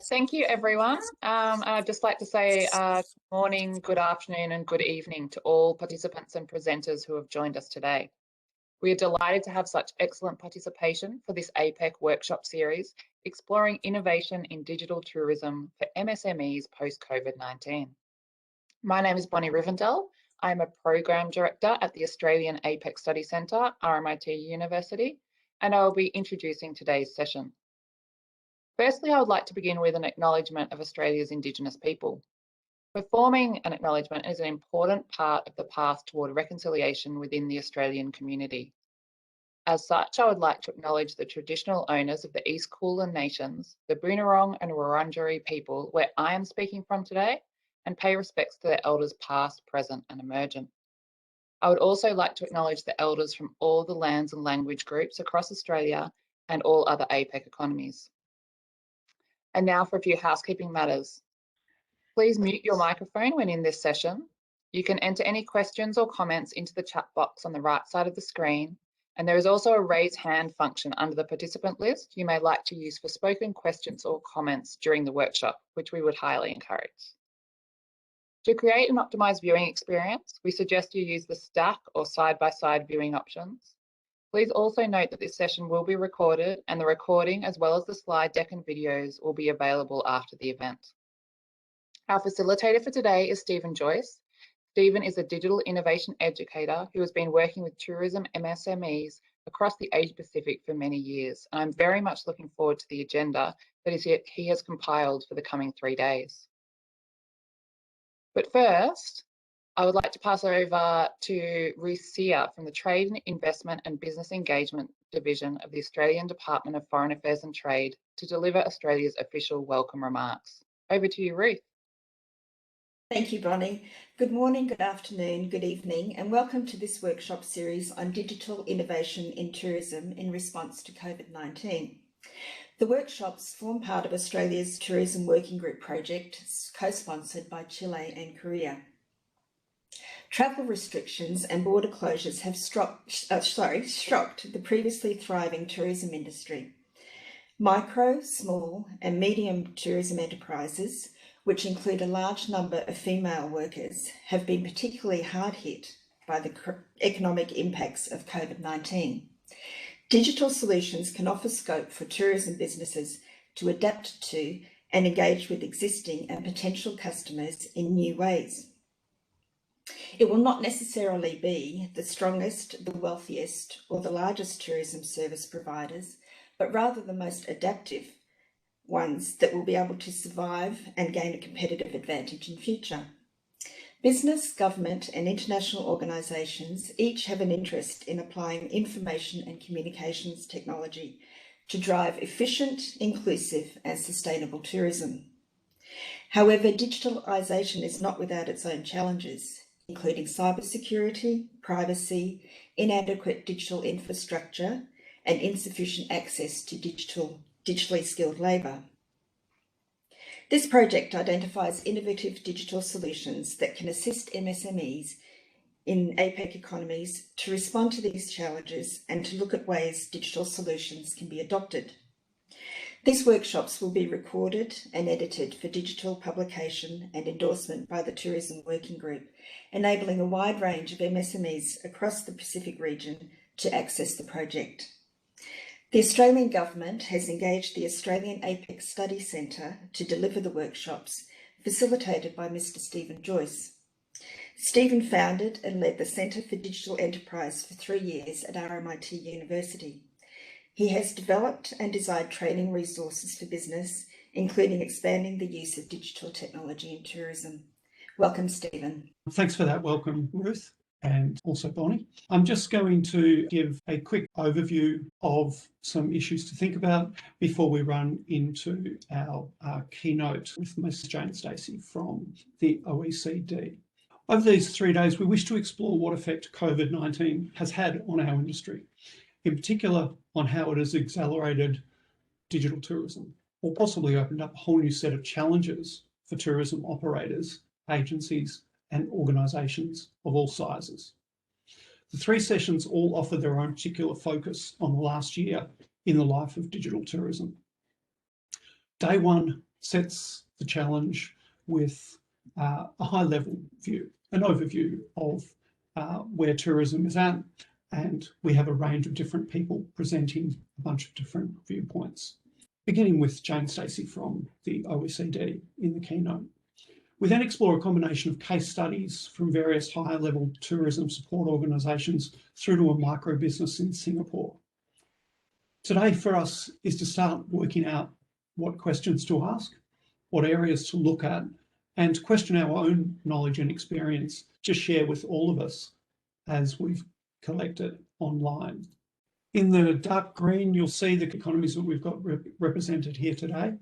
Thank you, everyone. I'd just like to say good morning, good afternoon, and good evening to all participants and presenters who have joined us today. We are delighted to have such excellent participation for this APEC workshop series, exploring innovation in digital tourism for MSMEs post-COVID-19. My name is Bonnie Rivendell. I'm a Program Director at the Australian APEC Study Centre, RMIT University, and I will be introducing today's session. Firstly, I would like to begin with an acknowledgement of Australia's Indigenous people. Performing an acknowledgement is an important part of the path toward reconciliation within the Australian community. As such, I would like to acknowledge the traditional owners of the East Kulin Nations, the Boonwurrung and Wurundjeri people where I am speaking from today, and pay respects to their elders past, present and emergent. I would also like to acknowledge the elders from all the lands and language groups across Australia and all other APEC economies. And now for a few housekeeping matters. Please mute your microphone when in this session. You can enter any questions or comments into the chat box on the right side of the screen. And there is also a raise hand function under the participant list you may like to use for spoken questions or comments during the workshop, which we would highly encourage. To create an optimized viewing experience, we suggest you use the stack or side-by-side viewing options. Please also note that this session will be recorded and the recording, as well as the slide deck and videos, will be available after the event. Our facilitator for today is Stephen Joyce. Stephen is a digital innovation educator who has been working with tourism MSMEs across the Asia Pacific for many years. I'm very much looking forward to the agenda that he has compiled for the coming 3 days. But first, I would like to pass over to Ruth Sear from the Trade and Investment and Business Engagement Division of the Australian Department of Foreign Affairs and Trade to deliver Australia's official welcome remarks. Over to you, Ruth. Thank you, Bonnie. Good morning, good afternoon, good evening, and welcome to this workshop series on digital innovation in tourism in response to COVID-19. The workshops form part of Australia's Tourism Working Group project, co-sponsored by Chile and Korea. Travel restrictions and border closures have shocked the previously thriving tourism industry. Micro, small and medium tourism enterprises, which include a large number of female workers, have been particularly hard hit by the economic impacts of COVID-19. Digital solutions can offer scope for tourism businesses to adapt to and engage with existing and potential customers in new ways. It will not necessarily be the strongest, the wealthiest, or the largest tourism service providers, but rather the most adaptive ones that will be able to survive and gain a competitive advantage in future. Business, government, and international organisations each have an interest in applying information and communications technology to drive efficient, inclusive, and sustainable tourism. However, digitalisation is not without its own challenges, including cybersecurity, privacy, inadequate digital infrastructure, and insufficient access to digitally skilled labour. This project identifies innovative digital solutions that can assist MSMEs in APEC economies to respond to these challenges and to look at ways digital solutions can be adopted. These workshops will be recorded and edited for digital publication and endorsement by the Tourism Working Group, enabling a wide range of MSMEs across the Pacific region to access the project. The Australian Government has engaged the Australian APEC Study Centre to deliver the workshops, facilitated by Mr Stephen Joyce. Stephen founded and led the Centre for Digital Enterprise for 3 years at RMIT University. He has developed and designed training resources for business, including expanding the use of digital technology in tourism. Welcome, Stephen. Thanks for that welcome, Ruth, and also Bonnie. I'm just going to give a quick overview of some issues to think about before we run into our keynote with Ms Jane Stacey from the OECD. Over these 3 days, we wish to explore what effect COVID-19 has had on our industry, in particular on how it has accelerated digital tourism, or possibly opened up a whole new set of challenges for tourism operators, agencies, and organisations of all sizes. The 3 sessions all offer their own particular focus on the last year in the life of digital tourism. Day 1 sets the challenge with a high-level view, an overview of where tourism is at, and we have a range of different people presenting a bunch of different viewpoints, beginning with Jane Stacey from the OECD in the keynote. We then explore a combination of case studies from various higher level tourism support organisations through to a micro business in Singapore. Today for us is to start working out what questions to ask, what areas to look at, and to question our own knowledge and experience to share with all of us as we've collected online. In the dark green, you'll see the economies that we've got represented here today.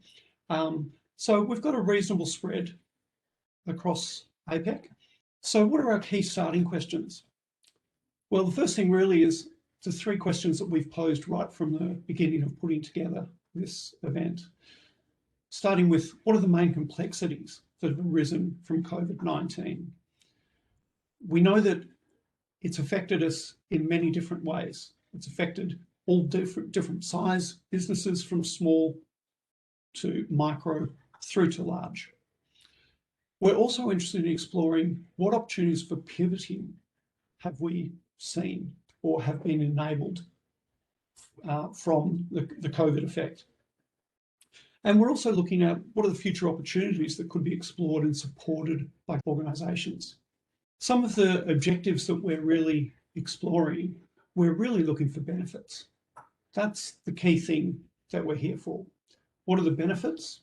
So we've got a reasonable spread across APEC. So what are our key starting questions? Well, the first thing really is the three questions that we've posed right from the beginning of putting together this event. Starting with, what are the main complexities that have arisen from COVID-19? We know that it's affected us in many different ways. It's affected all different size businesses, from small to micro through to large. We're also interested in exploring what opportunities for pivoting have we seen or have been enabled from the COVID effect. And we're also looking at what are the future opportunities that could be explored and supported by organisations. Some of the objectives that we're really exploring, we're really looking for benefits. That's the key thing that we're here for. What are the benefits?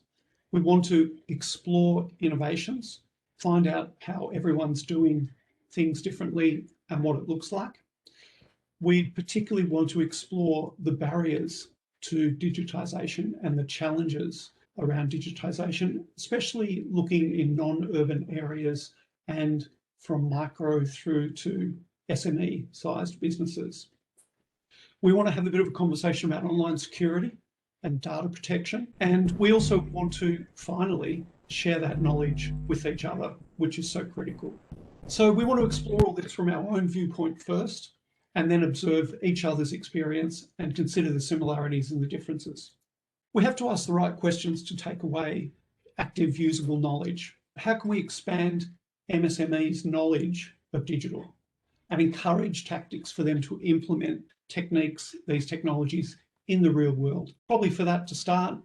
We want to explore innovations, find out how everyone's doing things differently and what it looks like. We particularly want to explore the barriers to digitisation and the challenges around digitisation, especially looking in non-urban areas and from micro through to SME sized businesses. We want to have a bit of a conversation about online security and data protection. And we also want to finally share that knowledge with each other, which is so critical. So we want to explore all this from our own viewpoint first, and then observe each other's experience and consider the similarities and the differences. We have to ask the right questions to take away active, usable knowledge. How can we expand MSMEs' knowledge of digital and encourage tactics for them to implement these technologies in the real world? Probably for that to start,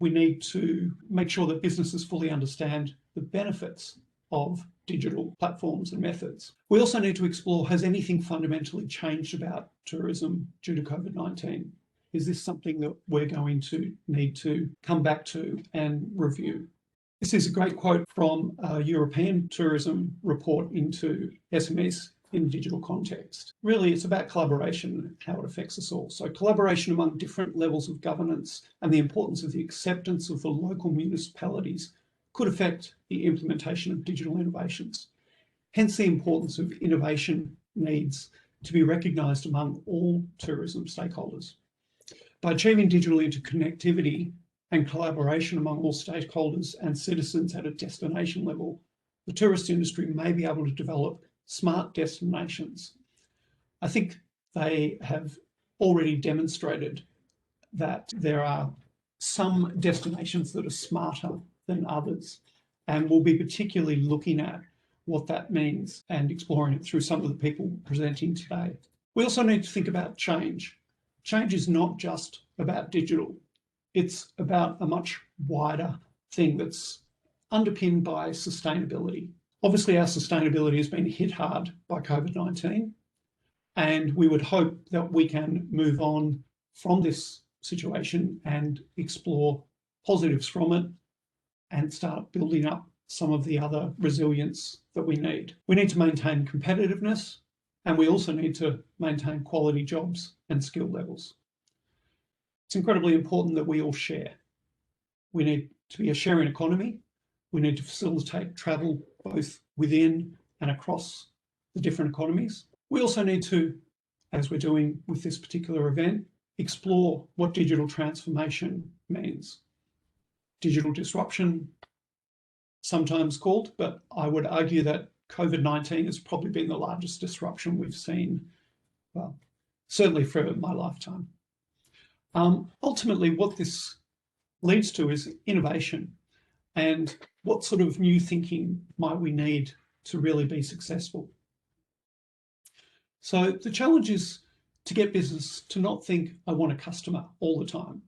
we need to make sure that businesses fully understand the benefits of digital platforms and methods. We also need to explore, has anything fundamentally changed about tourism due to COVID-19? Is this something that we're going to need to come back to and review? This is a great quote from a European tourism report into SMEs in digital context. Really, it's about collaboration and how it affects us all. So collaboration among different levels of governance and the importance of the acceptance of the local municipalities could affect the implementation of digital innovations. Hence, the importance of innovation needs to be recognised among all tourism stakeholders. By achieving digital interconnectivity and collaboration among all stakeholders and citizens at a destination level, the tourist industry may be able to develop smart destinations. I think they have already demonstrated that there are some destinations that are smarter than others, and we'll be particularly looking at what that means and exploring it through some of the people presenting today. We also need to think about change. Change is not just about digital. It's about a much wider thing that's underpinned by sustainability. Obviously, our sustainability has been hit hard by COVID-19, and we would hope that we can move on from this situation and explore positives from it and start building up some of the other resilience that we need. We need to maintain competitiveness, and we also need to maintain quality jobs and skill levels. It's incredibly important that we all share. We need to be a sharing economy. We need to facilitate travel both within and across the different economies. We also need to, as we're doing with this particular event, explore what digital transformation means. Digital disruption, sometimes called, but I would argue that COVID-19 has probably been the largest disruption we've seen, well, certainly for my lifetime. Ultimately, what this leads to is innovation and what sort of new thinking might we need to really be successful. So the challenge is to get business to not think, I want a customer all the time.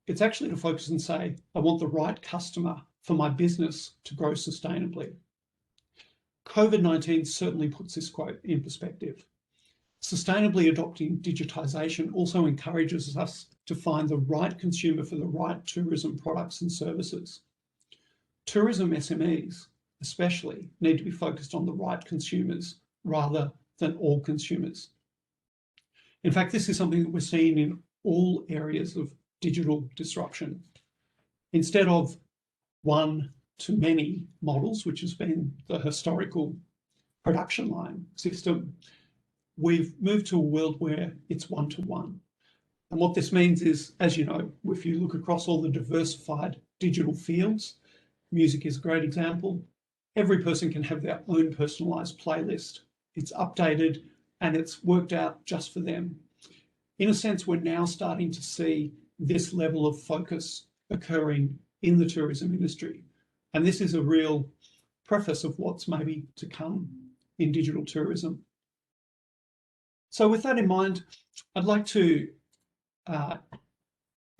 It's actually to focus and say, I want the right customer for my business to grow sustainably. COVID-19 certainly puts this quote in perspective. Sustainably adopting digitisation also encourages us to find the right consumer for the right tourism products and services. Tourism SMEs, especially, need to be focused on the right consumers rather than all consumers. In fact, this is something that we're seeing in all areas of digital disruption. Instead of one-to-many models, which has been the historical production line system, we've moved to a world where it's one-to-one. And what this means is, as you know, if you look across all the diversified digital fields, music is a great example, every person can have their own personalised playlist. It's updated and it's worked out just for them. In a sense, we're now starting to see this level of focus occurring in the tourism industry. And this is a real preface of what's maybe to come in digital tourism. So with that in mind, I'd like to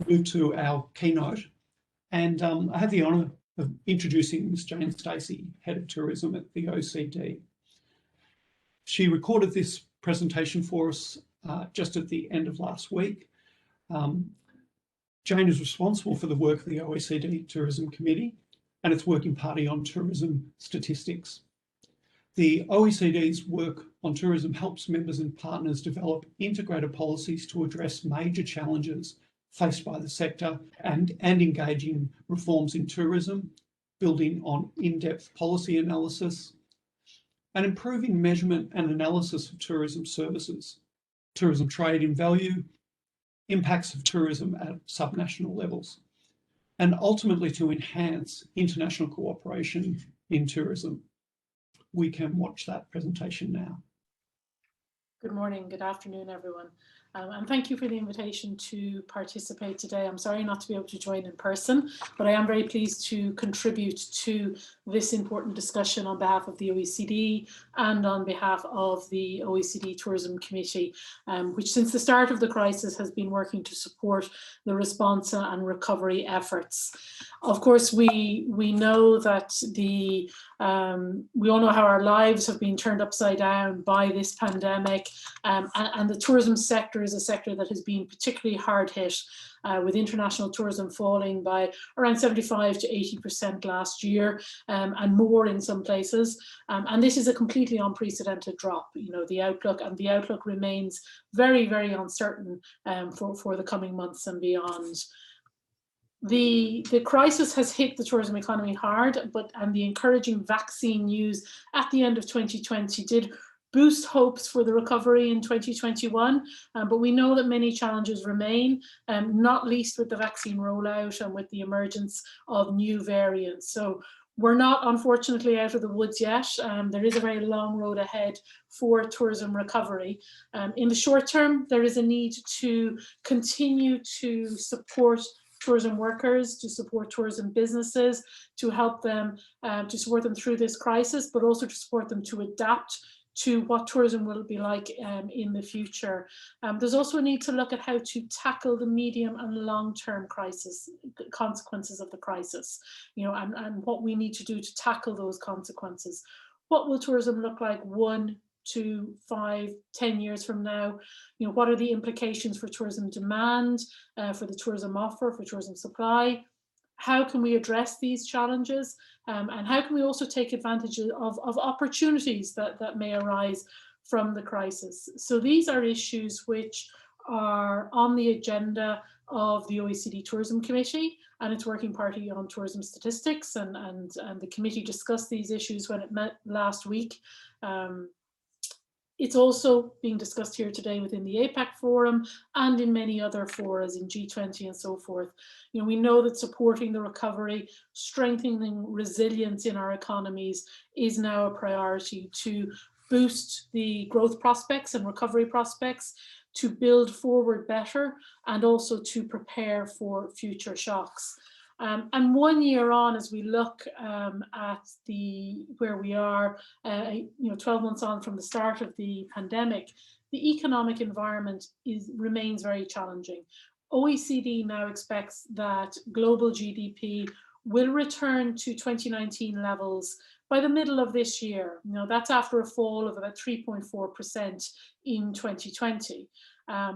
move to our keynote. And I have the honour of introducing Ms. Jane Stacey, Head of Tourism at the OECD. She recorded this presentation for us just at the end of last week. Jane is responsible for the work of the OECD Tourism Committee and its working party on tourism statistics. The OECD's work on tourism helps members and partners develop integrated policies to address major challenges faced by the sector and engage in reforms in tourism, building on in-depth policy analysis, and improving measurement and analysis of tourism services, tourism trade in value, impacts of tourism at subnational levels, and ultimately to enhance international cooperation in tourism. We can watch that presentation now. Good morning, good afternoon, everyone. And thank you for the invitation to participate today. I'm sorry not to be able to join in person, but I am very pleased to contribute to this important discussion on behalf of the OECD and on behalf of the OECD Tourism Committee, which since the start of the crisis has been working to support the response and recovery efforts. Of course, we know that we all know how our lives have been turned upside down by this pandemic, and the tourism sector is a sector that has been particularly hard hit, with international tourism falling by around 75 to 80% last year, and more in some places. And this is a completely unprecedented drop. You know, the outlook remains very, very uncertain for the coming months and beyond. The crisis has hit the tourism economy hard, and the encouraging vaccine news at the end of 2020 did boost hopes for the recovery in 2021, but we know that many challenges remain, not least with the vaccine rollout and with the emergence of new variants. So we're not, unfortunately, out of the woods yet. There is a very long road ahead for tourism recovery. In the short term, there is a need to continue to support tourism workers, to support tourism businesses, to help them, to support them through this crisis, but also to support them to adapt to what tourism will be like in the future. There's also a need to look at how to tackle the medium and long-term consequences of the crisis, you know, and what we need to do to tackle those consequences. What will tourism look like 1, 2, 5, 10 years from now? You know, what are the implications for tourism demand, for the tourism offer, for tourism supply? How can we address these challenges? And how can we also take advantage of opportunities that may arise from the crisis? So these are issues which are on the agenda of the OECD Tourism Committee and its working party on tourism statistics, and the committee discussed these issues when it met last week. It's also being discussed here today within the APEC forum and in many other forums in G20 and so forth. You know, we know that supporting the recovery, strengthening resilience in our economies is now a priority to boost the growth prospects and recovery prospects, to build forward better, and also to prepare for future shocks. And 1 year on, as we look at where we are, 12 months on from the start of the pandemic, the economic environment remains very challenging. OECD now expects that global GDP will return to 2019 levels by the middle of this year. That's after a fall of about 3.4% in 2020.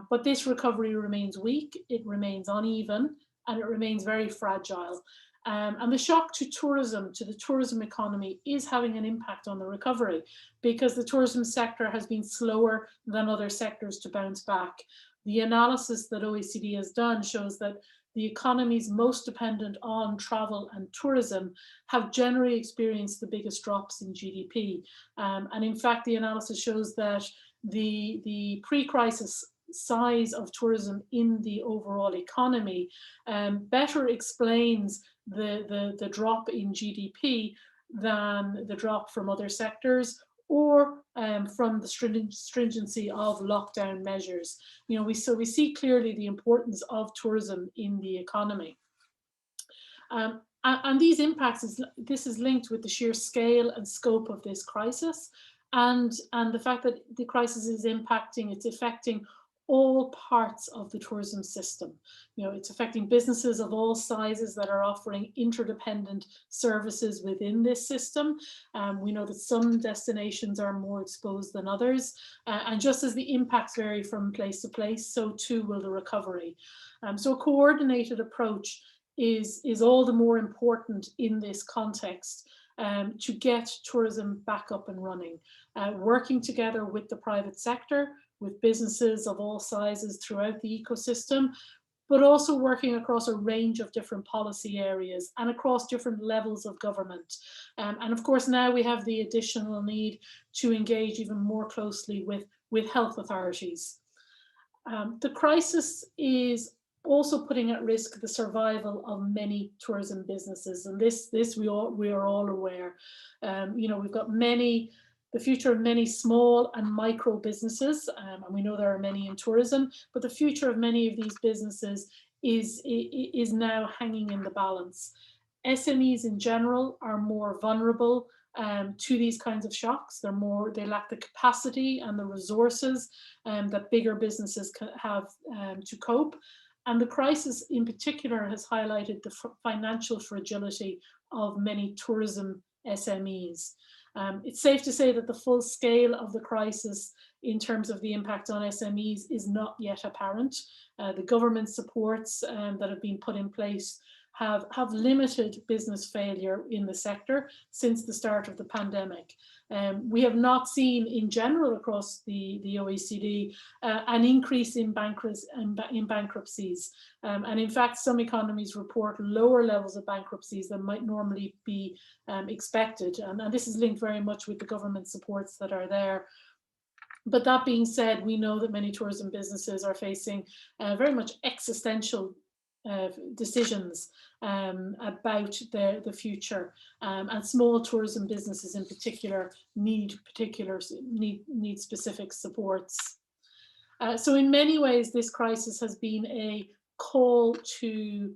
But this recovery remains weak, it remains uneven, and it remains very fragile. And the shock to tourism, to the tourism economy, is having an impact on the recovery, because the tourism sector has been slower than other sectors to bounce back. The analysis that OECD has done shows that the economies most dependent on travel and tourism have generally experienced the biggest drops in GDP. And in fact, the analysis shows that the pre-crisis size of tourism in the overall economy better explains the drop in GDP than the drop from other sectors, or from the stringency of lockdown measures. We see clearly the importance of tourism in the economy. And these impacts, this is linked with the sheer scale and scope of this crisis, and the fact that the crisis is it's affecting all parts of the tourism system. It's affecting businesses of all sizes that are offering interdependent services within this system. We know that some destinations are more exposed than others. And just as the impacts vary from place to place, so too will the recovery. So a coordinated approach is all the more important in this context, to get tourism back up and running, working together with the private sector, with businesses of all sizes throughout the ecosystem, but also working across a range of different policy areas and across different levels of government. And of course, now we have the additional need to engage even more closely with health authorities. The crisis is also putting at risk the survival of many tourism businesses, and this we are all aware. We've got the future of many small and micro businesses, and we know there are many in tourism, but the future of many of these businesses is now hanging in the balance. SMEs in general are more vulnerable to these kinds of shocks. They lack the capacity and the resources that bigger businesses have to cope. And the crisis in particular has highlighted the financial fragility of many tourism SMEs. It's safe to say that the full scale of the crisis in terms of the impact on SMEs is not yet apparent. The government supports that have been put in place have limited business failure in the sector since the start of the pandemic. We have not seen in general across the OECD an increase in bankruptcies. And in fact, some economies report lower levels of bankruptcies than might normally be expected. And this is linked very much with the government supports that are there. But that being said, we know that many tourism businesses are facing very much existential decisions about the future, and small tourism businesses in particular need specific supports. So in many ways, this crisis has been a call to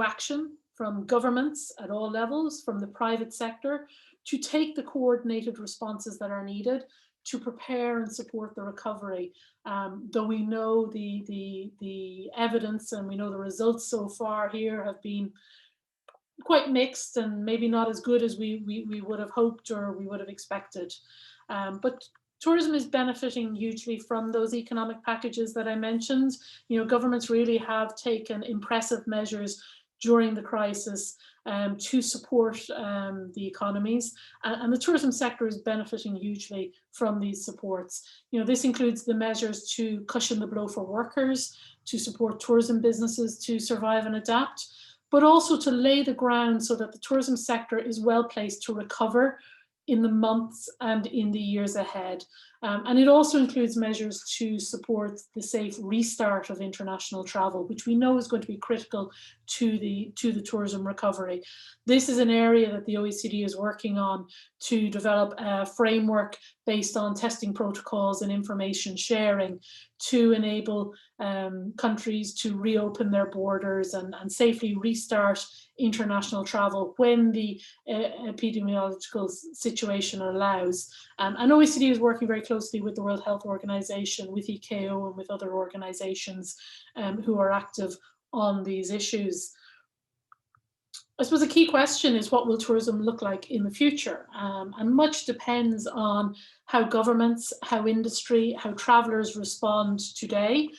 action from governments at all levels, from the private sector, to take the coordinated responses that are needed to prepare and support the recovery. Though we know the evidence and we know the results so far here have been quite mixed and maybe not as good as we would have hoped or we would have expected. But tourism is benefiting hugely from those economic packages that I mentioned. Governments really have taken impressive measures during the crisis to support the economies, and the tourism sector is benefiting hugely from these supports. This includes the measures to cushion the blow for workers, to support tourism businesses to survive and adapt, but also to lay the ground so that the tourism sector is well placed to recover in the months and in the years ahead. And it also includes measures to support the safe restart of international travel, which we know is going to be critical to the tourism recovery. This is an area that the OECD is working on to develop a framework based on testing protocols and information sharing to enable countries to reopen their borders and safely restart international travel when the epidemiological situation allows. And OECD is working very closely with the World Health Organization, with ICAO and with other organizations who are active on these issues. I suppose a key question is, what will tourism look like in the future? And much depends on how governments, how industry, how travellers respond today.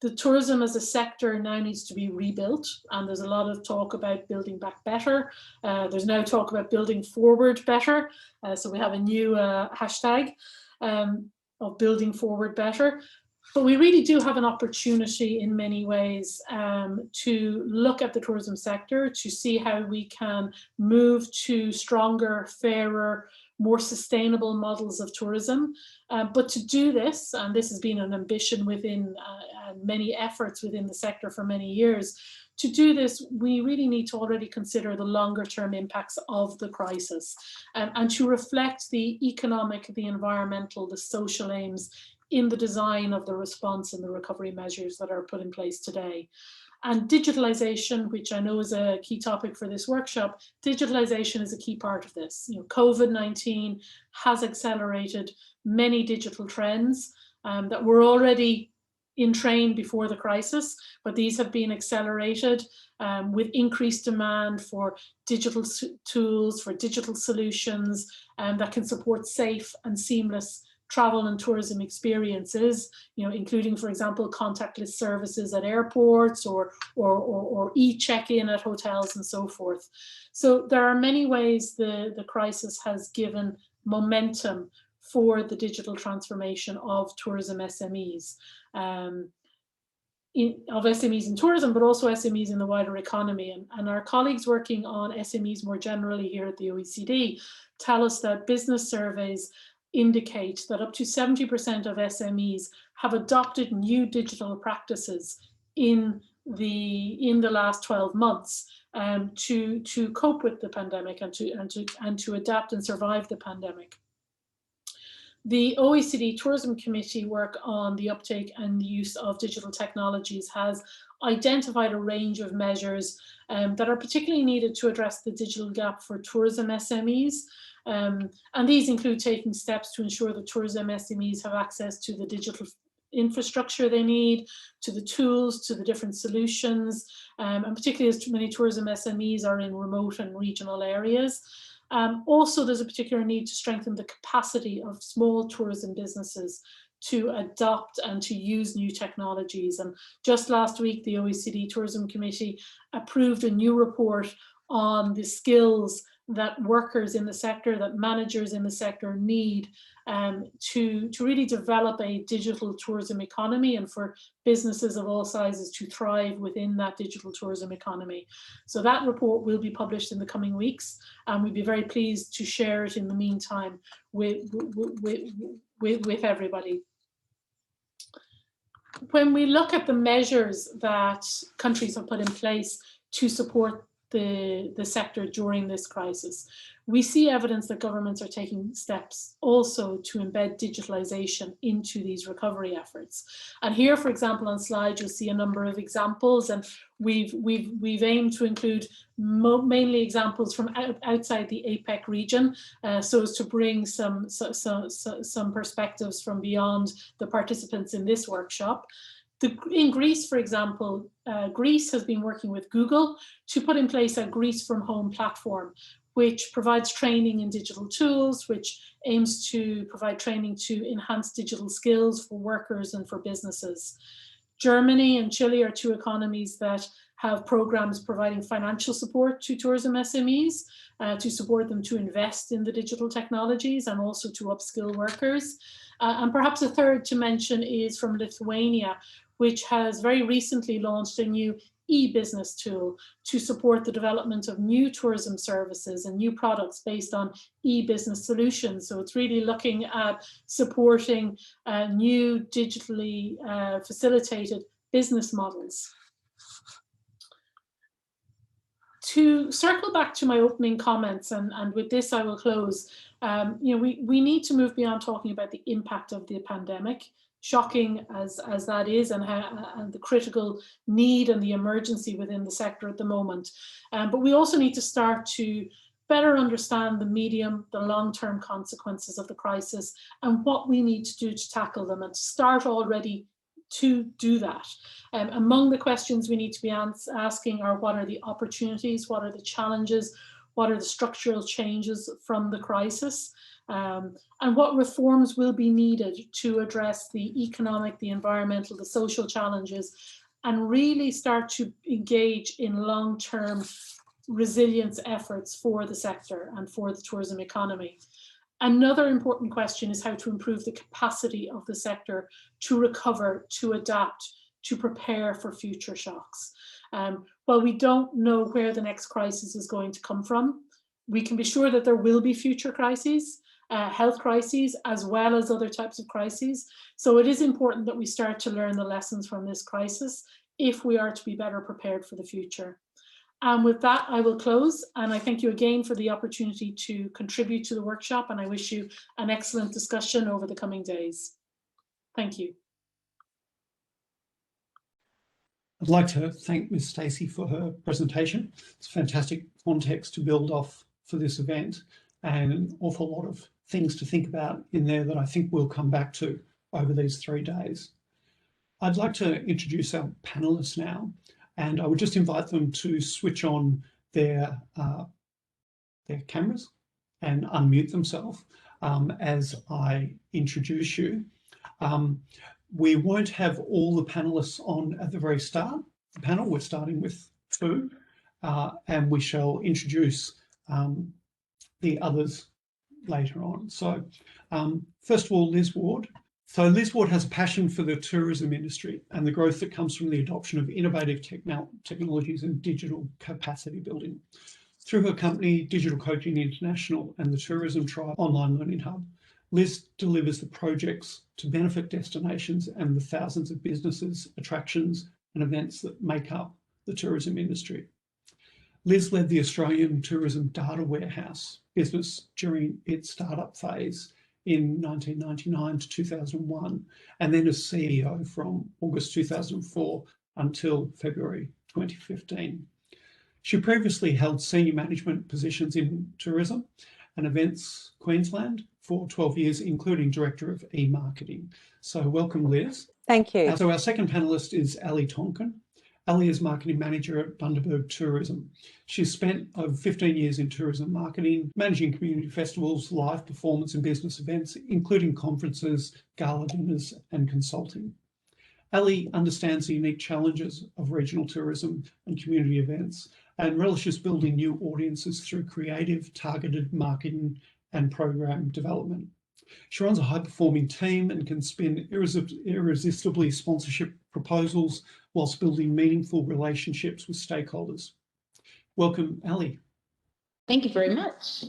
The tourism as a sector now needs to be rebuilt, and there's a lot of talk about building back better. There's now talk about building forward better. So we have a new hashtag of building forward better. But we really do have an opportunity in many ways to look at the tourism sector, to see how we can move to stronger, fairer, more sustainable models of tourism. But to do this, and this has been an ambition within many efforts within the sector for many years, to do this, we really need to already consider the longer term impacts of the crisis and to reflect the economic, the environmental, the social aims in the design of the response and the recovery measures that are put in place today. And digitalization, which I know is a key topic for this workshop, digitalization is a key part of this. You know, COVID-19 has accelerated many digital trends that were already in train before the crisis, but these have been accelerated with increased demand for digital tools, for digital solutions that can support safe and seamless travel and tourism experiences, you know, including, for example, contactless services at airports or e-check-in at hotels and so forth. So there are many ways the crisis has given momentum for the digital transformation of tourism SMEs. Of SMEs in tourism, but also SMEs in the wider economy. And our colleagues working on SMEs more generally here at the OECD tell us that business surveys indicate that up to 70% of SMEs have adopted new digital practices in the last 12 months to cope with the pandemic and to adapt and survive the pandemic. The OECD Tourism Committee work on the uptake and use of digital technologies has identified a range of measures that are particularly needed to address the digital gap for tourism SMEs. And these include taking steps to ensure that tourism SMEs have access to the digital infrastructure they need, to the tools, to the different solutions, and particularly as many tourism SMEs are in remote and regional areas. Also, there's a particular need to strengthen the capacity of small tourism businesses to adopt and to use new technologies. And just last week, the OECD Tourism Committee approved a new report on the skills that workers in the sector, that managers in the sector need to really develop a digital tourism economy and for businesses of all sizes to thrive within that digital tourism economy. So that report will be published in the coming weeks, and we'd be very pleased to share it in the meantime with everybody. When we look at the measures that countries have put in place to support the sector during this crisis, we see evidence that governments are taking steps also to embed digitalization into these recovery efforts. And here, for example, on slide, you'll see a number of examples, and we've aimed to include mainly examples from outside the APEC region, so as to bring some perspectives from beyond the participants in this workshop. In Greece, for example, Greece has been working with Google to put in place a Greece from Home platform, which provides training in digital tools, which aims to provide training to enhance digital skills for workers and for businesses. Germany and Chile are two economies that have programs providing financial support to tourism SMEs, to support them to invest in the digital technologies and also to upskill workers. And perhaps a third to mention is from Lithuania, which has very recently launched a new e-business tool to support the development of new tourism services and new products based on e-business solutions. So it's really looking at supporting new digitally facilitated business models. To circle back to my opening comments, and with this I will close, we need to move beyond talking about the impact of the pandemic, shocking as that is, and the critical need and the emergency within the sector at the moment. But we also need to start to better understand the medium, the long-term consequences of the crisis and what we need to do to tackle them, and to start already to do that. Among the questions we need to be asking are, what are the opportunities, what are the challenges, what are the structural changes from the crisis, and what reforms will be needed to address the economic, the environmental, the social challenges, and really start to engage in long-term resilience efforts for the sector and for the tourism economy. Another important question is how to improve the capacity of the sector to recover, to adapt, to prepare for future shocks. While we don't know where the next crisis is going to come from, we can be sure that there will be future crises, health crises, as well as other types of crises. So it is important that we start to learn the lessons from this crisis if we are to be better prepared for the future. And with that, I will close, and I thank you again for the opportunity to contribute to the workshop, and I wish you an excellent discussion over the coming days. Thank you. I'd like to thank Ms. Stacey for her presentation. It's a fantastic context to build off for this event, and an awful lot of things to think about in there that I think we'll come back to over these 3 days. I'd like to introduce our panelists now, and I would just invite them to switch on their cameras and unmute themselves as I introduce you. We won't have all the panelists on at the very start of the panel. We're starting with 2, and we shall introduce the others later on. So first of all, Liz Ward. So Liz Ward has a passion for the tourism industry and the growth that comes from the adoption of innovative technologies and digital capacity building. Through her company, Digital Coaching International and the Tourism Tribe Online Learning Hub, Liz delivers the projects to benefit destinations and the thousands of businesses, attractions and events that make up the tourism industry. Liz led the Australian Tourism Data Warehouse business during its startup phase in 1999 to 2001, and then as CEO from August 2004 until February 2015. She previously held senior management positions in tourism and events Queensland for 12 years, including Director of E-Marketing. So welcome, Liz. Thank you. So our second panellist is Ellie Tonkin. Ellie is Marketing Manager at Bundaberg Tourism. She's spent over 15 years in tourism marketing, managing community festivals, live performance and business events, including conferences, gala dinners and consulting. Ellie understands the unique challenges of regional tourism and community events and relishes building new audiences through creative, targeted marketing and program development. She runs a high-performing team and can spin irresistibly sponsorship proposals whilst building meaningful relationships with stakeholders. Welcome, Ellie. Thank you very much.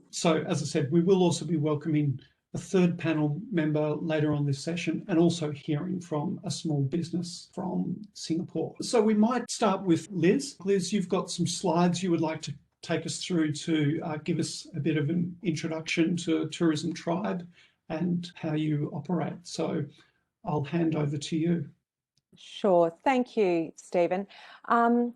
So, as I said, we will also be welcoming a third panel member later on this session and also hearing from a small business from Singapore. So we might start with Liz. Liz, you've got some slides you would like to take us through to give us a bit of an introduction to Tourism Tribe and how you operate. So I'll hand over to you. Sure. Thank you, Stephen. I'm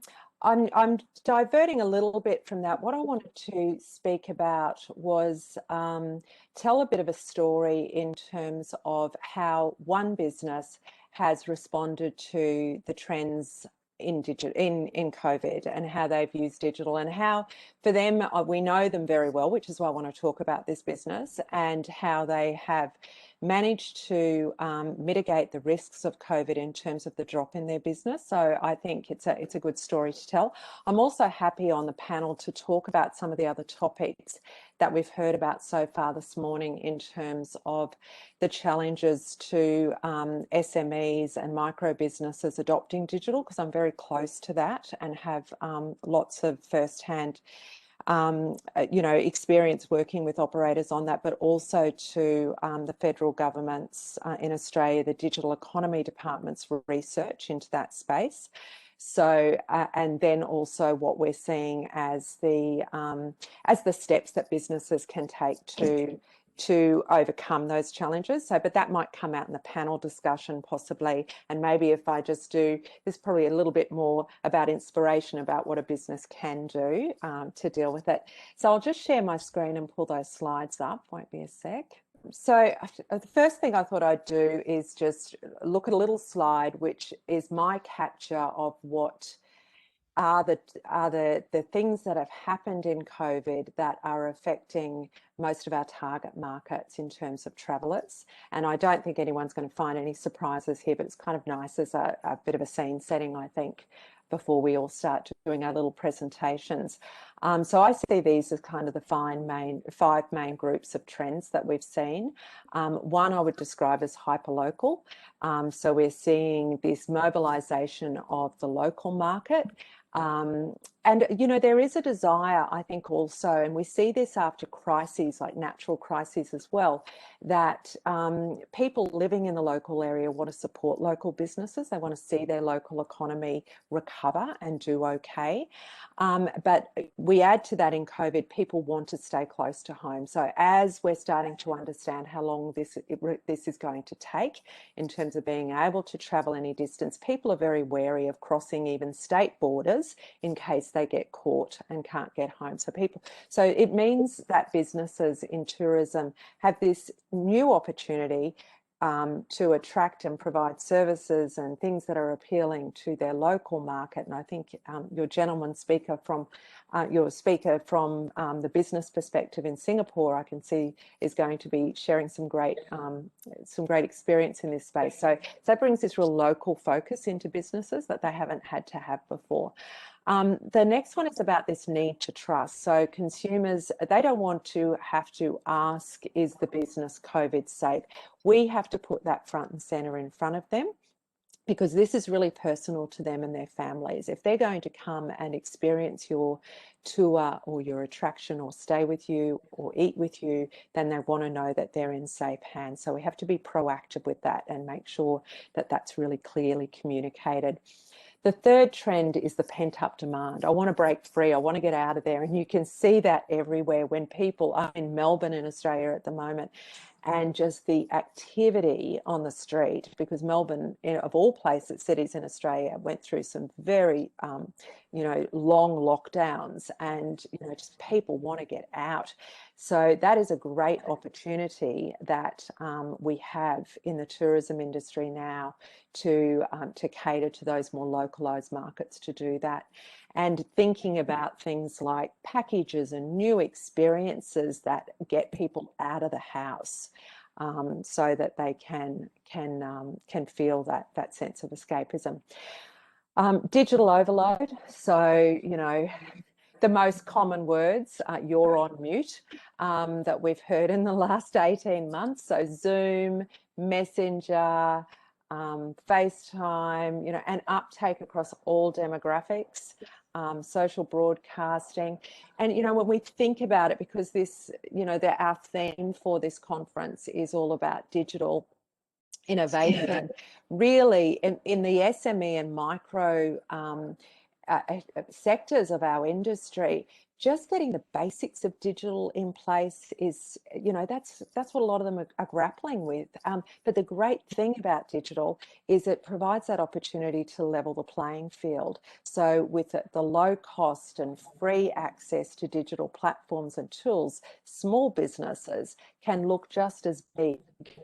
diverting a little bit from that. What I wanted to speak about was tell a bit of a story in terms of how one business has responded to the trends in COVID and how they've used digital, and how for them, we know them very well, which is why I want to talk about this business, and how they have managed to mitigate the risks of COVID in terms of the drop in their business. So I think it's a good story to tell. I'm also happy on the panel to talk about some of the other topics that we've heard about so far this morning in terms of the challenges to SMEs and micro businesses adopting digital, because I'm very close to that and have lots of firsthand experience working with operators on that, but also to the federal government's in Australia, the digital economy department's research into that space. So, and then also what we're seeing as the steps that businesses can take to overcome those challenges. So, but that might come out in the panel discussion possibly. And maybe if I just do, there's probably a little bit more about inspiration about what a business can do to deal with it. So I'll just share my screen and pull those slides up. Won't be a sec. So the first thing I thought I'd do is just look at a little slide, which is my capture of what are the things that have happened in COVID that are affecting most of our target markets in terms of travellers. And I don't think anyone's going to find any surprises here, but it's kind of nice as a bit of a scene setting, I think, before we all start doing our little presentations. So I see these as kind of the five main groups of trends that we've seen. One I would describe as hyperlocal. So we're seeing this mobilisation of the local market. And, you know, there is a desire, I think also, and we see this after crises, like natural crises as well, that people living in the local area want to support local businesses. They want to see their local economy recover and do okay. But we add to that in COVID, people want to stay close to home. So as we're starting to understand how long this is going to take in terms of being able to travel any distance, people are very wary of crossing even state borders in case they get caught and can't get home. So it means that businesses in tourism have this new opportunity to attract and provide services and things that are appealing to their local market. And I think your gentleman speaker from the business perspective in Singapore, I can see is going to be sharing some great experience in this space. So that brings this real local focus into businesses that they haven't had to have before. The next one is about this need to trust. So consumers, they don't want to have to ask, is the business COVID safe? We have to put that front and center in front of them, because this is really personal to them and their families. If they're going to come and experience your tour or your attraction or stay with you or eat with you, then they want to know that they're in safe hands. So we have to be proactive with that and make sure that that's really clearly communicated. The third trend is the pent-up demand. I want to break free. I want to get out of there. And you can see that everywhere when people are in Melbourne in Australia at the moment, and just the activity on the street, because Melbourne, of all places, cities in Australia, went through some very, long lockdowns, and, just people want to get out. So that is a great opportunity that we have in the tourism industry now to cater to those more localised markets to do that. And thinking about things like packages and new experiences that get people out of the house, so that they can feel that sense of escapism. Digital overload. So, the most common words, you're on mute, that we've heard in the last 18 months. So Zoom, Messenger, FaceTime, and uptake across all demographics, social broadcasting. And, when we think about it, because this, our theme for this conference is all about digital innovation, really in the SME and micro sectors of our industry, just getting the basics of digital in place is, that's what a lot of them are grappling with. But the great thing about digital is it provides that opportunity to level the playing field. So with the low cost and free access to digital platforms and tools, small businesses can look just as big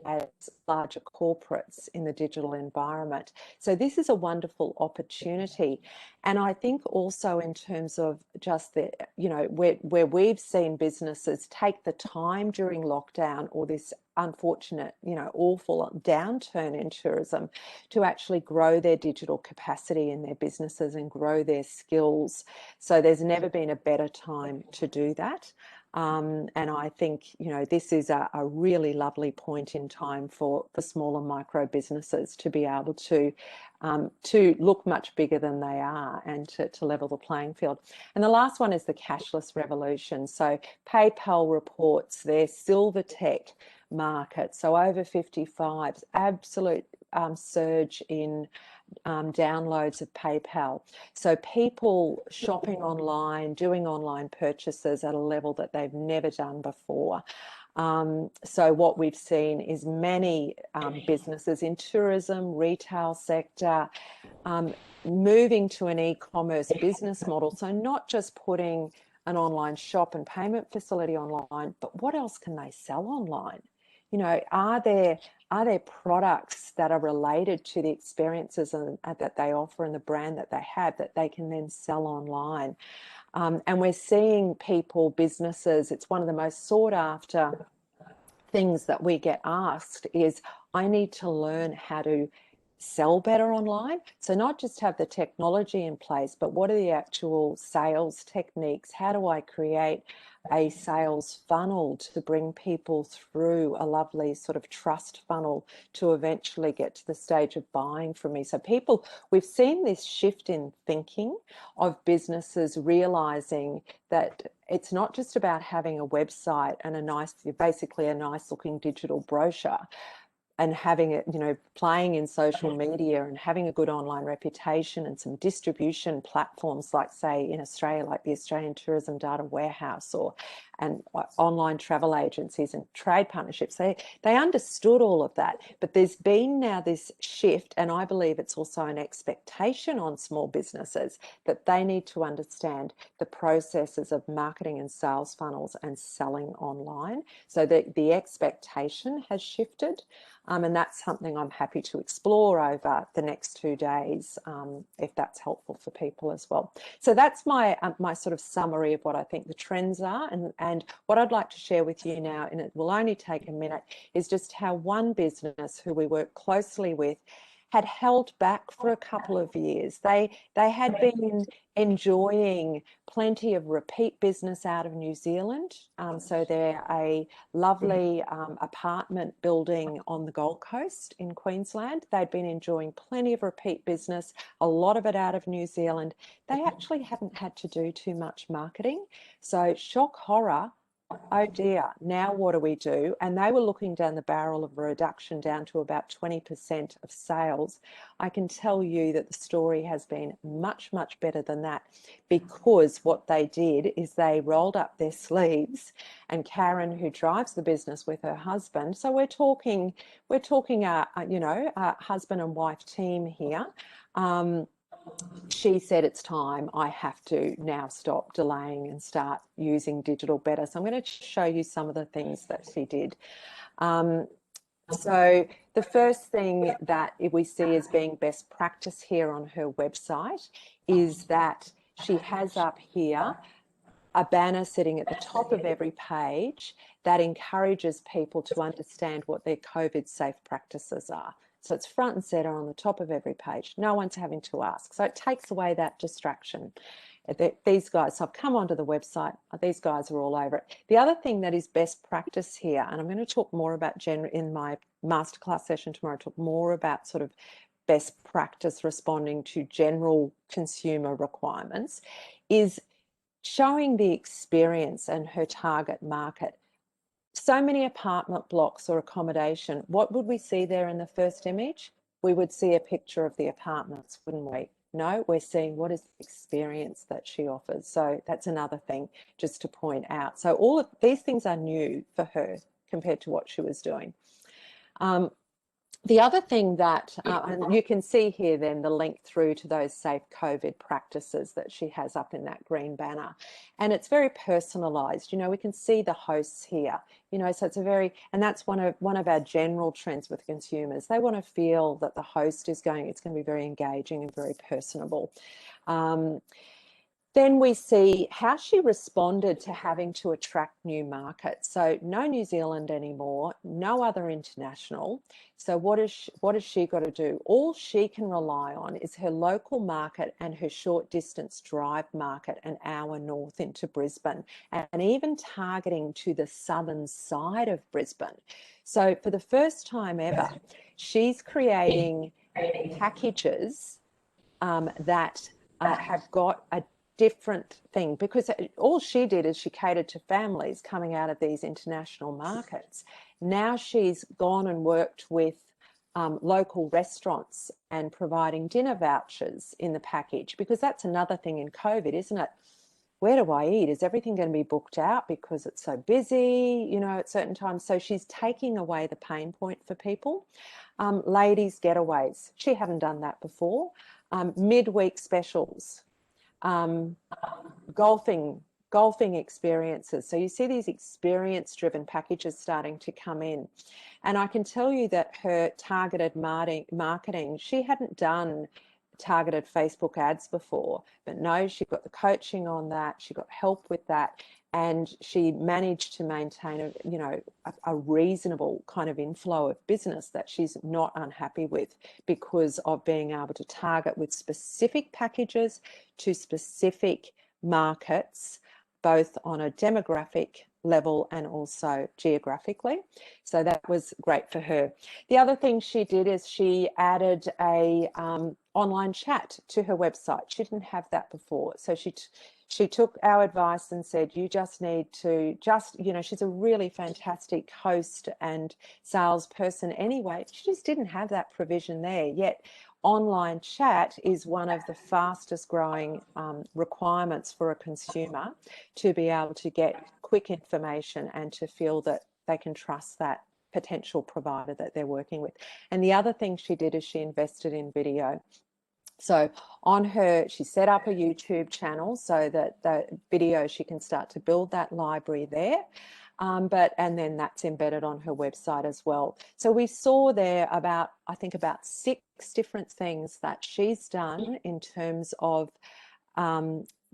as larger corporates in the digital environment. So this is a wonderful opportunity. And I think also in terms of just the, where we've seen businesses take the time during lockdown or this unfortunate, awful downturn in tourism to actually grow their digital capacity in their businesses and grow their skills. So there's never been a better time to do that. And I think, this is a really lovely point in time for small and micro businesses to be able to look much bigger than they are and to level the playing field. And the last one is the cashless revolution. So PayPal reports their silver tech market, so over 55s, absolute surge in downloads of PayPal. So people shopping online, doing online purchases at a level that they've never done before. So what we've seen is many businesses in tourism, retail sector, moving to an e-commerce business model. So not just putting an online shop and payment facility online, but what else can they sell online? Are there products that are related to the experiences that they offer and the brand that they have that they can then sell online? And we're seeing businesses, it's one of the most sought after things that we get asked is, I need to learn how to sell better online. So not just have the technology in place, but what are the actual sales techniques? How do I create a sales funnel to bring people through a lovely sort of trust funnel to eventually get to the stage of buying from me? So we've seen this shift in thinking of businesses realizing that it's not just about having a website and basically a nice looking digital brochure, and having it, playing in social media and having a good online reputation and some distribution platforms like, say, in Australia, like the Australian Tourism Data Warehouse and online travel agencies and trade partnerships. They understood all of that, but there's been now this shift, and I believe it's also an expectation on small businesses that they need to understand the processes of marketing and sales funnels and selling online. So the expectation has shifted. And that's something I'm happy to explore over the next 2 days, if that's helpful for people as well. So that's my sort of summary of what I think the trends are. And what I'd like to share with you now, and it will only take a minute, is just how one business who we work closely with had held back for a couple of years. They had been enjoying plenty of repeat business out of New Zealand. So they're a lovely apartment building on the Gold Coast in Queensland. They'd been enjoying plenty of repeat business, a lot of it out of New Zealand. They actually hadn't had to do too much marketing. So shock, horror, oh dear, now what do we do? And they were looking down the barrel of a reduction down to about 20% of sales. I can tell you that the story has been much, much better than that, because what they did is they rolled up their sleeves, and Karen, who drives the business with her husband, so we're talking a husband and wife team here. She said, it's time, I have to now stop delaying and start using digital better. So I'm going to show you some of the things that she did. So the first thing that we see as being best practice here on her website is that she has up here a banner sitting at the top of every page that encourages people to understand what their COVID safe practices are. So it's front and center on the top of every page. No one's having to ask. So it takes away that distraction. These guys, so I've come onto the website, these guys are all over it. The other thing that is best practice here, and I'm going to talk more about in my masterclass session tomorrow, talk more about sort of best practice responding to general consumer requirements, is showing the experience and her target market. So many apartment blocks or accommodation, what would we see there in the first image? We would see a picture of the apartments, wouldn't we? No, we're seeing what is the experience that she offers. So that's another thing just to point out. So all of these things are new for her compared to what she was doing. The other thing that, and you can see here then the link through to those safe COVID practices that she has up in that green banner. And it's very personalised. You know, we can see the hosts here, you know, so it's a very, and that's one of our general trends with consumers. They want to feel that the host is going, it's going to be very engaging and very personable. Then we see how she responded to having to attract new markets. So no New Zealand anymore, no other international. So what has she got to do? All she can rely on is her local market and her short distance drive market an hour north into Brisbane, and even targeting to the southern side of Brisbane. So for the first time ever, she's creating packages that have got a different thing, because all she did is she catered to families coming out of these international markets. Now she's gone and worked with local restaurants and providing dinner vouchers in the package, because that's another thing in COVID, isn't it? Where do I eat? Is everything going to be booked out because it's so busy, you know, at certain times? So she's taking away the pain point for people. Ladies getaways, she hadn't done that before. Midweek specials. Golfing experiences. So you see these experience-driven packages starting to come in. And I can tell you that her targeted marketing, she hadn't done targeted Facebook ads before, but no, she got the coaching on that. She got help with that. And she managed to maintain a reasonable kind of inflow of business that she's not unhappy with, because of being able to target with specific packages to specific markets, both on a demographic level and also geographically. So that was great for her. The other thing she did is she added a online chat to her website. She didn't have that before. So she took our advice and said, you just need to she's a really fantastic host and salesperson anyway. She just didn't have that provision there. Yet online chat is one of the fastest growing requirements for a consumer, to be able to get quick information and to feel that they can trust that potential provider that they're working with. And the other thing she did is she invested in video. So she set up a YouTube channel so that the video, she can start to build that library there. And then that's embedded on her website as well. So we saw there about 6 different things that she's done in terms of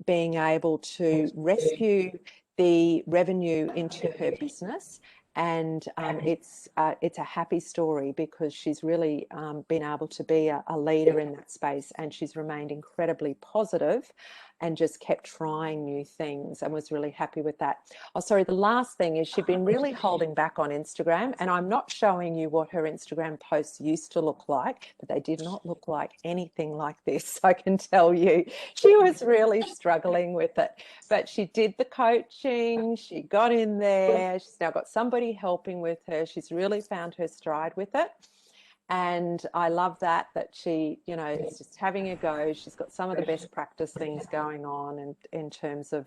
being able to rescue the revenue into her business. And it's a happy story, because she's really been able to be a leader in that space, and she's remained incredibly positive and just kept trying new things and was really happy with that. Oh, sorry, the last thing is she'd been really holding back on Instagram, and I'm not showing you what her Instagram posts used to look like, but they did not look like anything like this, I can tell you. She was really struggling with it, but she did the coaching, she got in there, she's now got somebody helping with her. She's really found her stride with it. And I love that she, is just having a go. She's got some of the best practice things going on, and in terms of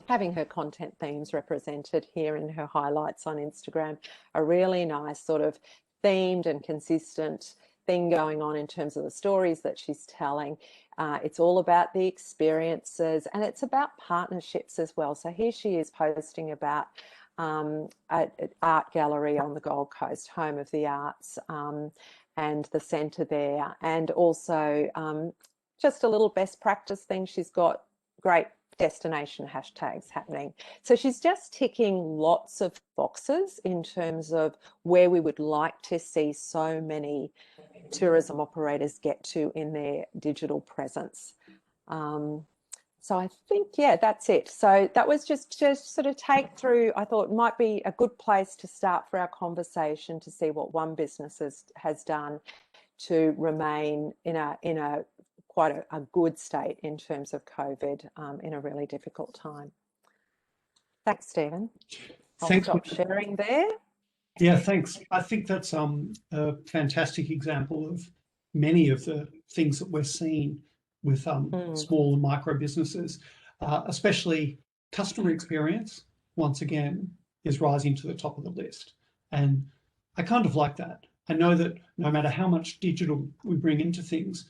having her content themes represented here in her highlights on Instagram, a really nice sort of themed and consistent thing going on in terms of the stories that she's telling. It's all about the experiences, and it's about partnerships as well. So here she is posting about an art gallery on the Gold Coast, home of the arts, and the centre there, and also just a little best practice thing. She's got great destination hashtags happening. So she's just ticking lots of boxes in terms of where we would like to see so many tourism operators get to in their digital presence. So I think, yeah, that's it. So that was just sort of take through, I thought might be a good place to start for our conversation, to see what one business has done to remain in a quite a good state in terms of COVID in a really difficult time. Thanks, Stephen. I'll stop sharing there. Yeah, thanks. I think that's a fantastic example of many of the things that we're seeing with small and micro businesses, especially customer experience, once again, is rising to the top of the list. And I kind of like that. I know that no matter how much digital we bring into things,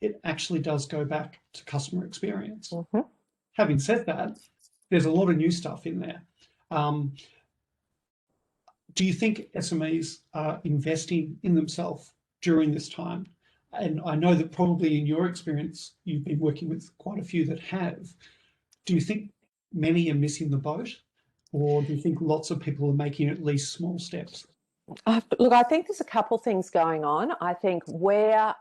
it actually does go back to customer experience. Having said that, there's a lot of new stuff in there. Do you think SMEs are investing in themselves during this time? And I know that probably in your experience, you've been working with quite a few that have. Do you think many are missing the boat? Or do you think lots of people are making at least small steps? Look, I think there's a couple of things going on. I think where,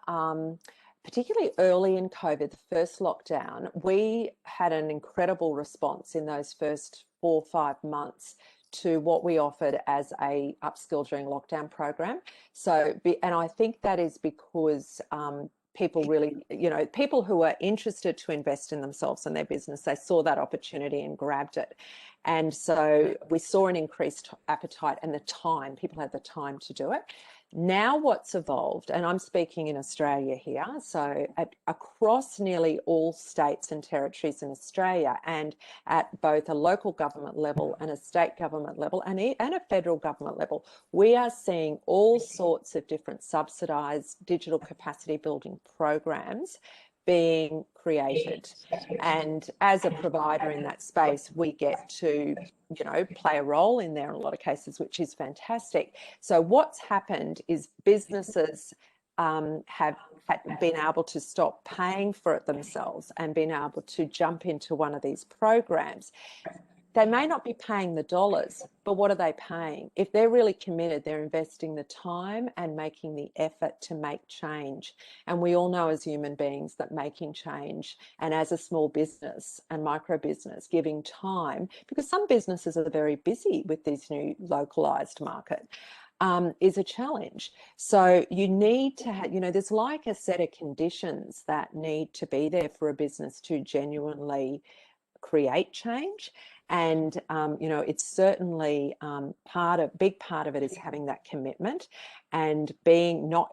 particularly early in COVID, the first lockdown, we had an incredible response in those first 4 or 5 months to what we offered as a upskill during lockdown program. And I think that is because people really, people who are interested to invest in themselves and their business, they saw that opportunity and grabbed it. And so we saw an increased appetite and the time, people had the time to do it. Now what's evolved, and I'm speaking in Australia here, so across nearly all states and territories in Australia, and at both a local government level and a state government level and a federal government level, we are seeing all sorts of different subsidised digital capacity building programs being created. And as a provider in that space, we get to, play a role in there in a lot of cases, which is fantastic. So what's happened is businesses have been able to stop paying for it themselves and been able to jump into one of these programs. They may not be paying the dollars, but what are they paying? If they're really committed, they're investing the time and making the effort to make change. And we all know as human beings that making change, and as a small business and micro business, giving time, because some businesses are very busy with this new localized market, is a challenge. So you need to have, there's like a set of conditions that need to be there for a business to genuinely create change. And it's certainly big part of it is having that commitment and being not,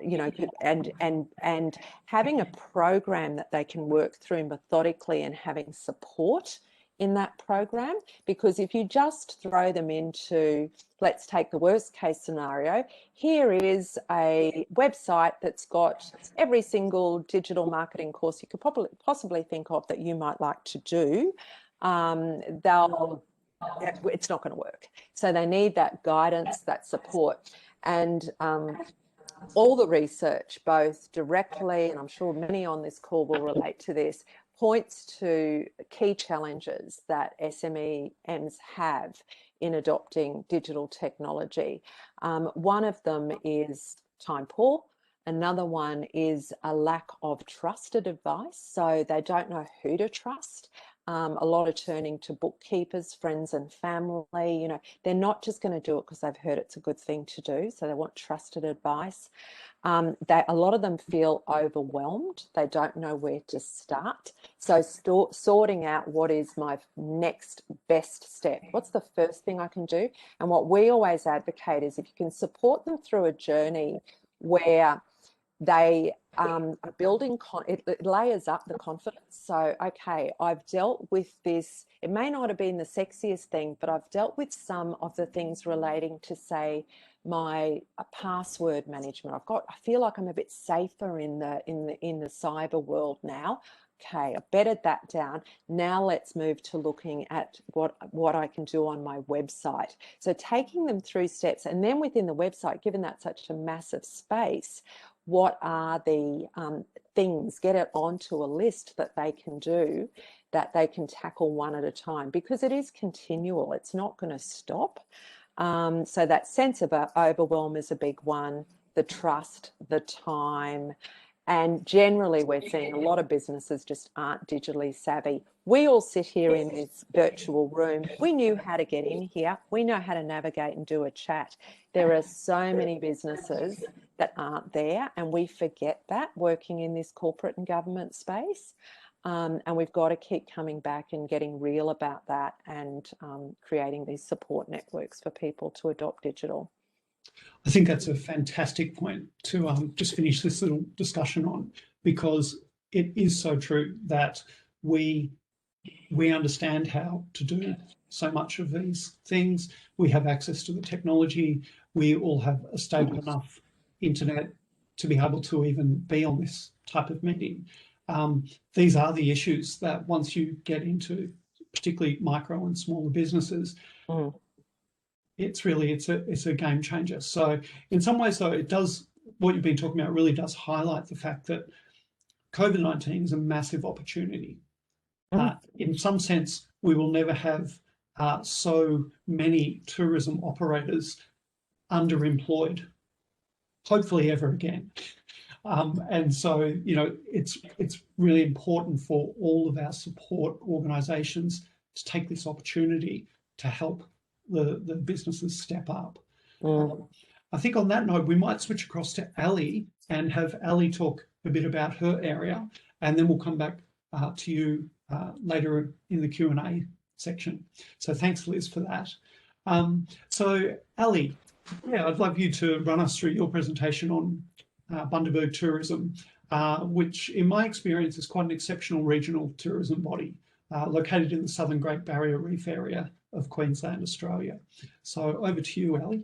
and having a program that they can work through methodically and having support in that program. Because if you just throw them into, let's take the worst case scenario, here is a website that's got every single digital marketing course you could possibly think of that you might like to do, it's not going to work. So they need that guidance, that support. And all the research, both directly, and I'm sure many on this call will relate to this, points to key challenges that SMEs have in adopting digital technology. One of them is time poor. Another one is a lack of trusted advice. So they don't know who to trust. A lot of turning to bookkeepers, friends and family. They're not just going to do it because they've heard it's a good thing to do. So they want trusted advice. A lot of them feel overwhelmed. They don't know where to start. So sorting out what is my next best step. What's the first thing I can do? And what we always advocate is if you can support them through a journey where they are building, it layers up the confidence. So, okay, I've dealt with this. It may not have been the sexiest thing, but I've dealt with some of the things relating to, say, my password management. I feel like I'm a bit safer in the cyber world now. Okay, I bettered that down. Now let's move to looking at what I can do on my website. So taking them through steps, and then within the website, given that such a massive space, what are the things, get it onto a list that they can do, that they can tackle one at a time, because it is continual. It's not going to stop. So that sense of overwhelm is a big one, the trust, the time, and generally we're seeing a lot of businesses just aren't digitally savvy. We all sit here in this virtual room. We knew how to get in here. We know how to navigate and do a chat. There are so many businesses that aren't there, and we forget that working in this corporate and government space. And we've got to keep coming back and getting real about that and creating these support networks for people to adopt digital. I think that's a fantastic point to just finish this little discussion on, because it is so true that we understand how to do so much of these things. We have access to the technology. We all have a stable enough internet to be able to even be on this type of meeting. These are the issues that once you get into particularly micro and smaller businesses, it's a game changer. So in some ways, though, it does, what you've been talking about really does highlight the fact that COVID-19 is a massive opportunity. In some sense, we will never have so many tourism operators underemployed, hopefully ever again. And so, you know, it's really important for all of our support organisations to take this opportunity to help the businesses step up. I think on that note, we might switch across to Ellie and have Ellie talk a bit about her area, and then we'll come back to you later in the Q&A section. So thanks, Liz, for that. So Ellie, yeah, I'd love you to run us through your presentation on Bundaberg Tourism, which in my experience is quite an exceptional regional tourism body located in the southern Great Barrier Reef area of Queensland, Australia. So over to you, Ellie.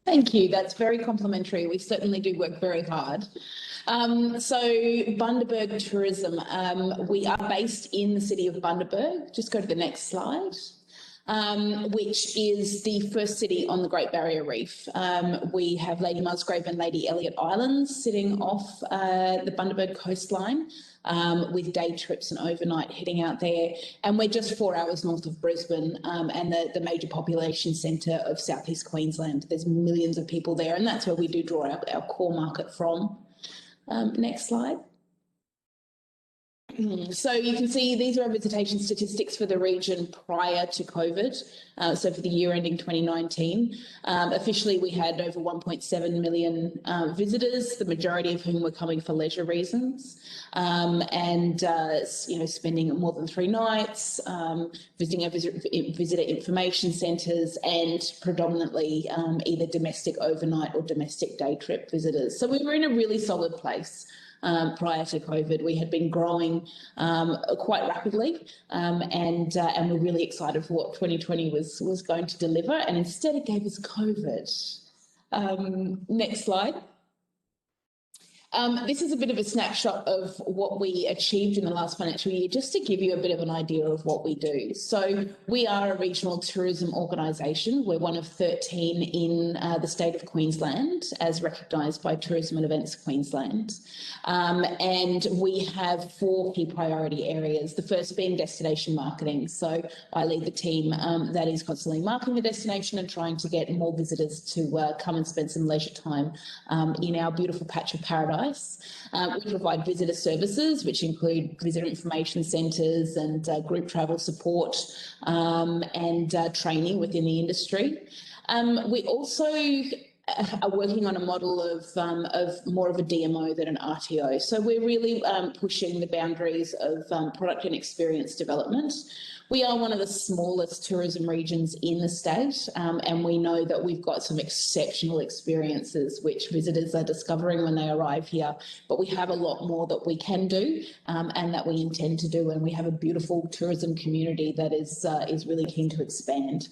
Thank you. That's very complimentary. We certainly do work very hard. So Bundaberg Tourism, we are based in the city of Bundaberg. Just go to the next slide. Which is the first city on the Great Barrier Reef. We have Lady Musgrave and Lady Elliot Islands sitting off the Bundaberg coastline with day trips and overnight heading out there. And we're just 4 hours north of Brisbane and the major population centre of southeast Queensland. There's millions of people there, and that's where we do draw our core market from. Next slide. So you can see these are our visitation statistics for the region prior to COVID. So for the year ending 2019, officially we had over 1.7 million visitors, the majority of whom were coming for leisure reasons, and you know, spending more than 3 nights, visiting our visitor information centres, and predominantly either domestic overnight or domestic day trip visitors. So we were in a really solid place. Prior to COVID, we had been growing quite rapidly, and we're really excited for what 2020 was going to deliver, and instead it gave us COVID. Next slide. This is a bit of a snapshot of what we achieved in the last financial year, just to give you a bit of an idea of what we do. So we are a regional tourism organisation. We're one of 13 in the state of Queensland, as recognised by Tourism and Events Queensland. And we have 4 key priority areas, the first being destination marketing. So I lead the team that is constantly marketing the destination and trying to get more visitors to come and spend some leisure time in our beautiful patch of paradise. We provide visitor services, which include visitor information centres and group travel support and training within the industry. We also are working on a model of more of a DMO than an RTO. So we're really pushing the boundaries of product and experience development. We are one of the smallest tourism regions in the state, and we know that we've got some exceptional experiences which visitors are discovering when they arrive here, but we have a lot more that we can do and that we intend to do, and we have a beautiful tourism community that is really keen to expand.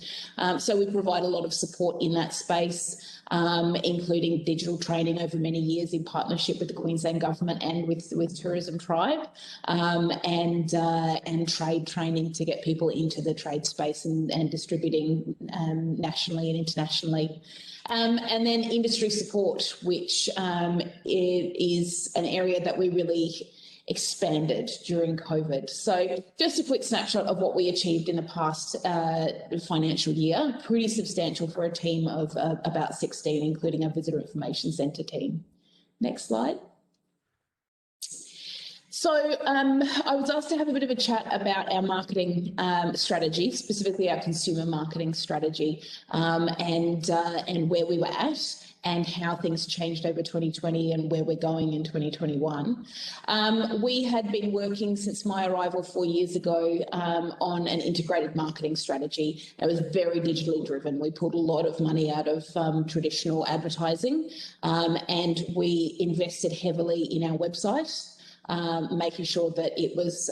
So we provide a lot of support in that space, including digital training over many years in partnership with the Queensland Government and with Tourism Tribe, and trade training to get people into the trade space and distributing nationally and internationally. And then industry support, which is an area that we really expanded during COVID. So just a quick snapshot of what we achieved in the past financial year, pretty substantial for a team of about 16, including our visitor information centre team. Next slide. So I was asked to have a bit of a chat about our marketing strategy, specifically our consumer marketing strategy, and where we were at and how things changed over 2020 and where we're going in 2021. We had been working since my arrival 4 years ago on an integrated marketing strategy that was very digitally driven. We pulled a lot of money out of traditional advertising, and we invested heavily in our website. making sure that it was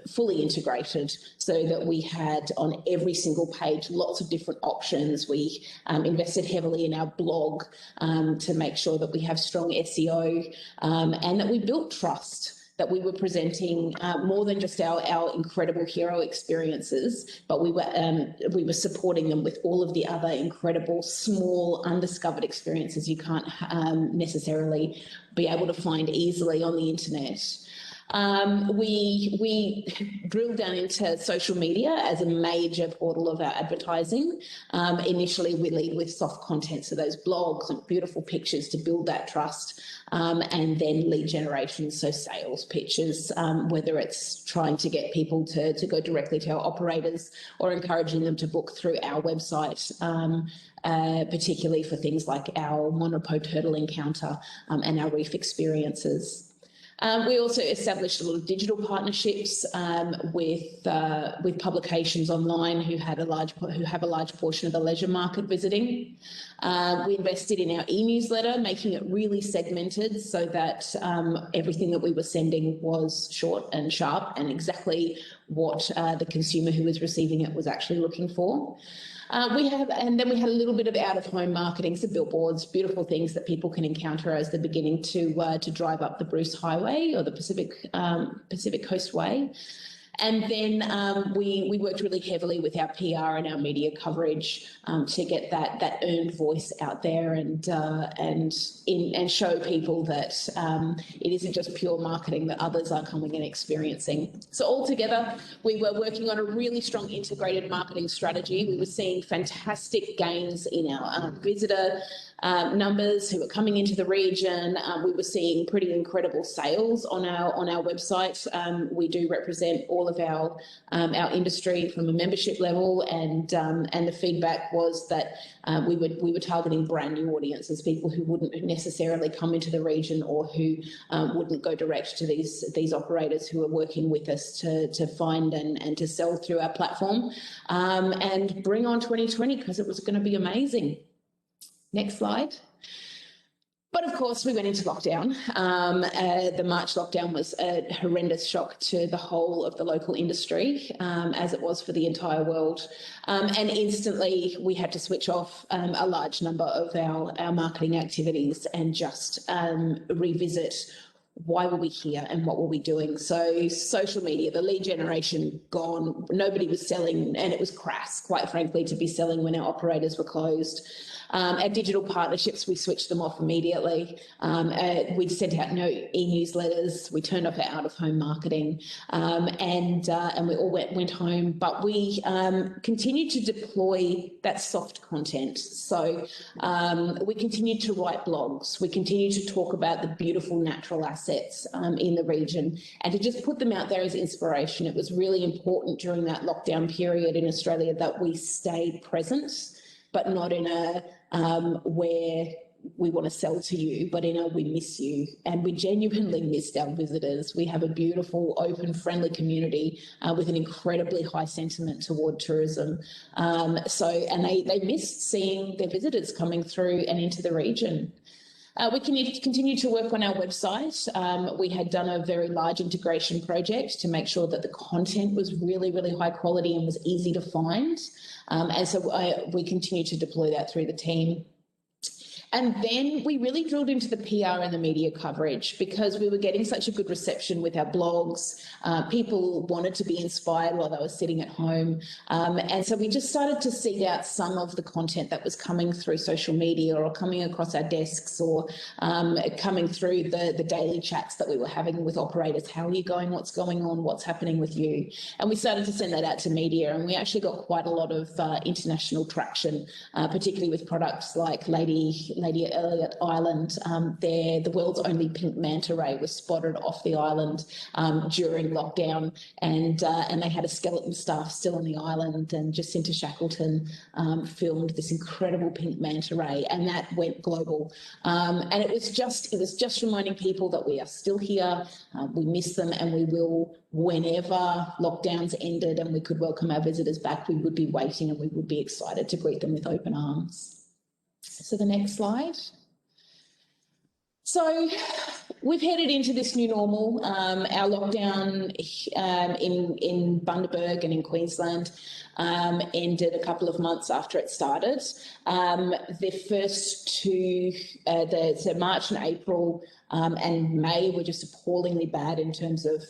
fully integrated so that we had on every single page lots of different options. We invested heavily in our blog to make sure that we have strong SEO and that we built trust, that we were presenting more than just our incredible hero experiences, but we were supporting them with all of the other incredible small undiscovered experiences you can't necessarily be able to find easily on the internet. We drilled down into social media as a major portal of our advertising. Initially, we lead with soft content, so those blogs and beautiful pictures to build that trust, and then lead generation, so sales pitches, whether it's trying to get people to go directly to our operators or encouraging them to book through our website. Particularly for things like our monopo turtle encounter and our reef experiences. We also established a lot of digital partnerships with publications online who have a large portion of the leisure market visiting. We invested in our e-newsletter, making it really segmented so that everything that we were sending was short and sharp and exactly what the consumer who was receiving it was actually looking for. And then we had a little bit of out-of-home marketing, so billboards, beautiful things that people can encounter as they're beginning to drive up the Bruce Highway or the Pacific Coast Way. And then we worked really heavily with our PR and our media coverage to get that earned voice out there and show people that it isn't just pure marketing that others are coming and experiencing. So altogether, we were working on a really strong integrated marketing strategy. We were seeing fantastic gains in our visitor numbers who were coming into the region. We were seeing pretty incredible sales on our website. We do represent all of our industry from a membership level, and the feedback was that we were targeting brand new audiences, people who wouldn't necessarily come into the region or who wouldn't go direct to these operators who are working with us to find and to sell through our platform and bring on 2020 because it was going to be amazing. Next slide. But of course, we went into lockdown. The March lockdown was a horrendous shock to the whole of the local industry, as it was for the entire world. And instantly, we had to switch off a large number of our marketing activities and just revisit why were we here and what were we doing? So social media, the lead generation gone, nobody was selling, and it was crass, quite frankly, to be selling when our operators were closed. Our digital partnerships, we switched them off immediately. We sent out no e-newsletters. We turned off our out-of-home marketing, and we all went home. But we continued to deploy that soft content. So we continued to write blogs. We continued to talk about the beautiful natural assets in the region and to just put them out there as inspiration. It was really important during that lockdown period in Australia that we stayed present, but not in a where we want to sell to you, but in a we miss you. And we genuinely missed our visitors. We have a beautiful, open, friendly community with an incredibly high sentiment toward tourism. And they missed seeing their visitors coming through and into the region. We continue to work on our website. We had done a very large integration project to make sure that the content was really, really high quality and was easy to find. And so we continue to deploy that through the team. And then we really drilled into the PR and the media coverage because we were getting such a good reception with our blogs. People wanted to be inspired while they were sitting at home. And so we just started to seek out some of the content that was coming through social media or coming across our desks or coming through the daily chats that we were having with operators. How are you going? What's going on? What's happening with you? And we started to send that out to media, and we actually got quite a lot of international traction, particularly with products like Lady Elliot Island. The world's only pink manta ray was spotted off the island during lockdown, and they had a skeleton staff still on the island, and Jacinta Shackleton filmed this incredible pink manta ray, and that went global. And it was just reminding people that we are still here, we miss them, and we will, whenever lockdowns ended and we could welcome our visitors back, we would be waiting and we would be excited to greet them with open arms. So the next slide. So we've headed into this new normal. Our lockdown in Bundaberg and in Queensland ended a couple of months after it started. The first two, so March and April and May were just appallingly bad in terms of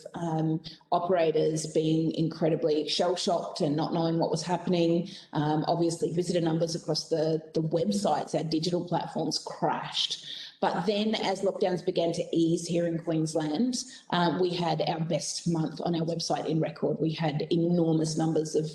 operators being incredibly shell-shocked and not knowing what was happening. Obviously, visitor numbers across the websites, our digital platforms crashed. But then as lockdowns began to ease here in Queensland, we had our best month on our website in record. We had enormous numbers of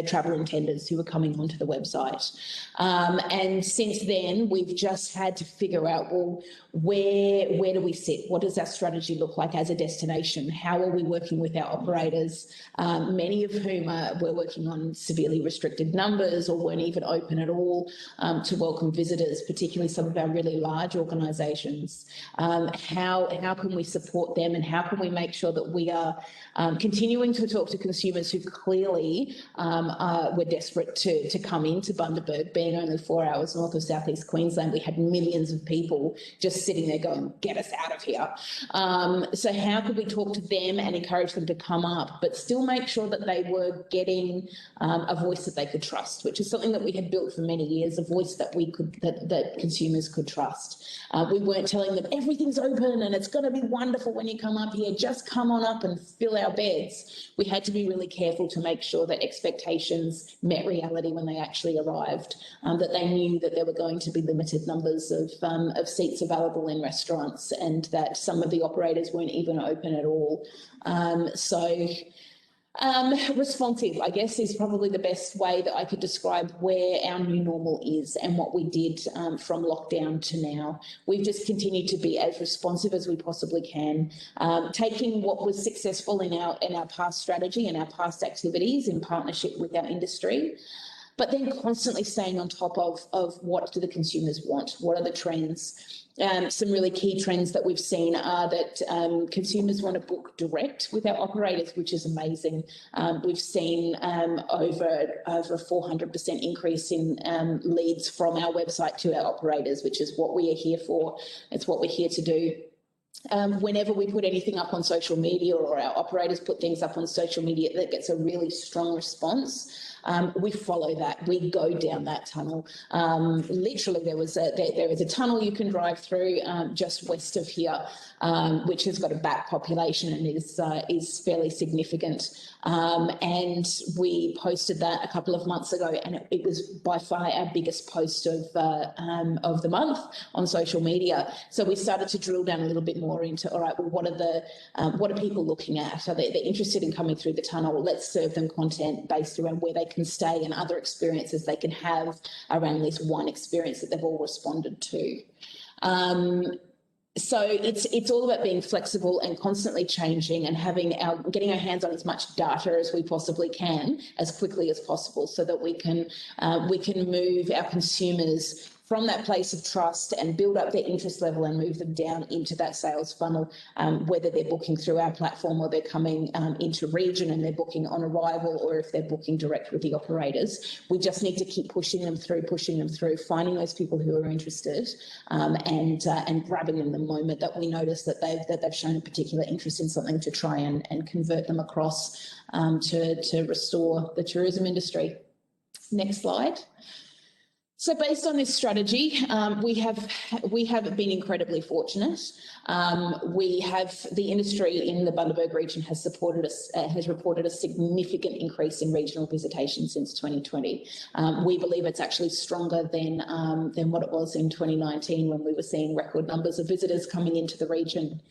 travel intenders who were coming onto the website. And since then, we've just had to figure out, well, where do we sit? What does our strategy look like as a destination? How are we working with our operators, many of whom were working on severely restricted numbers or weren't even open at all to welcome visitors, particularly some of our really large organisations? How can we support them, and how can we make sure that we are continuing to talk to consumers who clearly were desperate to come into Bundaberg? Being only 4 hours north of southeast Queensland, we had millions of people just sitting there going, get us out of here. So how could we talk to them and encourage them to come up, but still make sure that they were getting a voice that they could trust, which is something that we had built for many years, a voice that we could, that consumers could trust. We weren't telling them everything's open and it's going to be wonderful when you come up here, just come on up and fill our beds. We had to be really careful to make sure that expectations met reality when they actually arrived, that they knew that there were going to be limited numbers of seats available in restaurants, and that some of the operators weren't even open at all. Responsive, I guess, is probably the best way that I could describe where our new normal is and what we did from lockdown to now. We've just continued to be as responsive as we possibly can, taking what was successful in our past strategy and our past activities in partnership with our industry, but then constantly staying on top of what do the consumers want, what are the trends. Some really key trends that we've seen are that consumers want to book direct with our operators, which is amazing. We've seen over a 400% increase in leads from our website to our operators, which is what we are here for. It's what we're here to do. Whenever we put anything up on social media, or our operators put things up on social media that gets a really strong response, we follow that. We go down that tunnel. Literally, there is a tunnel you can drive through just west of here, which has got a bat population and is fairly significant. And we posted that a couple of months ago, and it was by far our biggest post of the month on social media. So we started to drill down a little bit more into, all right, well, what are people looking at? Are they interested in coming through the tunnel? Let's serve them content based around where they can stay and other experiences they can have around this one experience that they've all responded to. So it's all about being flexible and constantly changing, and getting our hands on as much data as we possibly can as quickly as possible, so that we can move our consumers from that place of trust and build up their interest level and move them down into that sales funnel, whether they're booking through our platform or they're coming into region and they're booking on arrival, or if they're booking direct with the operators. We just need to keep pushing them through, finding those people who are interested, and grabbing them the moment that we notice that they've shown a particular interest in something, to try and convert them across to restore the tourism industry. Next slide. So based on this strategy, we have been incredibly fortunate. The industry in the Bundaberg region has reported a significant increase in regional visitation since 2020. We believe it's actually stronger than what it was in 2019, when we were seeing record numbers of visitors coming into the region.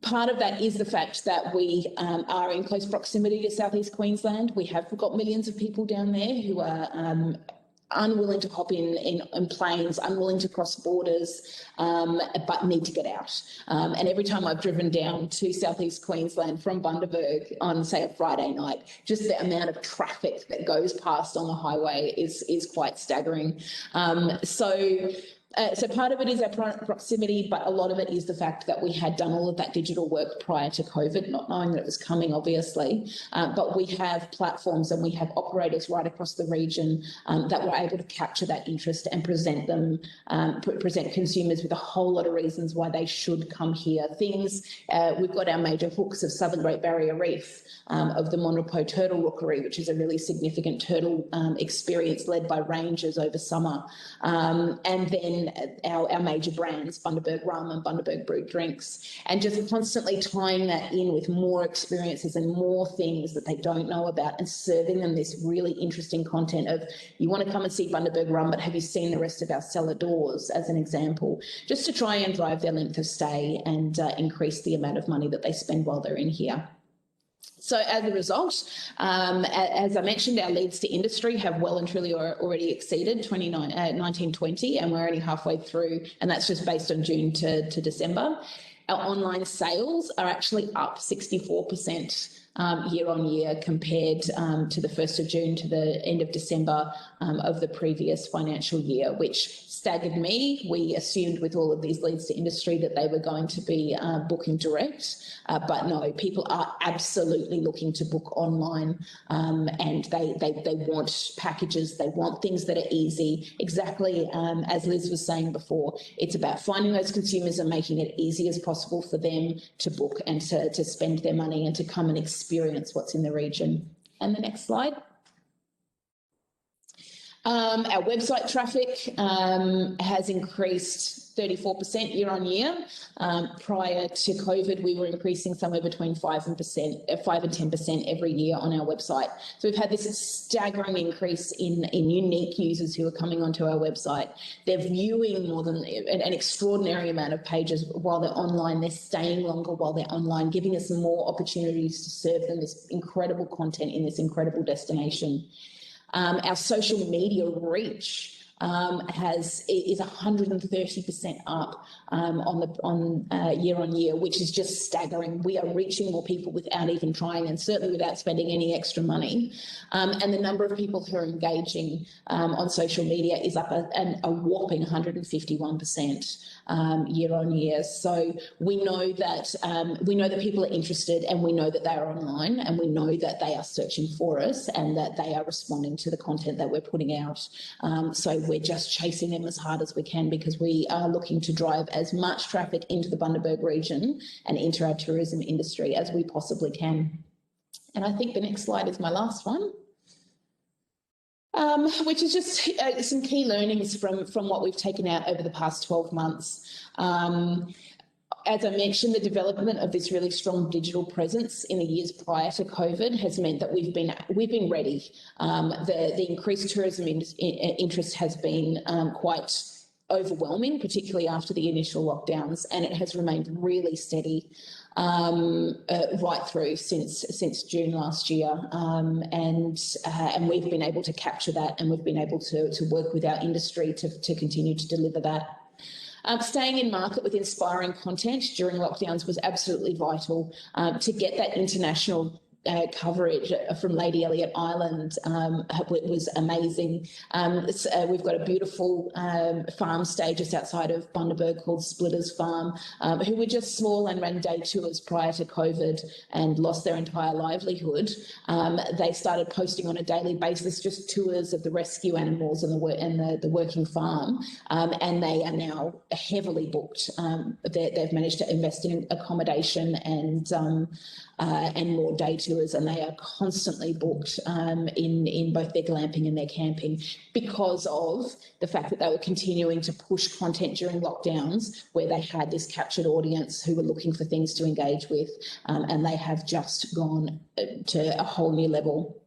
Part of that is the fact that we are in close proximity to southeast Queensland. We have got millions of people down there who are unwilling to hop in planes, unwilling to cross borders, but need to get out. And every time I've driven down to southeast Queensland from Bundaberg on, say, a Friday night, just the amount of traffic that goes past on the highway is quite staggering. So So part of it is our proximity, but a lot of it is the fact that we had done all of that digital work prior to COVID, not knowing that it was coming, obviously. But we have platforms and we have operators right across the region that were able to capture that interest and present them, present consumers with a whole lot of reasons why they should come here. We've got our major hooks of Southern Great Barrier Reef, of the Monrepo Turtle Rookery, which is a really significant turtle experience led by rangers over summer. And then our major brands, Bundaberg Rum and Bundaberg Brewed Drinks, and just constantly tying that in with more experiences and more things that they don't know about, and serving them this really interesting content of, you want to come and see Bundaberg Rum, but have you seen the rest of our cellar doors, as an example, just to try and drive their length of stay and increase the amount of money that they spend while they're in here. So as a result, as I mentioned, our leads to industry have well and truly already exceeded 1920, and we're only halfway through, and that's just based on June to December. Our online sales are actually up 64% year on year compared to the 1st of June to the end of December of the previous financial year, which staggered me. We assumed with all of these leads to industry that they were going to be booking direct, but no, people are absolutely looking to book online, and they want packages, they want things that are easy. Exactly as Liz was saying before, it's about finding those consumers and making it easy as possible for them to book and to spend their money and to come and experience what's in the region. And the next slide. Our website traffic has increased 34% year on year. Prior to COVID, we were increasing somewhere between 5 and 10% every year on our website. So we've had this staggering increase in unique users who are coming onto our website. They're viewing more than an extraordinary amount of pages while they're online. They're staying longer while they're online, giving us more opportunities to serve them this incredible content in this incredible destination. Our social media reach is 130% up on year on year, which is just staggering. We are reaching more people without even trying, and certainly without spending any extra money. And the number of people who are engaging on social media is up a whopping 151% year on year. So we know that people are interested, and we know that they are online, and we know that they are searching for us, and that they are responding to the content that we're putting out. So we're just chasing them as hard as we can, because we are looking to drive as much traffic into the Bundaberg region and into our tourism industry as we possibly can. And I think the next slide is my last one, which is just some key learnings from what we've taken out over the past 12 months. As I mentioned, the development of this really strong digital presence in the years prior to COVID has meant that we've been ready. The increased tourism interest has been quite overwhelming, particularly after the initial lockdowns, and it has remained really steady right through since June last year, and we've been able to capture that, and we've been able to work with our industry to continue to deliver that. Staying in market with inspiring content during lockdowns was absolutely vital to get that international coverage from Lady Elliot Island. Was amazing. We've got a beautiful farm stay just outside of Bundaberg called Splitters Farm, who were just small and ran day tours prior to COVID and lost their entire livelihood. They started posting on a daily basis just tours of the rescue animals and the working farm, and they are now heavily booked. They've managed to invest in accommodation and more day tours, and they are constantly booked in both their glamping and their camping, because of the fact that they were continuing to push content during lockdowns where they had this captured audience who were looking for things to engage with, and they have just gone to a whole new level.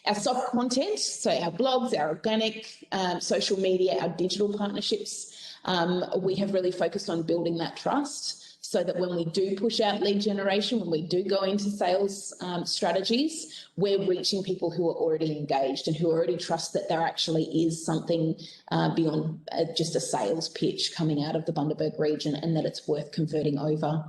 Our soft content, so our blogs, our organic social media, our digital partnerships, we have really focused on building that trust, so that when we do push out lead generation, when we do go into sales strategies, we're reaching people who are already engaged and who already trust that there actually is something beyond just a sales pitch coming out of the Bundaberg region, and that it's worth converting over.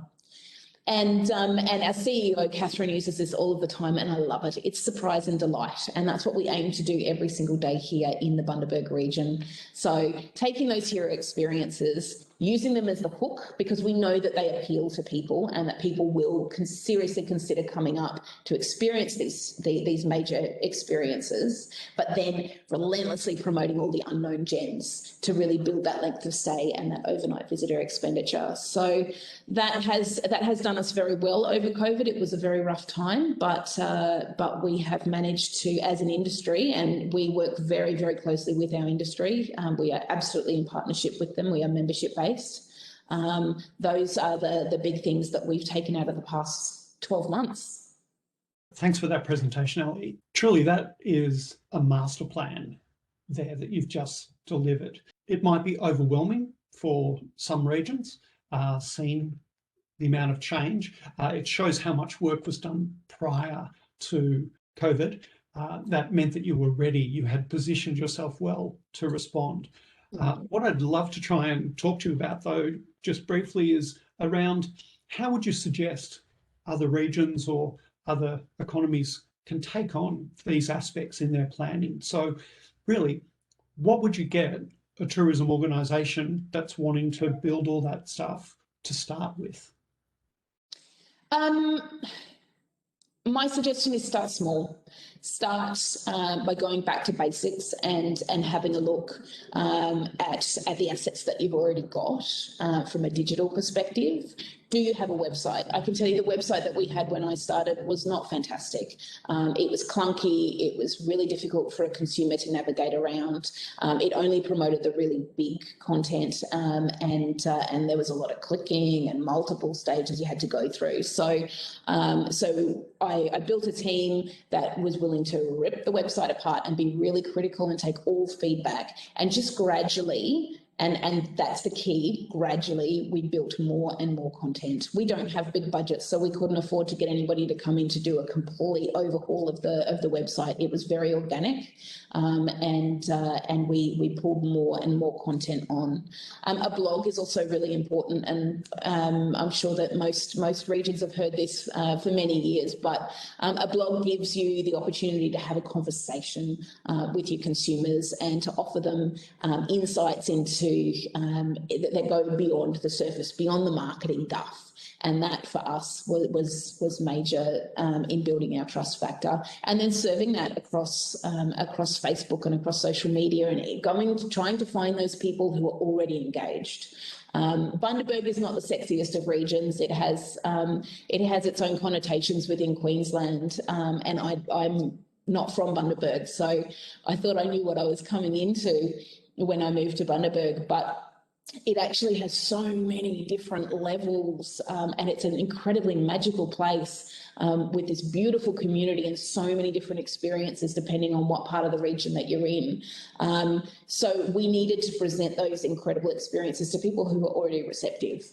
And our CEO, Catherine, uses this all of the time, and I love it. It's surprise and delight. And that's what we aim to do every single day here in the Bundaberg region. So taking those hero experiences, using them as the hook, because we know that they appeal to people and that people will seriously consider coming up to experience these major experiences, but then relentlessly promoting all the unknown gems to really build that length of stay and that overnight visitor expenditure. So that has done us very well over COVID. It was a very rough time, but we have managed to, as an industry, and we work very, very closely with our industry. We are absolutely in partnership with them. We are membership based. Those are the big things that we've taken out of the past 12 months. Thanks for that presentation, Ellie. Truly, that is a master plan there that you've just delivered. It might be overwhelming for some regions, seeing the amount of change. It shows how much work was done prior to COVID. That meant that you were ready. You had positioned yourself well to respond. What I'd love to try and talk to you about, though, just briefly, is around how would you suggest other regions or other economies can take on these aspects in their planning? So really, what would you get a tourism organisation that's wanting to build all that stuff to start with? My suggestion is start small. Start by going back to basics and having a look at the assets that you've already got from a digital perspective. Do you have a website? I can tell you the website that we had when I started was not fantastic. It was clunky. It was really difficult for a consumer to navigate around. It only promoted the really big content, and there was a lot of clicking and multiple stages you had to go through. So I built a team that was willing to rip the website apart and be really critical and take all feedback, and just gradually, and that's the key, gradually we built more and more content. We don't have big budgets, so we couldn't afford to get anybody to come in to do a complete overhaul of the website. It was very organic, and we pulled more and more content on. A blog is also really important, and I'm sure that most regions have heard this for many years, but a blog gives you the opportunity to have a conversation with your consumers and to offer them insights into that go beyond the surface, beyond the marketing guff. And that for us was major in building our trust factor, and then serving that across Facebook and across social media, and trying to find those people who are already engaged. Bundaberg is not the sexiest of regions. It has its own connotations within Queensland, and I'm not from Bundaberg, so I thought I knew what I was coming into when I moved to Bundaberg, but it actually has so many different levels, and it's an incredibly magical place with this beautiful community and so many different experiences depending on what part of the region that you're in. So we needed to present those incredible experiences to people who were already receptive.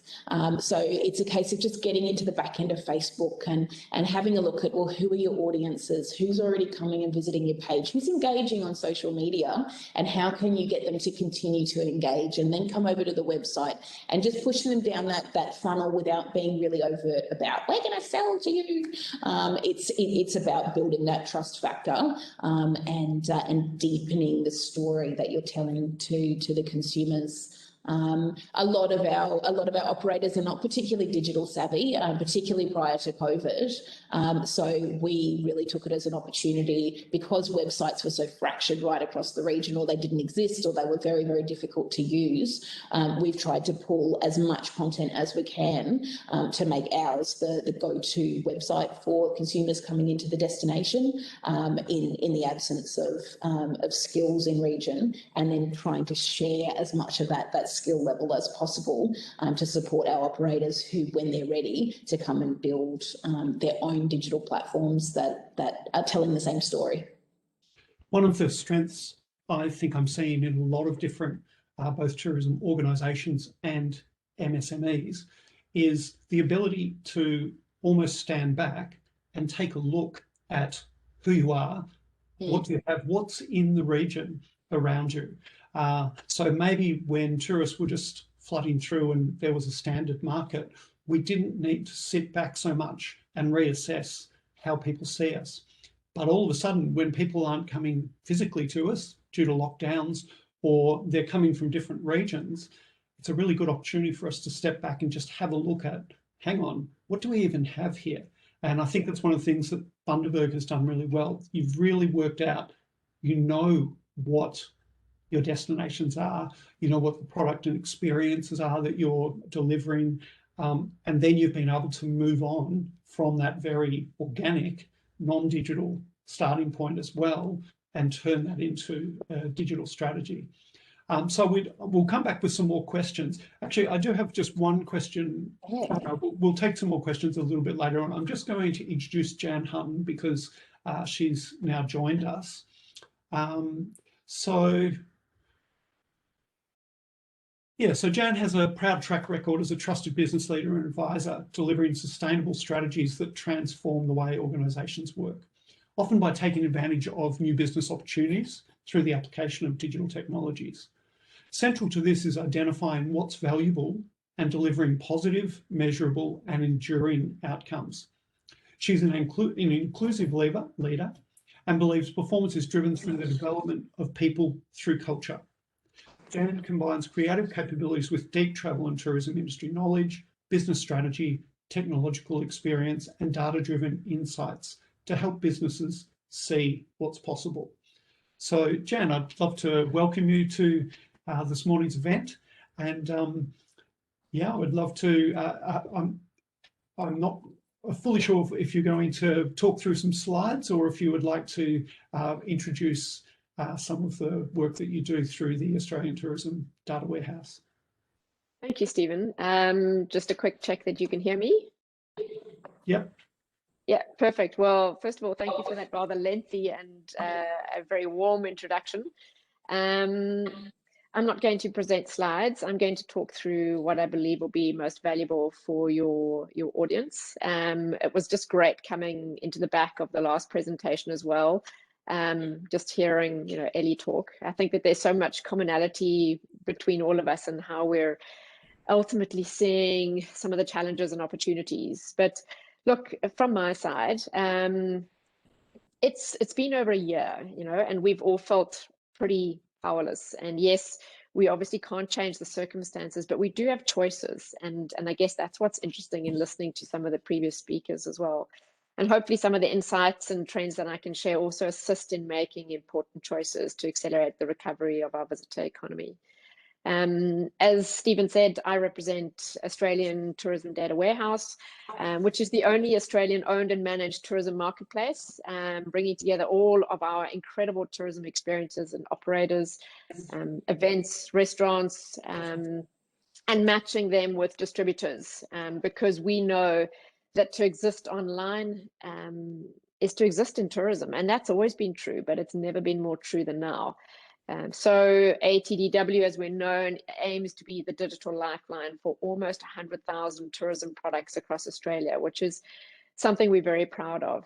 So it's a case of just getting into the back end of Facebook and having a look at, well, who are your audiences? Who's already coming and visiting your page? Who's engaging on social media? And how can you get them to continue to engage and then come over to the website and just push them down that funnel without being really overt about, we're going to sell to you. It's about building that trust factor and deepening the story that you're telling to the consumers. A lot of our operators are not particularly digital savvy, particularly prior to COVID. So we really took it as an opportunity, because websites were so fractured right across the region, or they didn't exist, or they were very, very difficult to use. We've tried to pull as much content as we can to make ours the go-to website for consumers coming into the destination in the absence of skills in region, and then trying to share as much of that skill level as possible to support our operators who, when they're ready, to come and build their own digital platforms that are telling the same story. One of the strengths I think I'm seeing in a lot of different both tourism organisations and MSMEs is the ability to almost stand back and take a look at who you are, what do you have, what's in the region around you. So maybe when tourists were just flooding through and there was a standard market, we didn't need to sit back so much and reassess how people see us. But all of a sudden, when people aren't coming physically to us due to lockdowns, or they're coming from different regions, it's a really good opportunity for us to step back and just have a look at, hang on, what do we even have here? And I think that's one of the things that Bundaberg has done really well. You've really worked out, you know what your destinations are, you know what the product and experiences are that you're delivering, and then you've been able to move on from that very organic, non-digital starting point as well, and turn that into a digital strategy. So we'll come back with some more questions. Actually, I do have just one question. We'll take some more questions a little bit later on. I'm just going to introduce Jan Hutton because she's now joined us. So Jan has a proud track record as a trusted business leader and advisor, delivering sustainable strategies that transform the way organisations work, often by taking advantage of new business opportunities through the application of digital technologies. Central to this is identifying what's valuable and delivering positive, measurable and enduring outcomes. She's an inclusive leader and believes performance is driven through the development of people through culture. Jan combines creative capabilities with deep travel and tourism industry knowledge, business strategy, technological experience and data-driven insights to help businesses see what's possible. So Jan, I'd love to welcome you to this morning's event, and I would love to. I'm not fully sure if you're going to talk through some slides or if you would like to introduce some of the work that you do through the Australian Tourism Data Warehouse. Thank you, Stephen. Just a quick check that you can hear me. Yep. Yeah, perfect. Well, first of all, thank you for that rather lengthy and a very warm introduction. I'm not going to present slides. I'm going to talk through what I believe will be most valuable for your audience. It was just great coming into the back of the last presentation as well. Just hearing, Ellie talk. I think that there's so much commonality between all of us and how we're ultimately seeing some of the challenges and opportunities. But look, from my side, it's been over a year, and we've all felt pretty powerless. And yes, we obviously can't change the circumstances, but we do have choices. And I guess that's what's interesting in listening to some of the previous speakers as well. And hopefully some of the insights and trends that I can share also assist in making important choices to accelerate the recovery of our visitor economy. As Stephen said, I represent Australian Tourism Data Warehouse, which is the only Australian owned and managed tourism marketplace, bringing together all of our incredible tourism experiences and operators, events, restaurants, and matching them with distributors, because we know that to exist online is to exist in tourism. And that's always been true, but it's never been more true than now. So ATDW, as we're known, aims to be the digital lifeline for almost 100,000 tourism products across Australia, which is something we're very proud of.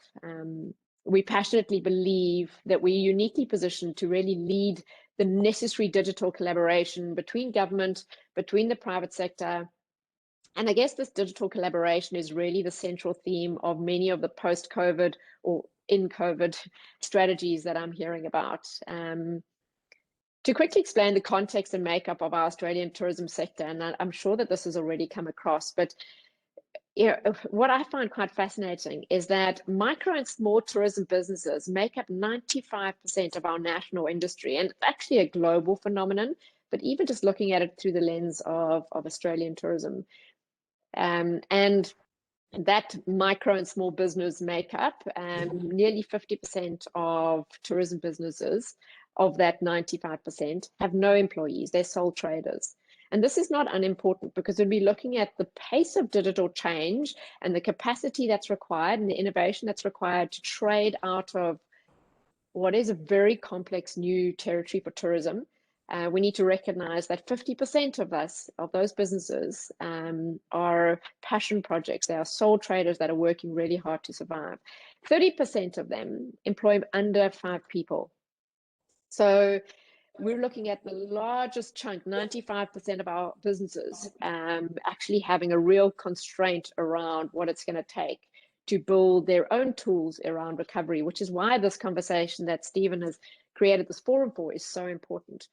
We passionately believe that we're uniquely positioned to really lead the necessary digital collaboration between government, between the private sector. And I guess this digital collaboration is really the central theme of many of the post-COVID or in COVID strategies that I'm hearing about. To quickly explain the context and makeup of our Australian tourism sector, and I'm sure that this has already come across, but what I find quite fascinating is that micro and small tourism businesses make up 95% of our national industry, and it's actually a global phenomenon, but even just looking at it through the lens of Australian tourism. And that micro and small business make up nearly 50% of tourism businesses. Of that 95% have no employees, they're sole traders. And this is not unimportant because we'll be looking at the pace of digital change and the capacity that's required and the innovation that's required to trade out of what is a very complex new territory for tourism. We need to recognize that 50% of those businesses are passion projects. They are sole traders that are working really hard to survive. 30% of them employ under 5 people. So we're looking at the largest chunk, 95% of our businesses actually having a real constraint around what it's going to take to build their own tools around recovery, which is why this conversation that Stephen has created this forum for is so important.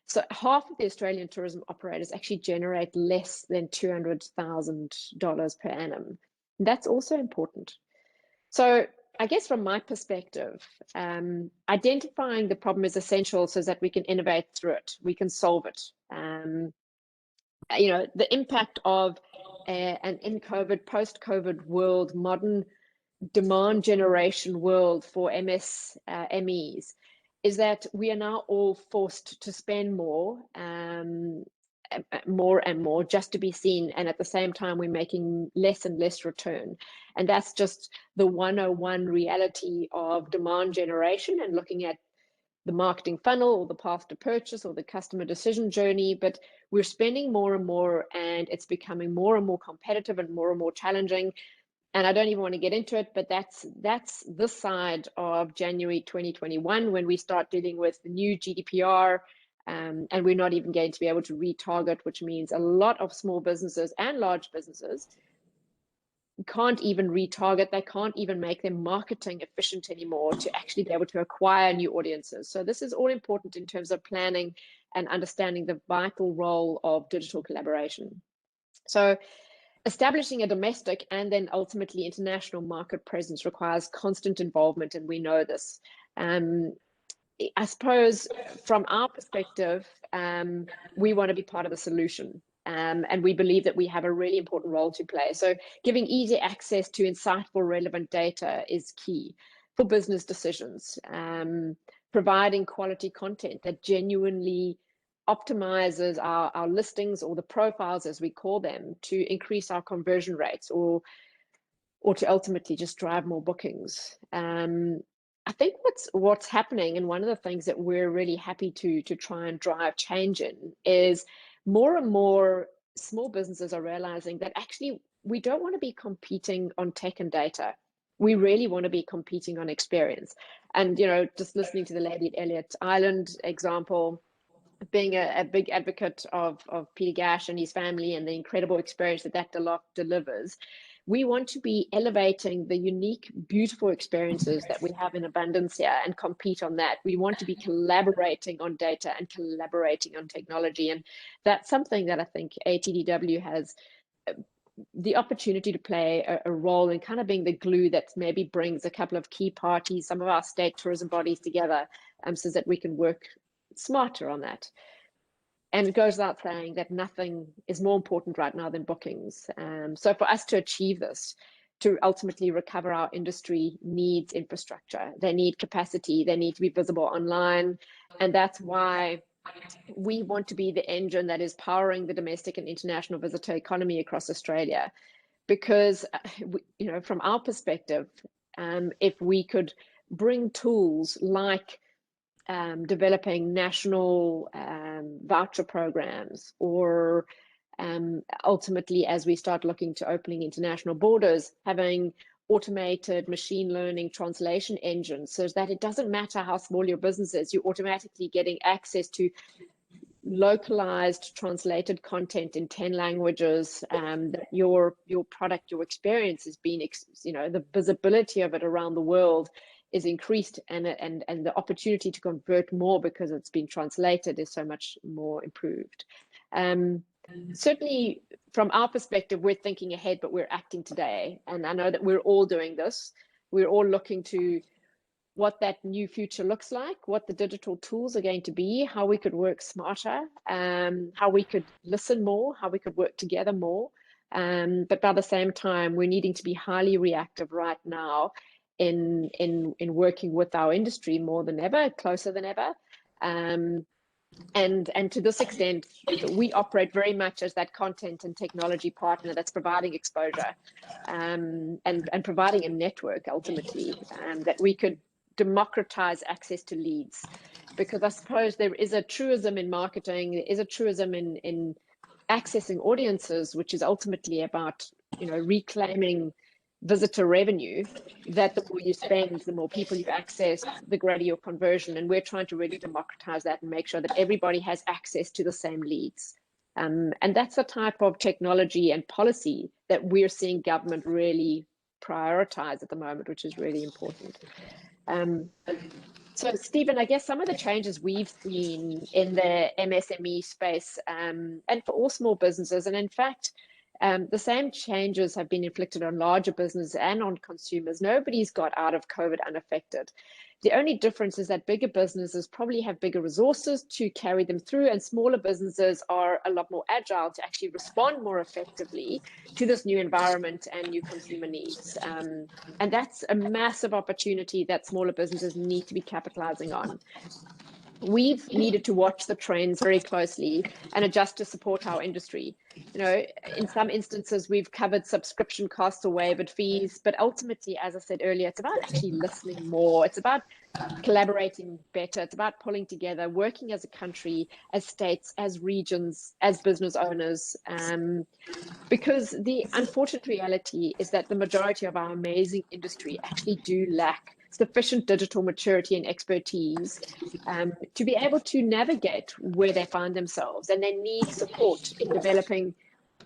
So half of the Australian tourism operators actually generate less than $200,000 per annum. And that's also important. So I guess from my perspective, identifying the problem is essential so that we can innovate through it, we can solve it. You know, the impact of an in-COVID, post-COVID world, modern demand generation world for MSMEs is that we are now all forced to spend more and more just to be seen, and at the same time we're making less and less return. And that's just the 101 reality of demand generation and looking at the marketing funnel or the path to purchase or the customer decision journey. But we're spending more and more, and it's becoming more and more competitive and more challenging. And I don't even want to get into it, but that's this side of January 2021 when we start dealing with the new GDPR, and we're not even going to be able to retarget, which means a lot of small businesses and large businesses can't even retarget. They can't even make their marketing efficient anymore to actually be able to acquire new audiences. So this is all important in terms of planning and understanding the vital role of digital collaboration. So establishing a domestic and then ultimately international market presence requires constant involvement, and we know this. I suppose from our perspective, we want to be part of the solution, and we believe that we have a really important role to play. So giving easy access to insightful, relevant data is key for business decisions, providing quality content that genuinely optimizes our listings or the profiles, as we call them, to increase our conversion rates or to ultimately just drive more bookings. I think what's happening, and one of the things that we're really happy to try and drive change in, is more and more small businesses are realizing that actually we don't want to be competing on tech and data. We really want to be competing on experience. And, you know, just listening to the lady at Elliot Island example, being a big advocate of Peter Gash and his family and the incredible experience that delivers, we want to be elevating the unique, beautiful experiences that we have in abundance here and compete on that. We want to be collaborating on data and collaborating on technology. And that's something that I think ATDW has the opportunity to play a role in kind of being the glue that maybe brings a couple of key parties, some of our state tourism bodies together, so that we can work smarter on that. And it goes without saying that nothing is more important right now than bookings. So for us to achieve this, to ultimately recover our industry, needs infrastructure. They need capacity. They need to be visible online. And that's why we want to be the engine that is powering the domestic and international visitor economy across Australia. Because, you know, from our perspective, if we could bring tools like developing national voucher programs, or ultimately, as we start looking to opening international borders, having automated machine learning translation engines, so that it doesn't matter how small your business is, you're automatically getting access to localized translated content in 10 languages, that your product, your experience is being, you know, the visibility of it around the world is increased, and the opportunity to convert more because it's been translated is so much more improved. Certainly from our perspective, we're thinking ahead, but we're acting today. And I know that we're all doing this. We're all looking to what that new future looks like, what the digital tools are going to be, how we could work smarter, how we could listen more, how we could work together more. But by the same time, we're needing to be highly reactive right now in working with our industry more than ever, closer than ever. And to this extent, we operate very much as that content and technology partner that's providing exposure, and providing a network ultimately, that we could democratize access to leads. Because I suppose there is a truism in marketing, there is a truism in accessing audiences, which is ultimately about, you know, reclaiming visitor revenue, that the more you spend, the more people you access, the greater your conversion. And we're trying to really democratize that and make sure that everybody has access to the same leads. And that's the type of technology and policy that we're seeing government really prioritize at the moment, which is really important. So, Stephen, I guess some of the changes we've seen in the MSME space and for all small businesses, and in fact, the same changes have been inflicted on larger businesses and on consumers. Nobody's got out of COVID unaffected. The only difference is that bigger businesses probably have bigger resources to carry them through, and smaller businesses are a lot more agile to actually respond more effectively to this new environment and new consumer needs. And that's a massive opportunity that smaller businesses need to be capitalizing on. We've needed to watch the trends very closely and adjust to support our industry. You know, in some instances, we've covered subscription costs or waived fees, but ultimately, as I said earlier, it's about actually listening more. It's about collaborating better. It's about pulling together, working as a country, as states, as regions, as business owners. Because the unfortunate reality is that the majority of our amazing industry actually do lack sufficient digital maturity and expertise to be able to navigate where they find themselves, and they need support in developing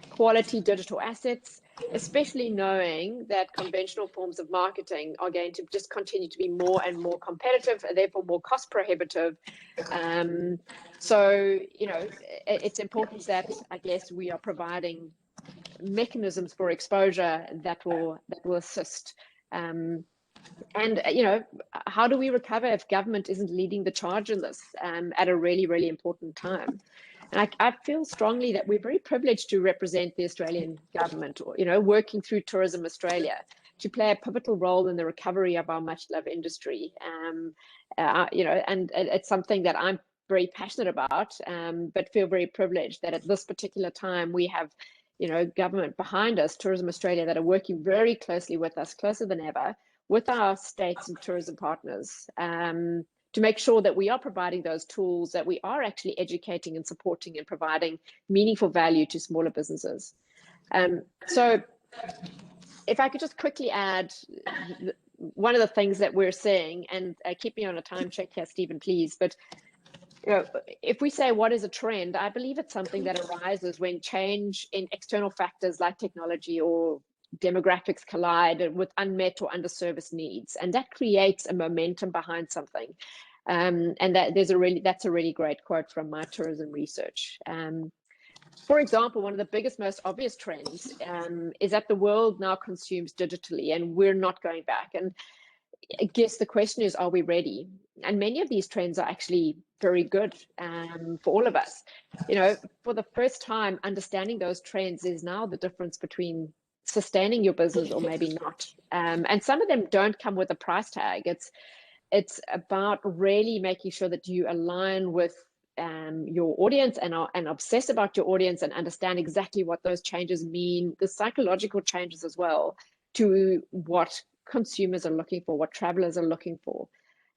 quality digital assets, especially knowing that conventional forms of marketing are going to just continue to be more and more competitive and therefore more cost prohibitive. So, you know, it's important that, I guess, we are providing mechanisms for exposure that will assist. And, you know, how do we recover if government isn't leading the charge in this at a really, really important time? And I feel strongly that we're very privileged to represent the Australian government, or, you know, working through Tourism Australia to play a pivotal role in the recovery of our much-loved industry. You know, and it's something that I'm very passionate about, but feel very privileged that at this particular time we have, you know, government behind us, Tourism Australia, that are working very closely with us, closer than ever, with our states and tourism partners, to make sure that we are providing those tools, that we are actually educating and supporting and providing meaningful value to smaller businesses. So if I could just quickly add, one of the things that we're seeing, and keep me on a time check here, Stephen, please, but you know, if we say what is a trend, I believe it's something that arises when change in external factors like technology or demographics collide with unmet or underserviced needs, and that creates a momentum behind something. And that's a really great quote from my tourism research. For example, one of the biggest, most obvious trends is that the world now consumes digitally, and we're not going back. And I guess the question is, are we ready? And many of these trends are actually very good for all of us. You know, for the first time, understanding those trends is now the difference between sustaining your business or maybe not. And some of them don't come with a price tag. It's about really making sure that you align with your audience and obsess about your audience and understand exactly what those changes mean, the psychological changes as well, to what consumers are looking for, what travelers are looking for.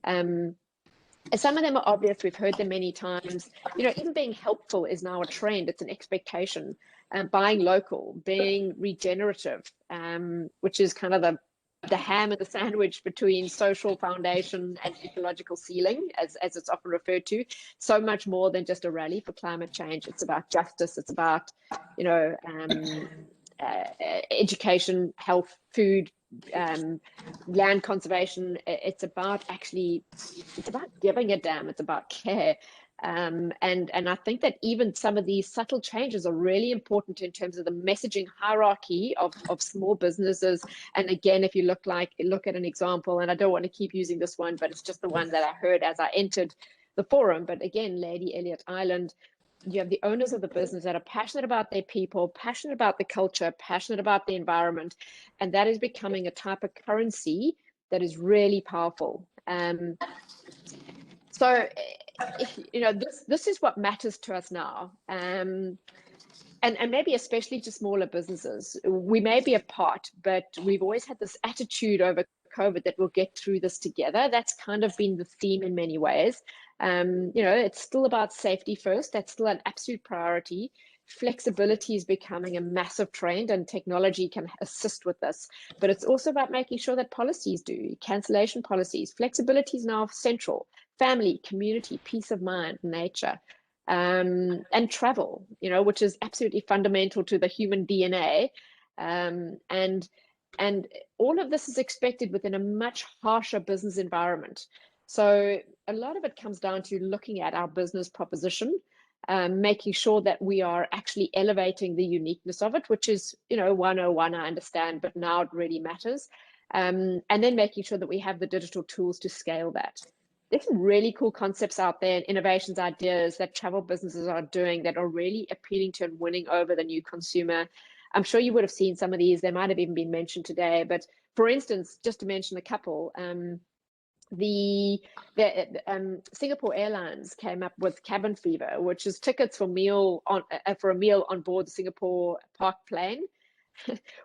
Some of them are obvious. We've heard them many times. You know, even being helpful is now a trend. It's an expectation. Buying local, being regenerative, which is kind of the ham and the sandwich between social foundation and ecological ceiling, as it's often referred to. So much more than just a rally for climate change. It's about justice. It's about, you know, education, health, food, land conservation. It's about giving a damn. It's about care. And I think that even some of these subtle changes are really important in terms of the messaging hierarchy of small businesses. And again, if you look at an example, and I don't want to keep using this one, but it's just the one that I heard as I entered the forum. But again, Lady Elliot Island, you have the owners of the business that are passionate about their people, passionate about the culture, passionate about the environment, and that is becoming a type of currency that is really powerful. So, you know, this is what matters to us now, and maybe especially to smaller businesses. We may be apart, but we've always had this attitude over COVID that we'll get through this together. That's kind of been the theme in many ways. You know, it's still about safety first. That's still an absolute priority. flexibility is becoming a massive trend, and technology can assist with this. But it's also about making sure that policies do, cancellation policies. Flexibility is now central. Family, community, peace of mind, nature, and travel, you know, which is absolutely fundamental to the human DNA. And all of this is expected within a much harsher business environment. So a lot of it comes down to looking at our business proposition, making sure that we are actually elevating the uniqueness of it, which is, you know, 101, I understand, but now it really matters. And then making sure that we have the digital tools to scale that. There's some really cool concepts out there and innovations, ideas that travel businesses are doing that are really appealing to and winning over the new consumer. I'm sure you would have seen some of these. They might have even been mentioned today. But for instance, just to mention a couple, the Singapore Airlines came up with cabin fever, which is tickets for a meal on board the Singapore Park plane,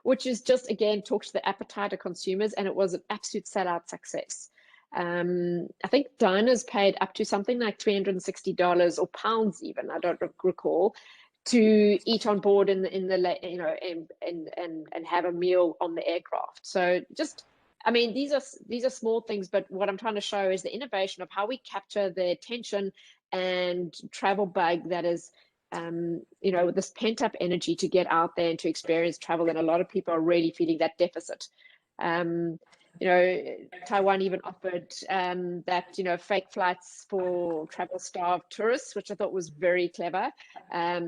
which is just, again, talks to the appetite of consumers, and it was an absolute sellout success. I think diners paid up to something like $360 or pounds even, I don't recall, to eat on board in the you know, and have a meal on the aircraft. So just, I mean, these are small things, but what I'm trying to show is the innovation of how we capture the attention and travel bug that is, you know, this pent up energy to get out there and to experience travel. And a lot of people are really feeling that deficit. You know, Taiwan even offered that, you know, fake flights for travel starved tourists, which I thought was very clever.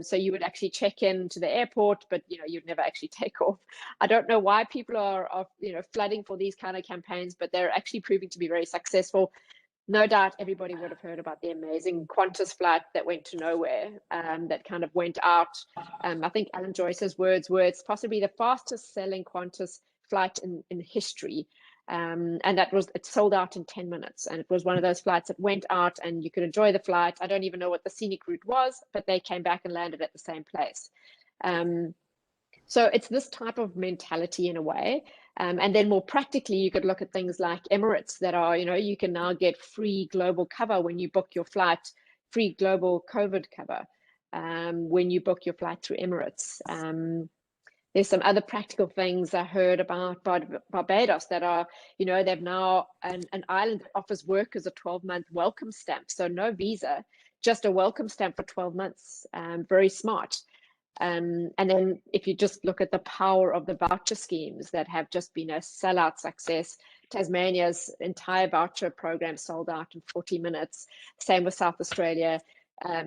So you would actually check in to the airport, but, you know, you'd never actually take off. I don't know why people are you know, flooding for these kind of campaigns, but they're actually proving to be very successful. No doubt everybody would have heard about the amazing Qantas flight that went to nowhere, that kind of went out. I think Alan Joyce's words were, it's possibly the fastest selling Qantas flight in history. And it sold out in 10 minutes. And it was one of those flights that went out and you could enjoy the flight. I don't even know what the scenic route was, but they came back and landed at the same place. So it's this type of mentality in a way. And then more practically, you could look at things like Emirates that are, you know, you can now get free global cover when you book your flight, free global COVID cover when you book your flight through Emirates. There's some other practical things I heard about Barbados that are, you know, they've now an island that offers workers a 12-month welcome stamp. So no visa, just a welcome stamp for 12 months. Very smart. And then if you just look at the power of the voucher schemes that have just been a sellout success, Tasmania's entire voucher program sold out in 40 minutes. Same with South Australia,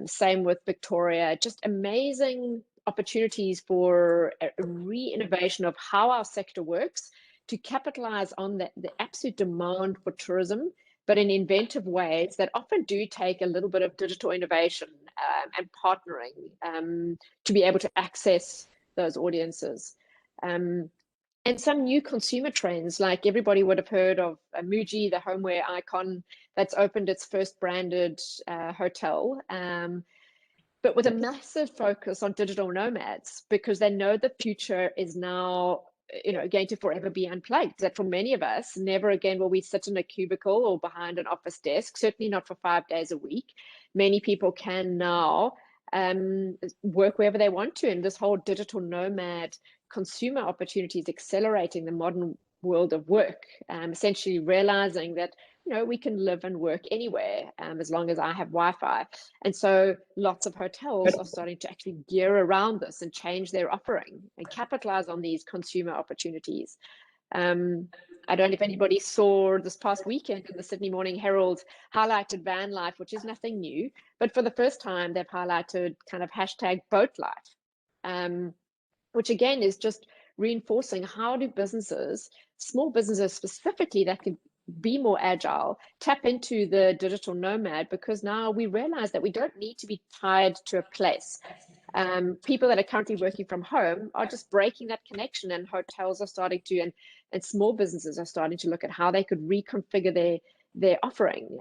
same with Victoria. Just amazing opportunities for a re-innovation of how our sector works to capitalize on the absolute demand for tourism, but in inventive ways that often do take a little bit of digital innovation and partnering to be able to access those audiences. And some new consumer trends, like everybody would have heard of Muji, the homeware icon that's opened its first branded hotel, but with a massive focus on digital nomads, because they know the future is now, you know, going to forever be unplugged. That for many of us, never again will we sit in a cubicle or behind an office desk, certainly not for 5 days a week. Many people can now work wherever they want to, and this whole digital nomad consumer opportunity is accelerating the modern world of work, essentially realizing that, you know, we can live and work anywhere as long as I have Wi-Fi. And so lots of hotels are starting to actually gear around this and change their offering and capitalize on these consumer opportunities. I don't know if anybody saw this past weekend in the Sydney Morning Herald highlighted van life, which is nothing new, but for the first time they've highlighted kind of hashtag boat life, which again is just reinforcing how do businesses, small businesses specifically, that can be more agile, tap into the digital nomad, because now we realize that we don't need to be tied to a place. People that are currently working from home are just breaking that connection, and hotels are starting to, and small businesses are starting to look at how they could reconfigure their offering.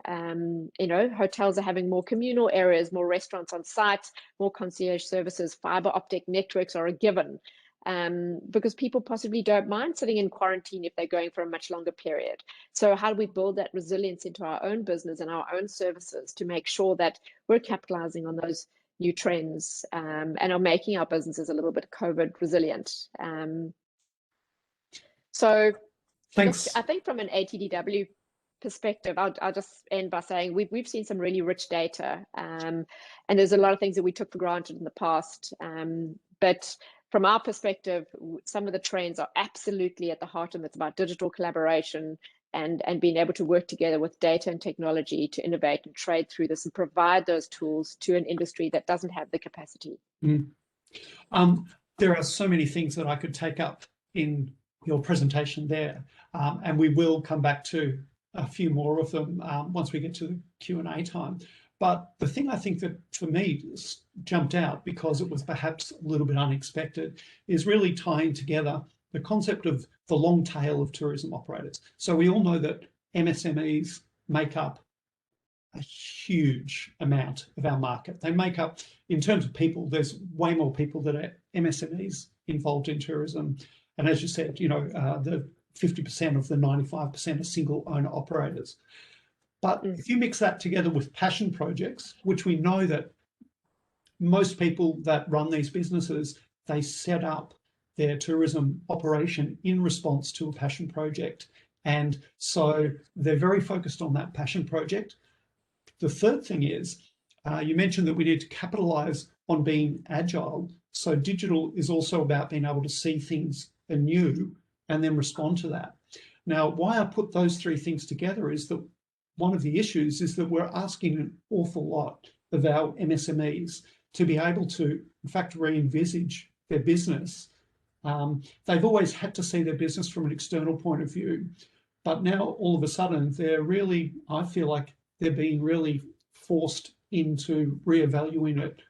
You know, hotels are having more communal areas, more restaurants on site, more concierge services, fiber optic networks are a given. Because people possibly don't mind sitting in quarantine if they're going for a much longer period. So how do we build that resilience into our own business and our own services to make sure that we're capitalizing on those new trends, and are making our businesses a little bit COVID resilient. So Thanks. look, I think from an ATDW perspective, I'll just end by saying we've seen some really rich data, and there's a lot of things that we took for granted in the past. But from our perspective, some of the trends are absolutely at the heart of it. It's about digital collaboration and being able to work together with data and technology to innovate and trade through this and provide those tools to an industry that doesn't have the capacity. There are so many things that I could take up in your presentation there, and we will come back to a few more of them once we get to the Q&A time. But the thing I think that for me jumped out, because it was perhaps a little bit unexpected, is really tying together the concept of the long tail of tourism operators. So we all know that MSMEs make up a huge amount of our market. They make up, in terms of people, there's way more people that are MSMEs involved in tourism. And as you said, you know, the 50% of the 95% are single owner operators. But if you mix that together with passion projects, which we know that most people that run these businesses, they set up their tourism operation in response to a passion project. And so they're very focused on that passion project. The third thing is, you mentioned that we need to capitalize on being agile. So digital is also about being able to see things anew and then respond to that. Now, why I put those three things together is that one of the issues is that we're asking an awful lot of our MSMEs to be able to, in fact, re-envisage their business. They've always had to see their business from an external point of view, but now all of a sudden they're really, I feel like they're being really forced into re-evaluating it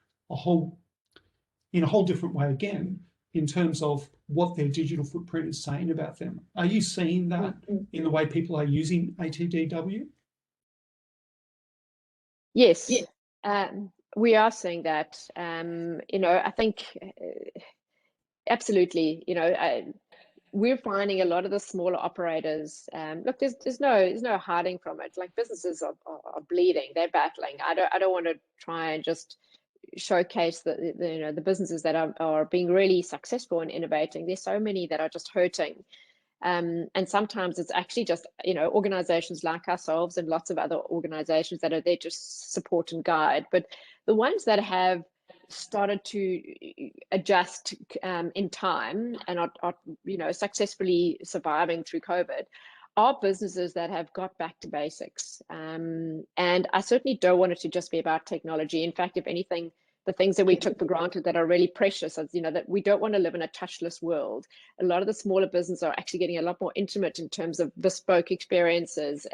in a whole different way again, in terms of what their digital footprint is saying about them. Are you seeing that in the way people are using ATDW? Yes, we are seeing that. You know, I think absolutely. You know, we're finding a lot of the smaller operators. Look, there's no hiding from it. Like, businesses are bleeding. They're battling. I don't want to try and just showcase the you know, the businesses that are being really successful and innovating. There's so many that are just hurting. And sometimes it's actually just, you know, organizations like ourselves and lots of other organizations that are there to support and guide. But the ones that have started to adjust in time and are you know, successfully surviving through COVID are businesses that have got back to basics. And I certainly don't want it to just be about technology. In fact, if anything, the things that we took for granted that are really precious, as you know, that we don't want to live in a touchless world. A lot of the smaller businesses are actually getting a lot more intimate in terms of bespoke experiences,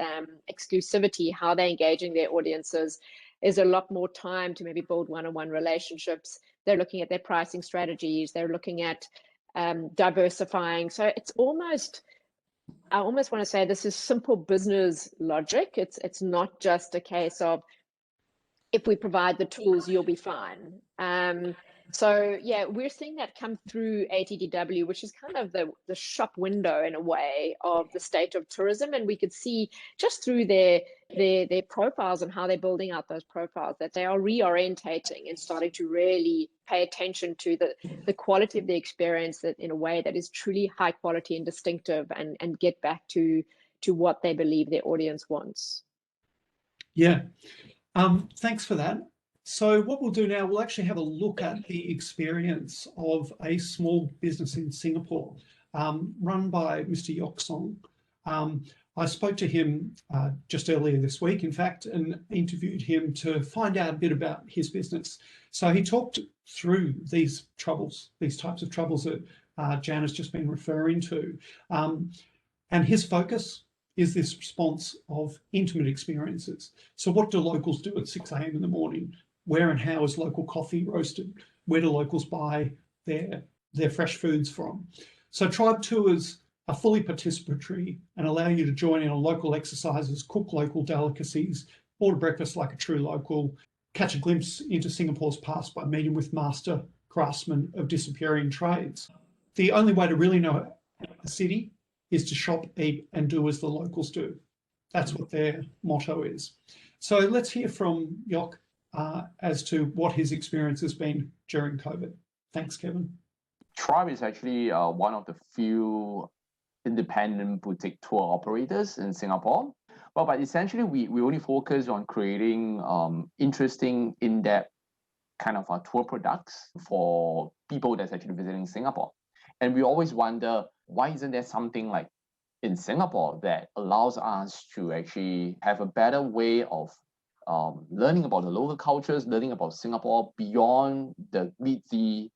exclusivity, how they're engaging their audiences. Is a lot more time to maybe build one-on-one relationships. They're looking at their pricing strategies. They're looking at diversifying. So it's almost, I almost want to say this is simple business logic. It's not just a case of, if we provide the tools, you'll be fine. So yeah, we're seeing that come through ATDW, which is kind of the shop window in a way of the state of tourism. And we could see just through their profiles and how they're building out those profiles that they are reorientating and starting to really pay attention to the quality of the experience, that in a way that is truly high quality and distinctive, and get back to what they believe their audience wants. Yeah. Thanks for that. So what we'll do now, we'll actually have a look at the experience of a small business in Singapore, run by Mr. Yock. I spoke to him just earlier this week, in fact, and interviewed him to find out a bit about his business. So he talked through these troubles, these types of troubles that Jan has just been referring to. And his focus is this response of intimate experiences. So what do locals do at 6 a.m. in the morning? Where and how is local coffee roasted? Where do locals buy their fresh foods from? So tribe tours are fully participatory and allow you to join in on local exercises, cook local delicacies, order breakfast like a true local, catch a glimpse into Singapore's past by meeting with master craftsmen of disappearing trades. The only way to really know a city is to shop, eat, and do as the locals do. That's what their motto is. So let's hear from Yock as to what his experience has been during COVID. Thanks, Kevin. Tribe is actually one of the few independent boutique tour operators in Singapore. But essentially, we only focus on creating interesting, in-depth kind of tour products for people that's actually visiting Singapore. And we always wonder, why isn't there something like in Singapore that allows us to actually have a better way of learning about the local cultures, learning about Singapore beyond the glitzy,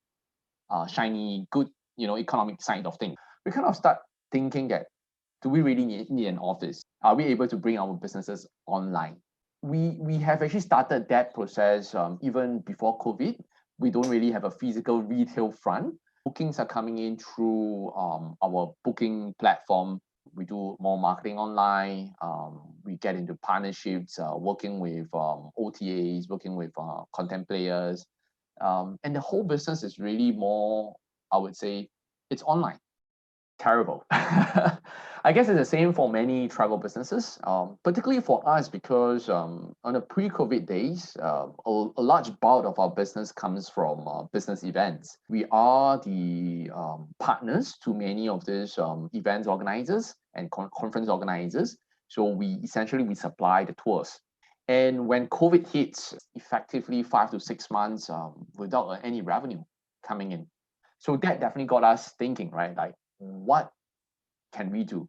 shiny, good, economic side of things. We kind of start thinking that, do we really need an office? Are we able to bring our businesses online? We have actually started that process even before COVID. We don't really have a physical retail front. Bookings are coming in through our booking platform. We do more marketing online. We get into partnerships, working with OTAs, working with content players. And the whole business is really more, I would say, it's online. Terrible. I guess it's the same for many travel businesses, particularly for us because on the pre-COVID days, a large bulk of our business comes from business events. We are the partners to many of these events organizers and conference organizers. So we supply the tours. And when COVID hits, effectively 5 to 6 months without any revenue coming in. So that definitely got us thinking, right? Like, what can we do?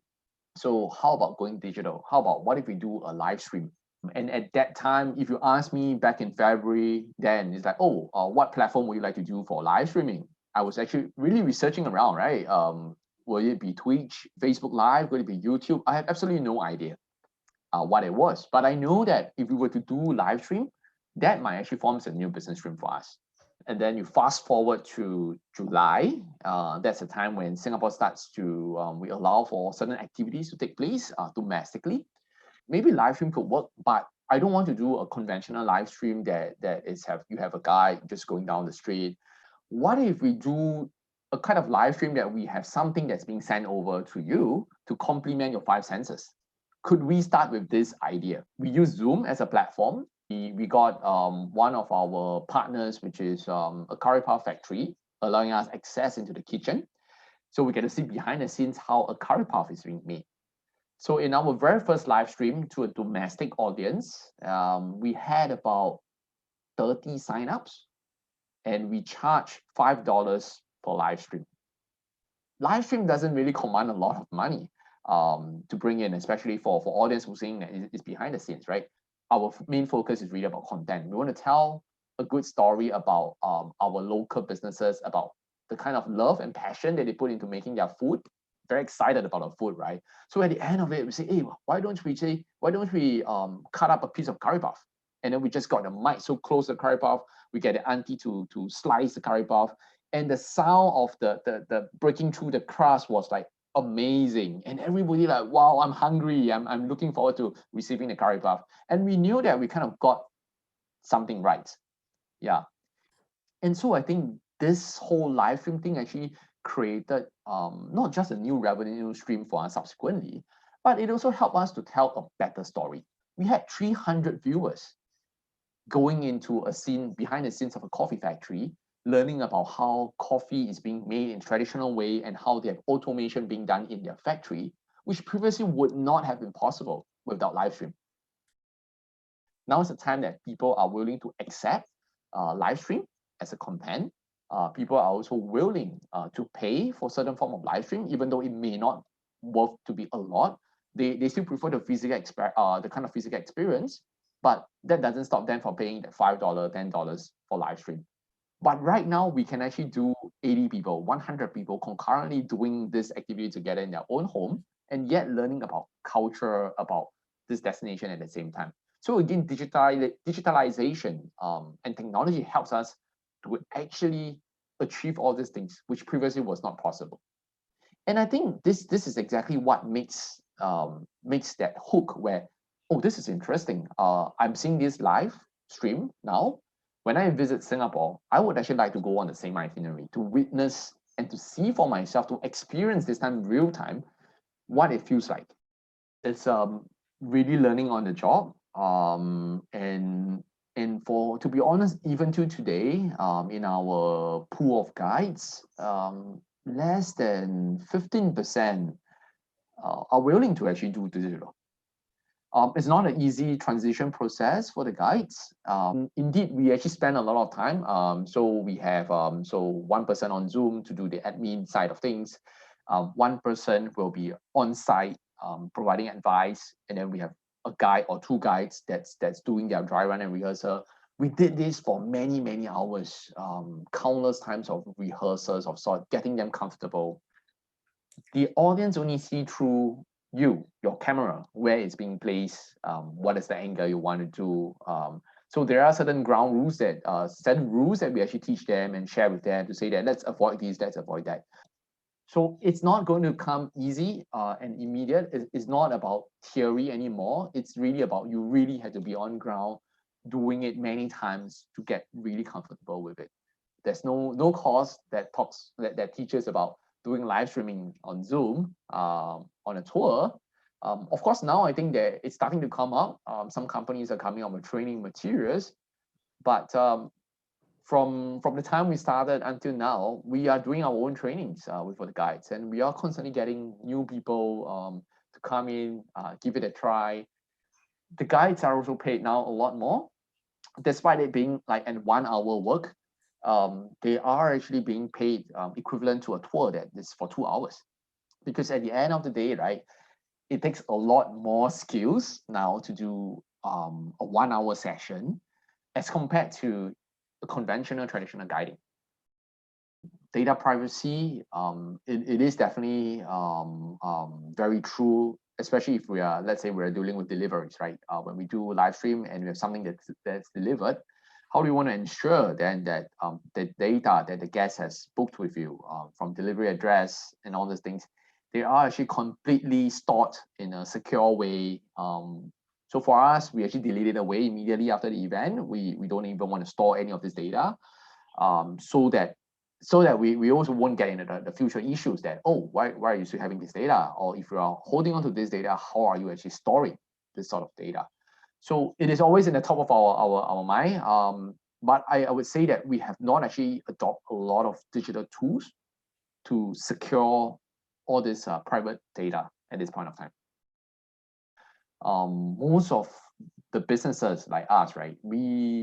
So how about going digital? How about what if we do a live stream? And at that time, if you ask me back in February, then it's like, what platform would you like to do for live streaming? I was actually really researching around, right? Will it be Twitch, Facebook Live? Will it be YouTube? I have absolutely no idea what it was. But I know that if we were to do live stream, that might actually form a new business stream for us. And then you fast forward to July. That's the time when Singapore starts to, we allow for certain activities to take place domestically. Maybe live stream could work, but I don't want to do a conventional live stream that you have a guy just going down the street. What if we do a kind of live stream that we have something that's being sent over to you to complement your 5 senses? Could we start with this idea? We use Zoom as a platform. We got one of our partners, which is a curry puff factory, allowing us access into the kitchen. So we get to see behind the scenes how a curry puff is being made. So in our very first live stream to a domestic audience, we had about 30 signups, and we charge $5 for live stream. Live stream doesn't really command a lot of money to bring in, especially for audience who's saying that it's behind the scenes, right? Our main focus is really about content. We want to tell a good story about our local businesses, about the kind of love and passion that they put into making their food. Very excited about our food, right? So at the end of it, we say, hey, why don't we cut up a piece of curry puff? And then we just got the mic so close to the curry puff. We get the auntie to slice the curry puff, and the sound of the breaking through the crust was like amazing, and everybody like, wow, I'm hungry, I'm looking forward to receiving the curry puff. And we knew that we kind of got something right. Yeah. And so I think this whole live stream thing actually created not just a new revenue stream for us subsequently, but it also helped us to tell a better story. We had 300 viewers going into a scene behind the scenes of a coffee factory, learning about how coffee is being made in traditional way and how they have automation being done in their factory, which previously would not have been possible without live stream. Now is the time that people are willing to accept live stream as a content. People are also willing to pay for certain form of live stream, even though it may not worth to be a lot. They still prefer the the kind of physical experience, but that doesn't stop them from paying that $5, $10 for live stream. But right now, we can actually do 80 people, 100 people concurrently doing this activity together in their own home, and yet learning about culture, about this destination at the same time. So again, digitalization and technology helps us to actually achieve all these things, which previously was not possible. And I think this is exactly what makes that hook where, oh, this is interesting. I'm seeing this live stream now. When I visit Singapore, I would actually like to go on the same itinerary to witness and to see for myself, to experience this time real time, what it feels like. It's really learning on the job. And to be honest, even to today, in our pool of guides, less than 15% are willing to actually do digital. It's not an easy transition process for the guides. Indeed, we actually spend a lot of time. So we have one person on Zoom to do the admin side of things. One person will be on site providing advice, and then we have a guide or two guides that's doing their dry run and rehearsal. We did this for many hours, countless times of rehearsals of sort, getting them comfortable. The audience only see through your camera, where it's being placed, what is the angle you want to do. So there are certain ground rules that we actually teach them and share with them to say that let's avoid this, let's avoid that. So it's not going to come easy and immediate. It's not about theory anymore. It's really about you really have to be on ground, doing it many times to get really comfortable with it. There's no course that teaches about doing live streaming on Zoom on a tour. Of course, now I think that it's starting to come up. Some companies are coming up with training materials, but from the time we started until now, we are doing our own trainings for the guides, and we are constantly getting new people to come in, give it a try. The guides are also paid now a lot more, despite it being like an 1 hour work. They are actually being paid equivalent to a tour that is for 2 hours, because at the end of the day, right, it takes a lot more skills now to do a 1 hour session as compared to a conventional traditional guiding. Data privacy, it is definitely very true, especially if we are, let's say we're dealing with deliveries, right? When we do live stream and we have something that's delivered, how do you want to ensure then that the data that the guest has booked with you, from delivery address and all those things, they are actually completely stored in a secure way. So for us, we actually delete it away immediately after the event. We don't even want to store any of this data, so that we also won't get into the future issues that, oh, why are you still having this data? Or if you are holding on to this data, how are you actually storing this sort of data? So it is always in the top of our mind. But I would say that we have not actually adopted a lot of digital tools to secure all this private data at this point of time. Most of the businesses like us, right?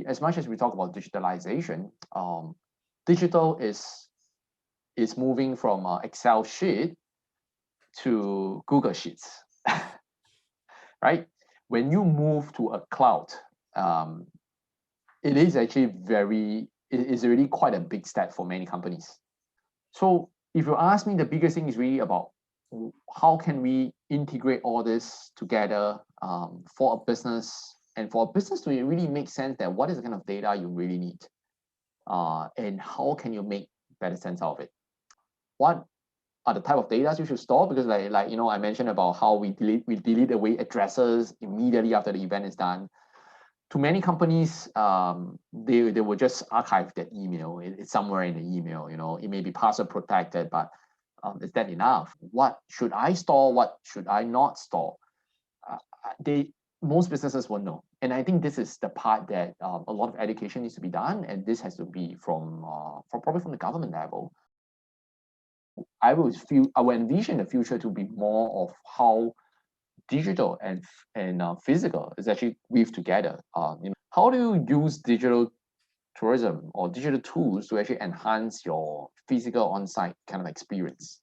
As much as we talk about digitalization, digital is moving from Excel sheet to Google Sheets, right? When you move to a cloud, it is actually it is really quite a big step for many companies. So if you ask me, the biggest thing is really about how can we integrate all this together for a business, and for a business to really make sense that what is the kind of data you really need, and how can you make better sense out of it? What are the type of data you should store? Because like I mentioned about how we delete away addresses immediately after the event is done. To many companies, they will just archive that email. It's somewhere in the email. It may be password protected, but is that enough? What should I store? What should I not store? Most businesses won't know, and I think this is the part that a lot of education needs to be done, and this has to be from probably from the government level. I will envision the future to be more of how digital and physical is actually weaved together. How do you use digital tourism or digital tools to actually enhance your physical on-site kind of experience?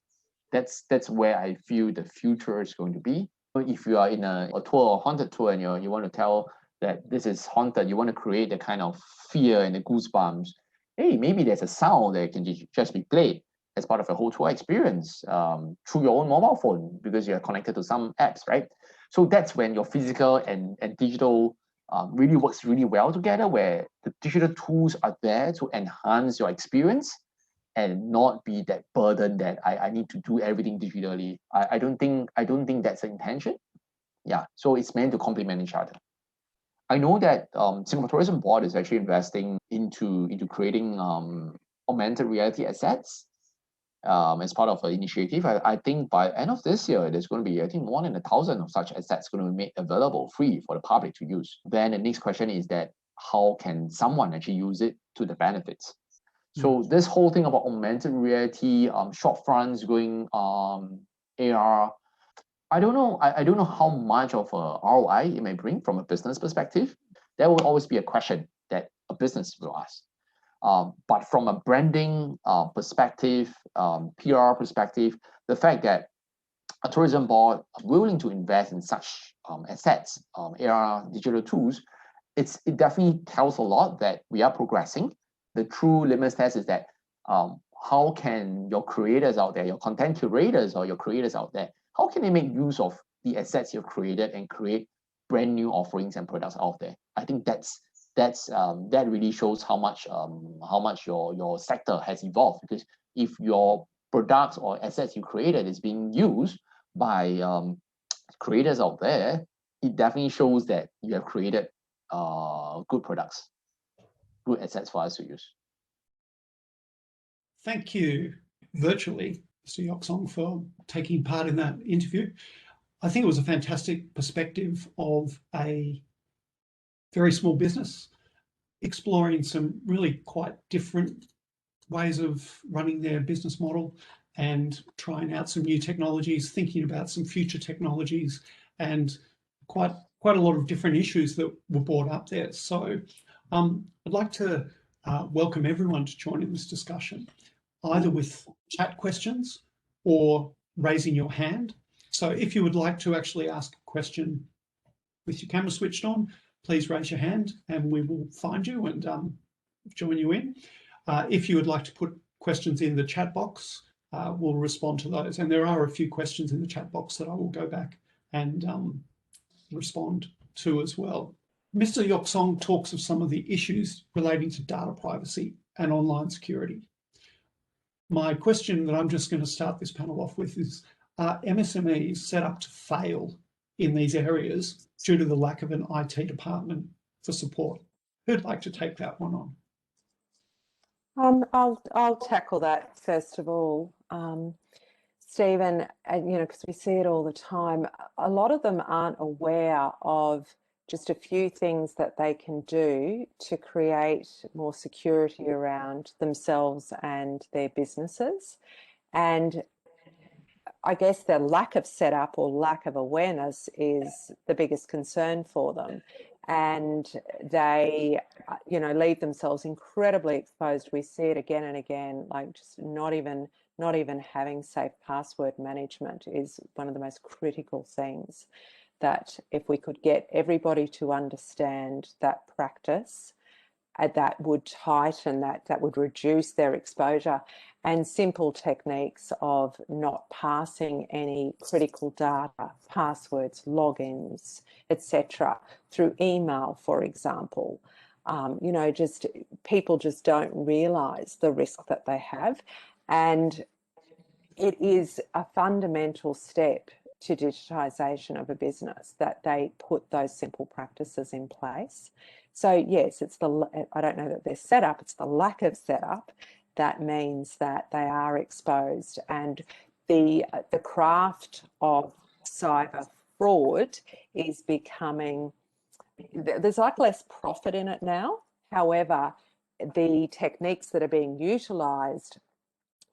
That's where I feel the future is going to be. If you are in a tour or haunted tour and you want to tell that this is haunted, you want to create the kind of fear and the goosebumps, hey, maybe there's a sound that can just be played as part of a whole tour experience through your own mobile phone, because you're connected to some apps, right? So that's when your physical and digital really works really well together, where the digital tools are there to enhance your experience and not be that burden that I need to do everything digitally. I don't think that's the intention. Yeah, so it's meant to complement each other. I know that Singapore Tourism Board is actually investing into creating augmented reality assets as part of an initiative. I think by end of this year, there's going to be, I think, more than 1,000 of such assets going to be made available free for the public to use. Then the next question is that how can someone actually use it to the benefits. So this whole thing about augmented reality, short fronts going AR, I don't know. I don't know how much of a ROI it may bring from a business perspective. There will always be a question that a business will ask. But from a branding perspective, PR perspective, the fact that a tourism board is willing to invest in such assets, AR digital tools, it definitely tells a lot that we are progressing. The true litmus test is that how can your creators out there, your content curators or your creators out there, how can they make use of the assets you've created and create brand new offerings and products out there? I think that really shows how much your sector has evolved, because if your products or assets you created is being used by creators out there, it definitely shows that you have created good products, good assets for us to use. Thank you virtually, Mr. Yock for taking part in that interview. I think it was a fantastic perspective of a very small business exploring some really quite different ways of running their business model and trying out some new technologies, thinking about some future technologies, and quite a lot of different issues that were brought up there. So I'd like to welcome everyone to join in this discussion, either with chat questions or raising your hand. So if you would like to actually ask a question with your camera switched on, please raise your hand and we will find you and join you in. If you would like to put questions in the chat box, we'll respond to those. And there are a few questions in the chat box that I will go back and respond to as well. Mr. Yock talks of some of the issues relating to data privacy and online security. My question that I'm just going to start this panel off with is, are MSMEs set up to fail in these areas due to the lack of an IT department for support? Who'd like to take that one on? I'll tackle that first of all, Stephen. And because we see it all the time, a lot of them aren't aware of just a few things that they can do to create more security around themselves and their businesses. And I guess their lack of setup or lack of awareness is the biggest concern for them. And they, leave themselves incredibly exposed. We see it again and again, like just not even having safe password management is one of the most critical things, that if we could get everybody to understand that practice, that would tighten that would reduce their exposure, and simple techniques of not passing any critical data, passwords, logins, etc., through email, for example. Just people just don't realise the risk that they have, and it is a fundamental step to digitisation of a business that they put those simple practices in place. So yes, I don't know that they're set up, it's the lack of setup that means that they are exposed. And the craft of cyber fraud is becoming, there's like less profit in it now. However, the techniques that are being utilised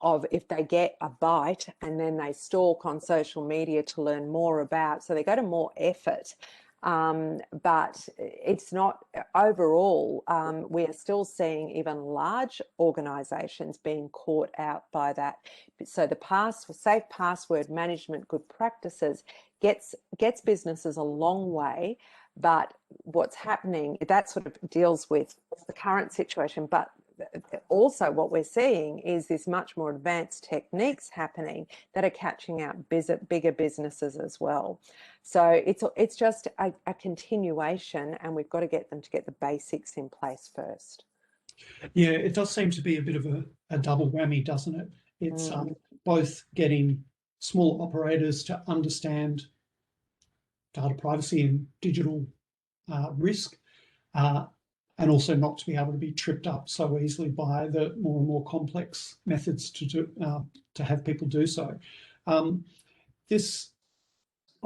of, if they get a bite and then they stalk on social media to learn more about, so they go to more effort. But it's not overall, we are still seeing even large organisations being caught out by that. So the safe password management good practices gets businesses a long way, but what's happening, that sort of deals with the current situation, but also what we're seeing is this much more advanced techniques happening that are catching out bigger businesses as well. So it's just a continuation, and we've got to get them to get the basics in place first. Yeah, it does seem to be a bit of a double whammy, doesn't it? It's both getting small operators to understand data privacy and digital risk, and also not to be able to be tripped up so easily by the more and more complex methods to have people do so.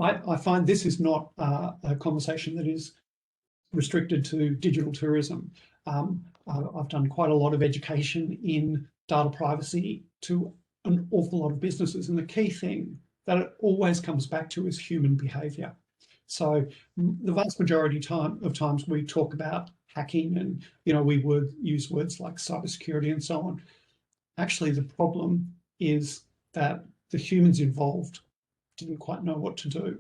I find this is not a conversation that is restricted to digital tourism. I've done quite a lot of education in data privacy to an awful lot of businesses, and the key thing that it always comes back to is human behaviour. So the vast majority of times we talk about hacking, and we would use words like cybersecurity and so on. Actually, the problem is that the humans involved didn't quite know what to do.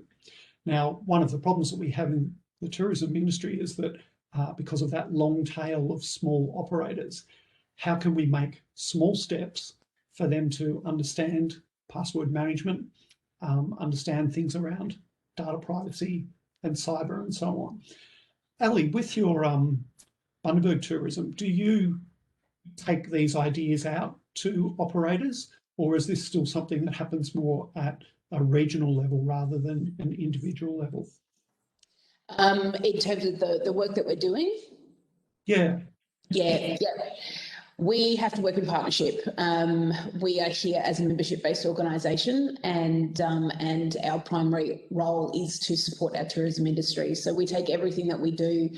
Now, one of the problems that we have in the tourism industry is that because of that long tail of small operators, how can we make small steps for them to understand password management, understand things around data privacy and cyber and so on? Ellie, with your Bundaberg tourism, do you take these ideas out to operators, or is this still something that happens more at a regional level rather than an individual level? In terms of the work that we're doing? Yeah. Yeah. We have to work in partnership. We are here as a membership-based organisation, and our primary role is to support our tourism industry. So we take everything that we do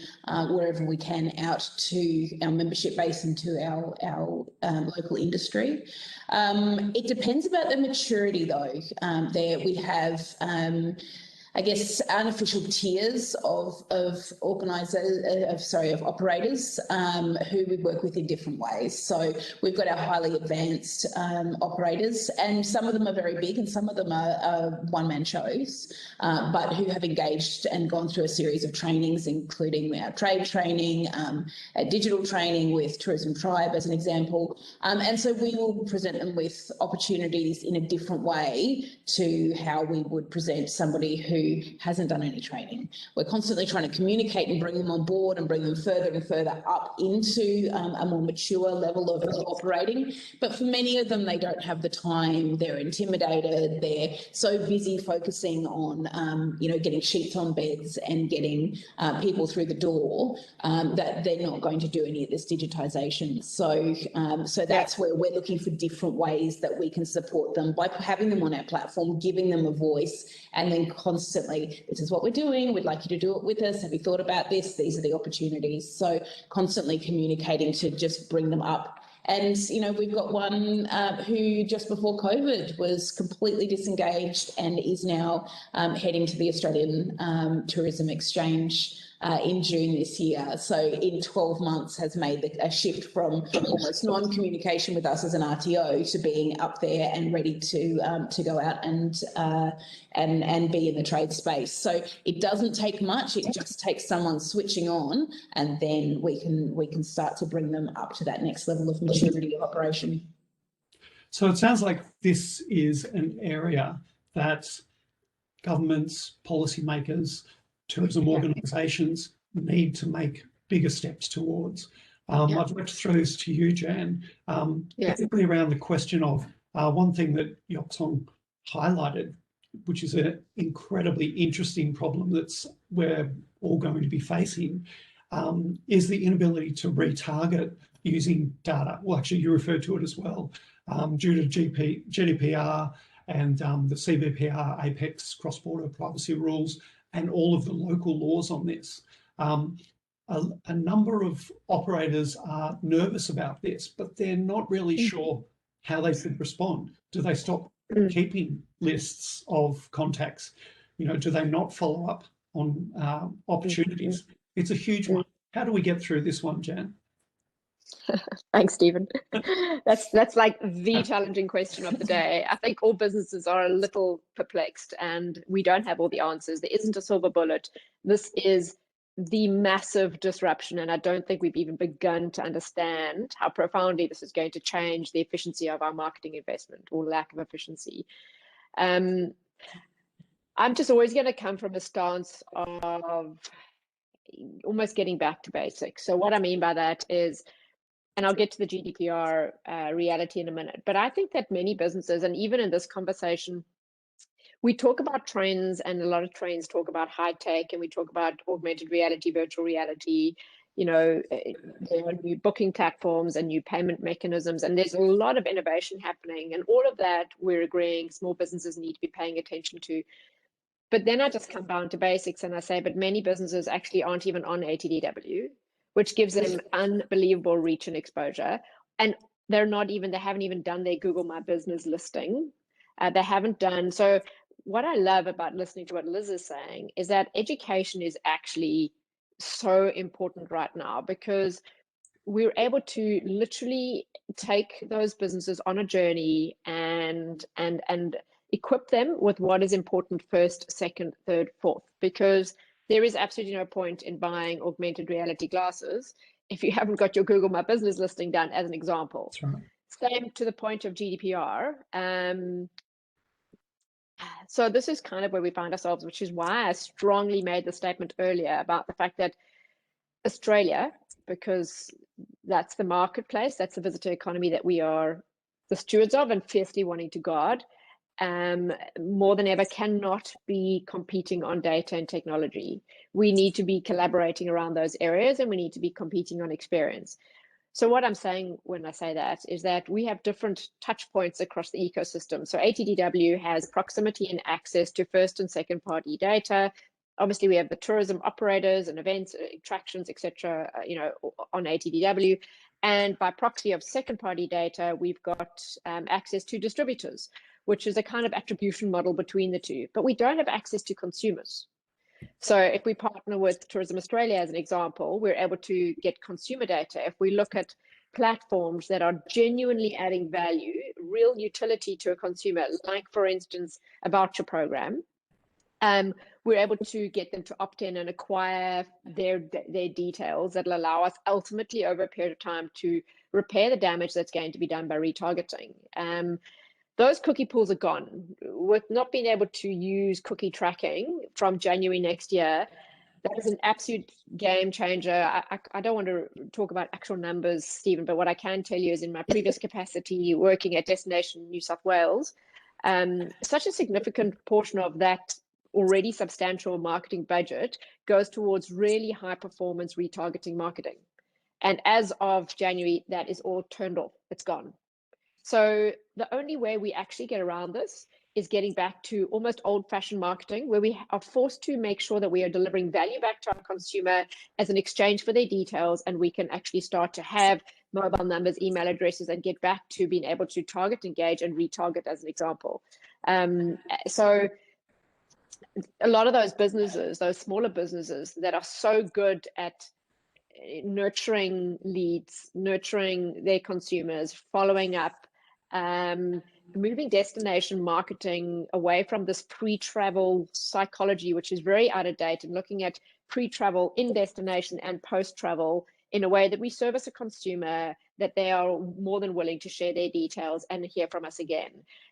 wherever we can out to our membership base and to our local industry. It depends about the maturity, though. There we have. I guess unofficial tiers of operators who we work with in different ways. So we've got our highly advanced operators, and some of them are very big and some of them are one-man shows, but who have engaged and gone through a series of trainings, including our trade training, digital training with Tourism Tribe as an example. And so we will present them with opportunities in a different way to how we would present somebody who hasn't done any training. We're constantly trying to communicate and bring them on board and bring them further and further up into a more mature level of operating. But for many of them, they don't have the time. They're intimidated. They're so busy focusing on, getting sheets on beds and getting people through the door that they're not going to do any of this digitisation. So that's where we're looking for different ways that we can support them by having them on our platform, giving them a voice, and then constantly, this is what we're doing, we'd like you to do it with us, have you thought about this, these are the opportunities. So constantly communicating to just bring them up. And, we've got one who just before COVID was completely disengaged and is now heading to the Australian Tourism Exchange in June this year. So in 12 months has made a shift from almost non-communication with us as an RTO to being up there and ready to go out and be in the trade space. So it doesn't take much. It just takes someone switching on, and then we can start to bring them up to that next level of maturity of operation. So it sounds like this is an area that governments, policymakers, tourism organisations need to make bigger steps towards. I'd like to throw this to you, Jan, particularly around the question of one thing that Yock highlighted, which is an incredibly interesting problem that's we're all going to be facing, is the inability to retarget using data. Well, actually, you referred to it as well, due to GDPR and the CBPR, APEC, cross-border privacy rules, and all of the local laws on this. A number of operators are nervous about this, but they're not really sure how they should respond. Do they stop keeping lists of contacts? Do they not follow up on opportunities? It's a huge one. How do we get through this one, Jan? Thanks, Stephen. That's like the challenging question of the day. I think all businesses are a little perplexed and we don't have all the answers. There isn't a silver bullet. This is the massive disruption, and I don't think we've even begun to understand how profoundly this is going to change the efficiency of our marketing investment, or lack of efficiency. I'm just always going to come from a stance of almost getting back to basics. So what I mean by that is, and I'll get to the GDPR reality in a minute, but I think that many businesses, and even in this conversation, we talk about trends, and a lot of trends talk about high tech, and we talk about augmented reality, virtual reality, there are new booking platforms and new payment mechanisms, and there's a lot of innovation happening, and all of that we're agreeing small businesses need to be paying attention to. But then I just come down to basics and I say, but many businesses actually aren't even on ATDW, which gives them unbelievable reach and exposure. And they haven't even done their Google My Business listing. They haven't done, so what I love about listening to what Liz is saying is that education is actually so important right now, because we're able to literally take those businesses on a journey and equip them with what is important first, second, third, fourth, because there is absolutely no point in buying augmented reality glasses if you haven't got your Google My Business listing done, as an example. That's right. Same to the point of GDPR. So this is kind of where we find ourselves, which is why I strongly made the statement earlier about the fact that Australia, because that's the marketplace, that's the visitor economy that we are the stewards of and fiercely wanting to guard, more than ever cannot be competing on data and technology. We need to be collaborating around those areas, and we need to be competing on experience. So what I'm saying when I say that is that we have different touch points across the ecosystem. So ATDW has proximity and access to first and second party data. Obviously, we have the tourism operators and events, attractions, etc., on ATDW. And by proxy of second party data, we've got access to distributors, which is a kind of attribution model between the two. But we don't have access to consumers. So if we partner with Tourism Australia, as an example, we're able to get consumer data. If we look at platforms that are genuinely adding value, real utility to a consumer, like, for instance, a voucher program, we're able to get them to opt in and acquire their details that will allow us ultimately over a period of time to repair the damage that's going to be done by retargeting. Those cookie pools are gone. With not being able to use cookie tracking from January next year, that is an absolute game changer. I don't want to talk about actual numbers, Stephen, but what I can tell you is in my previous capacity working at Destination New South Wales, such a significant portion of that already substantial marketing budget goes towards really high performance retargeting marketing. And as of January, that is all turned off. It's gone. So the only way we actually get around this is getting back to almost old-fashioned marketing, where we are forced to make sure that we are delivering value back to our consumer as an exchange for their details, and we can actually start to have mobile numbers, email addresses, and get back to being able to target, engage, and retarget, as an example. So a lot of those businesses, those smaller businesses that are so good at nurturing leads, nurturing their consumers, following up, moving destination marketing away from this pre-travel psychology, which is very out of date, and looking at pre-travel, in destination, and post-travel in a way that we service a consumer, that they are more than willing to share their details and hear from us again.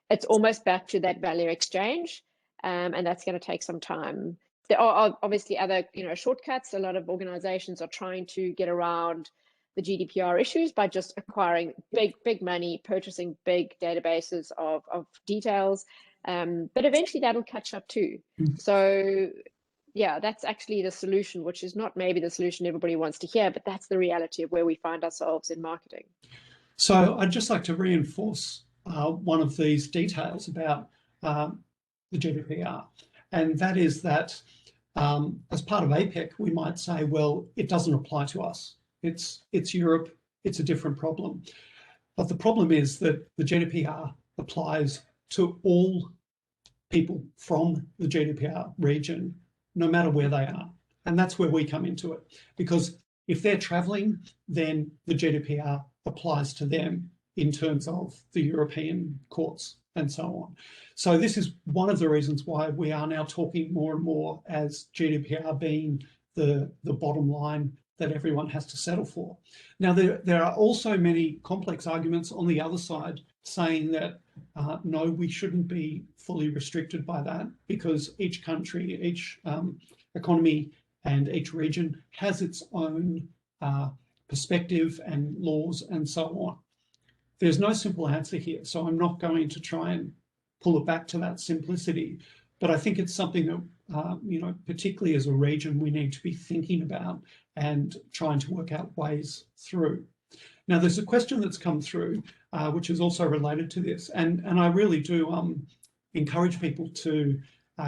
It's almost back to that value exchange, and that's going to take some time. There are obviously other, shortcuts. A lot of organizations are trying to get around the GDPR issues by just acquiring big money, purchasing big databases of details. But eventually that'll catch up too. So yeah, that's actually the solution, which is not maybe the solution everybody wants to hear, but that's the reality of where we find ourselves in marketing. So I'd just like to reinforce one of these details about the GDPR, and that is that as part of APEC, we might say, well, it doesn't apply to us. It's Europe, it's a different problem. But the problem is that the GDPR applies to all people from the GDPR region, no matter where they are. And that's where we come into it. Because if they're traveling, then the GDPR applies to them in terms of the European courts and so on. So this is one of the reasons why we are now talking more and more as GDPR being the bottom line that everyone has to settle for. Now, there are also many complex arguments on the other side saying that, no, we shouldn't be fully restricted by that, because each country, each economy and each region has its own perspective and laws and so on. There's no simple answer here, so I'm not going to try and pull it back to that simplicity, but I think it's something that, particularly as a region, we need to be thinking about and trying to work out ways through. Now, there's a question that's come through, which is also related to this, and I really do encourage people to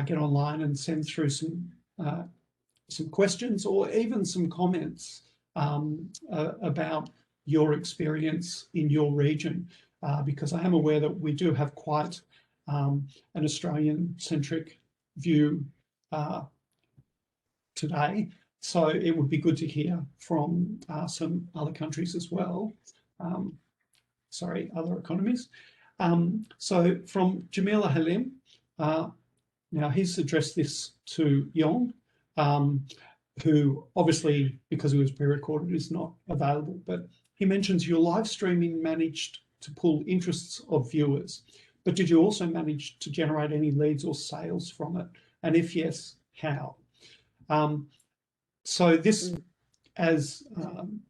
get online and send through some questions or even some comments about your experience in your region, because I am aware that we do have quite an Australian-centric view today. So it would be good to hear from some other countries as well. Other economies. So from Jamila Halim, now he's addressed this to Young, who obviously, because it was pre-recorded, is not available, but he mentions your live streaming managed to pull interests of viewers, but did you also manage to generate any leads or sales from it? And if yes, how? So this, as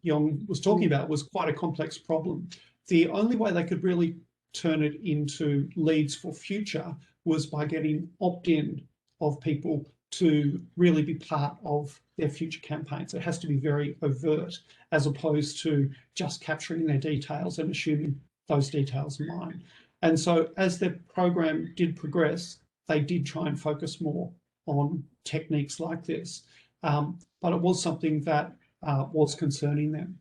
Young was talking about, was quite a complex problem. The only way they could really turn it into leads for future was by getting opt-in of people to really be part of their future campaigns. It has to be very overt, as opposed to just capturing their details and assuming those details are mine. And so as their program did progress, they did try and focus more on techniques like this. But it was something that was concerning them.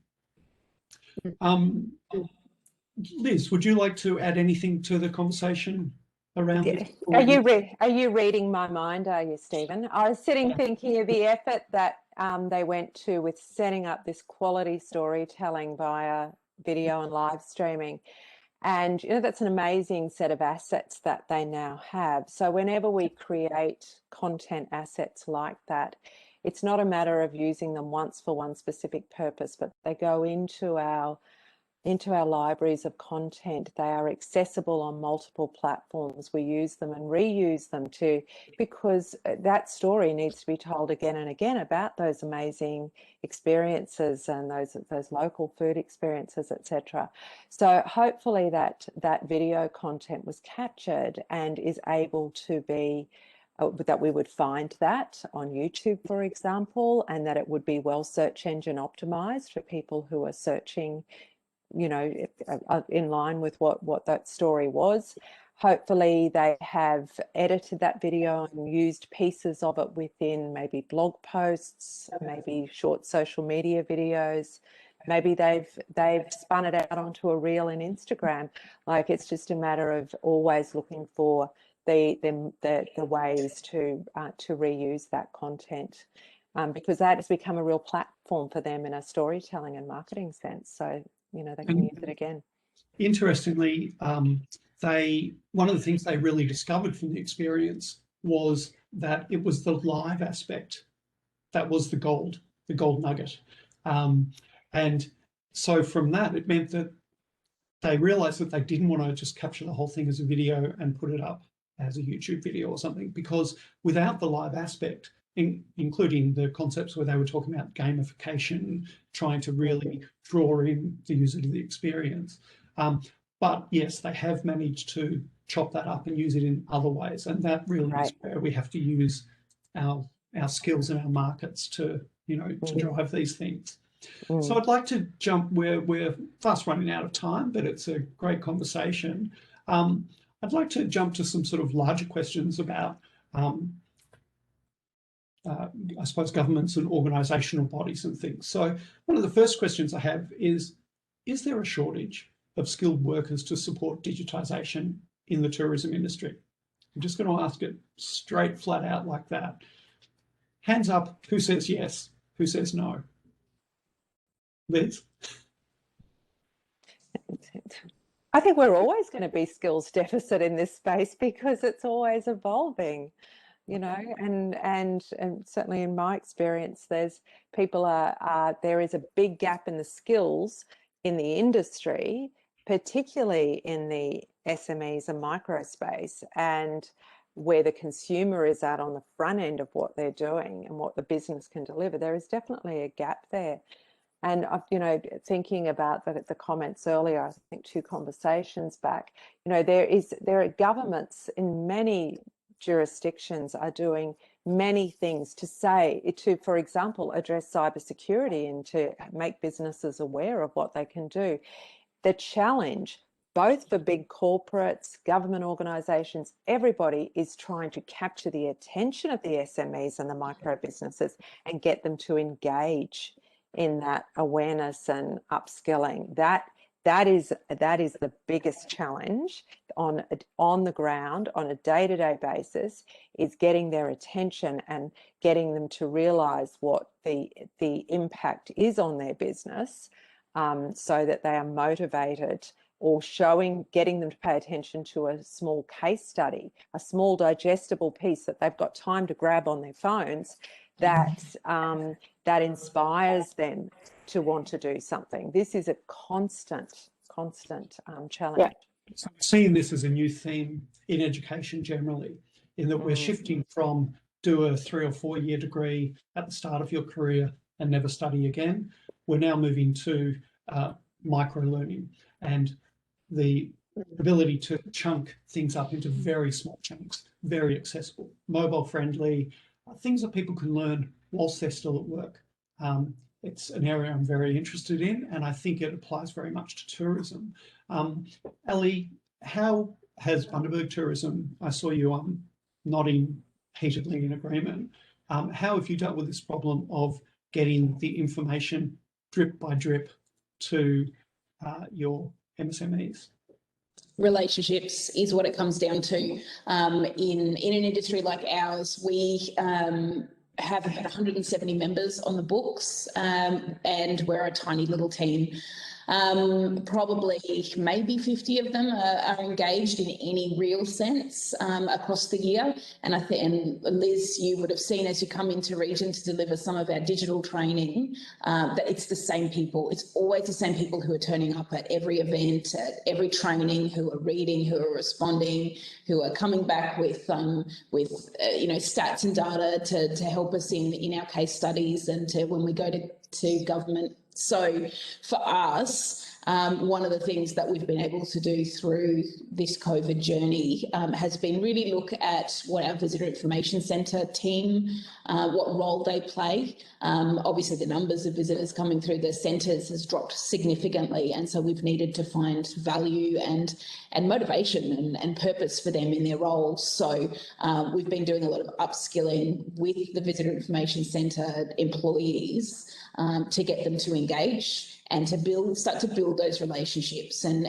Liz, would you like to add anything to the conversation around this? Are you reading my mind, are you, Stephen? I was sitting thinking of the effort that they went to with setting up this quality storytelling via video and live streaming. And, you know, that's an amazing set of assets that they now have. So whenever we create content assets like that, it's not a matter of using them once for one specific purpose, but they go into our libraries of content. They are accessible on multiple platforms. We use them and reuse them too, because that story needs to be told again and again about those amazing experiences and those local food experiences, etc. So hopefully that video content was captured and is able to be that we would find that on YouTube, for example, and that it would be well search engine optimized for people who are searching, you know, in line with what that story was. Hopefully they have edited that video and used pieces of it within maybe blog posts, maybe short social media videos. Maybe they've spun it out onto a reel in Instagram. Like, it's just a matter of always looking for the ways to reuse that content, because that has become a real platform for them in a storytelling and marketing sense. So, you know, they can use it again. Interestingly, one of the things they really discovered from the experience was that it was the live aspect that was the gold nugget. And so from that, it meant that they realized that they didn't want to just capture the whole thing as a video and put it up as a YouTube video or something, because without the live aspect, including the concepts where they were talking about gamification, trying to really draw in the user to the experience. But yes, they have managed to chop that up and use it in other ways. And that really is where we have to use our skills and our markets to, you know, to drive these things. So I'd like to jump, we're fast running out of time, but it's a great conversation. I'd like to jump to some sort of larger questions about, I suppose, governments and organisational bodies and things. So one of the first questions I have is there a shortage of skilled workers to support digitisation in the tourism industry? I'm just going to ask it straight, flat out like that. Hands up, who says yes? Who says no? Liz? I think we're always going to be skills deficit in this space because it's always evolving, you know, and certainly in my experience, there is a big gap in the skills in the industry, particularly in the SMEs and micro space, and where the consumer is at on the front end of what they're doing and what the business can deliver. There is definitely a gap there. And, you know, thinking about the comments earlier, I think 2 conversations back, you know, there are governments in many jurisdictions are doing many things to, for example, address cybersecurity and to make businesses aware of what they can do. The challenge both for big corporates, government organisations, everybody is trying to capture the attention of the SMEs and the micro businesses and get them to engage in that awareness and upskilling. That is the biggest challenge on the ground on a day-to-day basis, is getting their attention and getting them to realise what the impact is on their business, so that they are motivated, or getting them to pay attention to a small case study, a small digestible piece that they've got time to grab on their phones, that inspires them to want to do something. This is a constant challenge. Yeah. So I'm seeing this as a new theme in education generally, in that we're shifting from do a 3 or 4 year degree at the start of your career and never study again. We're now moving to micro learning and the ability to chunk things up into very small chunks, very accessible, mobile friendly, things that people can learn whilst they're still at work. It's an area I'm very interested in, and I think it applies very much to tourism. Ellie, how has Bundaberg Tourism, I saw you nodding heatedly in agreement, how have you dealt with this problem of getting the information drip by drip to your MSMEs? Relationships is what it comes down to. In an industry like ours, we have about 170 members on the books, and we're a tiny little team. Probably maybe 50 of them are engaged in any real sense across the year. And Liz, you would have seen as you come into region to deliver some of our digital training, that it's the same people. It's always the same people who are turning up at every event, at every training, who are reading, who are responding, who are coming back with stats and data to help us in our case studies and when we go to government. So for us, one of the things that we've been able to do through this COVID journey has been really look at what our Visitor Information Centre team, what role they play. Obviously, the numbers of visitors coming through the centres has dropped significantly, and so we've needed to find value and motivation and purpose for them in their roles. So we've been doing a lot of upskilling with the Visitor Information Centre employees to get them to engage and to start to build those relationships and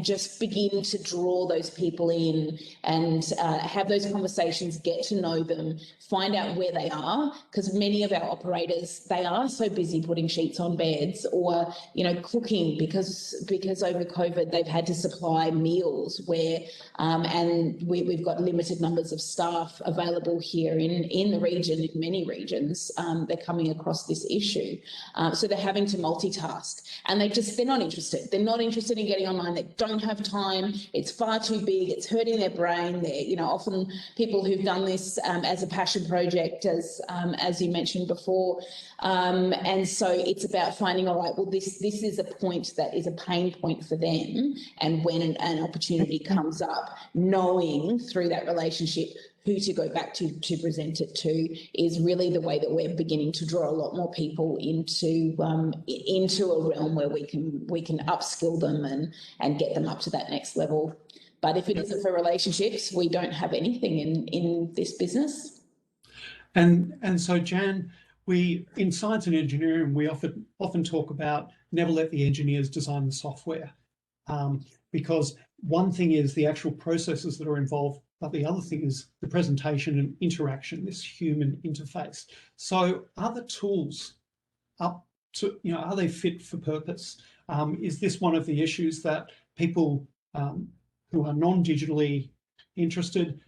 just begin to draw those people in and have those conversations, get to know them, find out where they are, because many of our operators, they are so busy putting sheets on beds or, cooking because over COVID they've had to supply meals where, and we've got limited numbers of staff available here in the region, in many regions, they're coming across this issue. So they're having to multitask and they're not interested. They're not interested in getting online. They don't have time. It's far too big. It's hurting their brain. They're, often people who've done this as a passion project, as you mentioned before. And so it's about finding, all right, well, this is a point that is a pain point for them. And when an opportunity comes up, knowing through that relationship who to go back to present it to is really the way that we're beginning to draw a lot more people into a realm where we can upskill them and get them up to that next level. But if it isn't for relationships, we don't have anything in this business. And so, Jan, in science and engineering, we often talk about never let the engineers design the software, because one thing is the actual processes that are involved, but the other thing is the presentation and interaction, this human interface. So are the tools up to, are they fit for purpose? Is this one of the issues that people who are non-digitally interested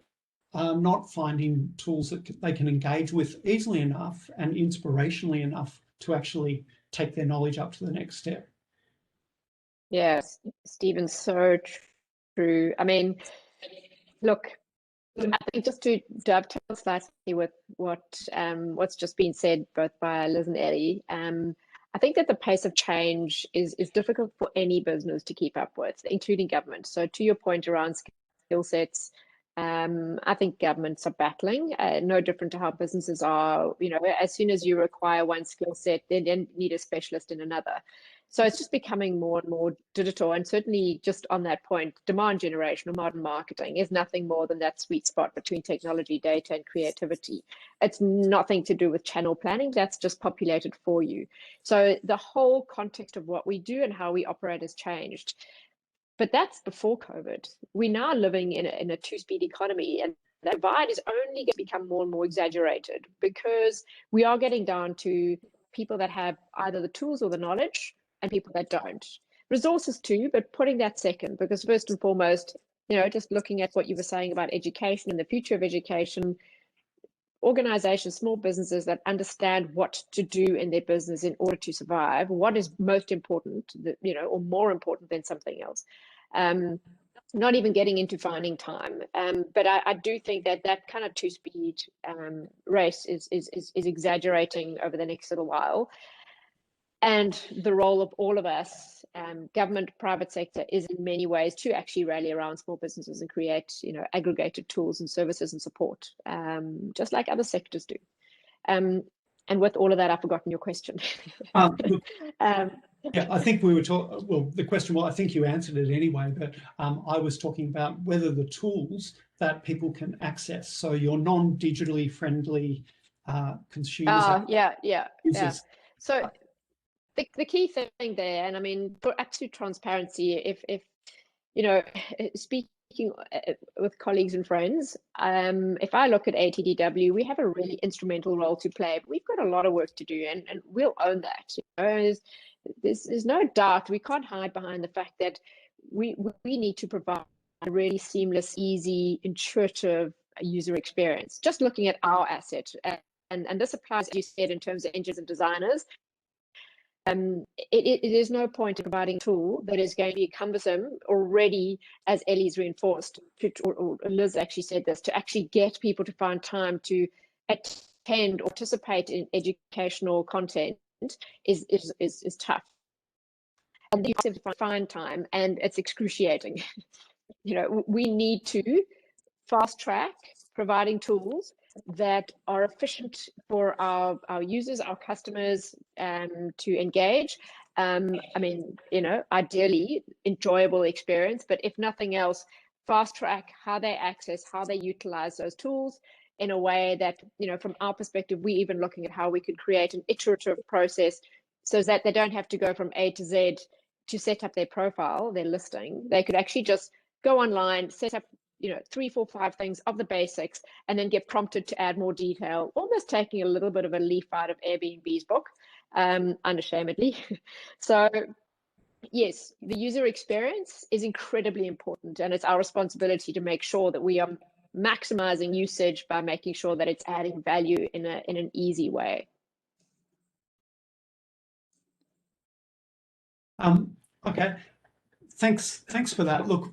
are not finding tools that they can engage with easily enough and inspirationally enough to actually take their knowledge up to the next step? Yes, Stephen, so true. I mean, look, I think just to dovetail slightly with what's just been said both by Liz and Ellie, I think that the pace of change is difficult for any business to keep up with, including government. So to your point around skill sets, I think governments are battling, no different to how businesses are. You know, as soon as you require one skill set, they then need a specialist in another. So it's just becoming more and more digital. And certainly just on that point, demand generation or modern marketing is nothing more than that sweet spot between technology, data, and creativity. It's nothing to do with channel planning. That's just populated for you. So the whole context of what we do and how we operate has changed. But that's before COVID. We're now living in a two-speed economy, and that divide is only going to become more and more exaggerated because we are getting down to people that have either the tools or the knowledge and people that don't. Resources too, but putting that second, because first and foremost, you know, just looking at what you were saying about education and the future of education, organizations, small businesses that understand what to do in their business in order to survive, what is most important, you know, or more important than something else. Not even getting into finding time. But I do think that that kind of two-speed race is exaggerating over the next little while. And the role of all of us, government, private sector, is in many ways to actually rally around small businesses and create, you know, aggregated tools and services and support, just like other sectors do. And with all of that, I've forgotten your question. Yeah, I think we were talking, well, the question, well, I think you answered it anyway, but I was talking about whether the tools that people can access, so your non-digitally friendly consumers. Yeah. So the key thing there, and I mean, for absolute transparency, if you know, speaking with colleagues and friends, if I look at ATDW, we have a really instrumental role to play, but we've got a lot of work to do, and we'll own that. You know, there's no doubt, we can't hide behind the fact that we need to provide a really seamless, easy, intuitive user experience. Just looking at our asset, and this applies, as you said, in terms of engineers and designers. It is no point in providing a tool that is going to be cumbersome already, as Ellie's reinforced, or Liz actually said this, to actually get people to find time to attend or participate in educational content is tough. And you have to find time, and it's excruciating. You know, we need to fast track providing tools that are efficient for our users, our customers, to engage. I mean, you know, ideally enjoyable experience, but if nothing else, fast track how they access, how they utilize those tools in a way that, you know, from our perspective, we're even looking at how we could create an iterative process so that they don't have to go from A to Z to set up their profile, their listing. They could actually just go online, set up, you know, 3, 4, 5 things of the basics, and then get prompted to add more detail, almost taking a little bit of a leaf out of Airbnb's book, unashamedly. So yes, the user experience is incredibly important, and it's our responsibility to make sure that we are maximizing usage by making sure that it's adding value in an easy way. Okay. Thanks for that. Look,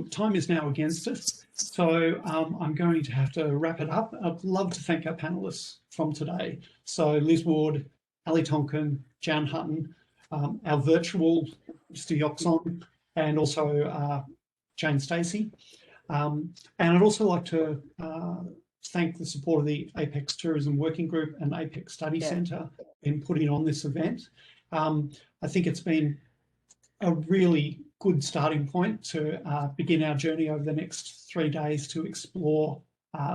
time is now against us, so I'm going to have to wrap it up. I'd love to thank our panelists from today. So Liz Ward, Ellie Tonkin, Jan Hutton, our virtual Mr Yock, and also Jane Stacey. And I'd also like to thank the support of the APEC Tourism Working Group and APEC Study Centre in putting on this event. I think it's been a really good starting point to begin our journey over the next 3 days to explore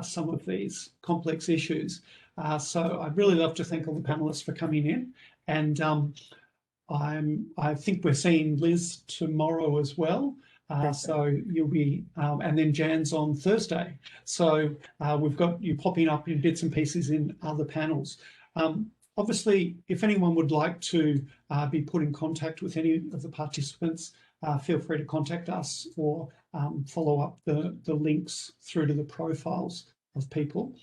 some of these complex issues. So I'd really love to thank all the panelists for coming in, and I think we're seeing Liz tomorrow as well. So you'll be, and then Jan's on Thursday. So we've got you popping up in bits and pieces in other panels. Obviously, if anyone would like to be put in contact with any of the participants, feel free to contact us or follow up the links through to the profiles of people.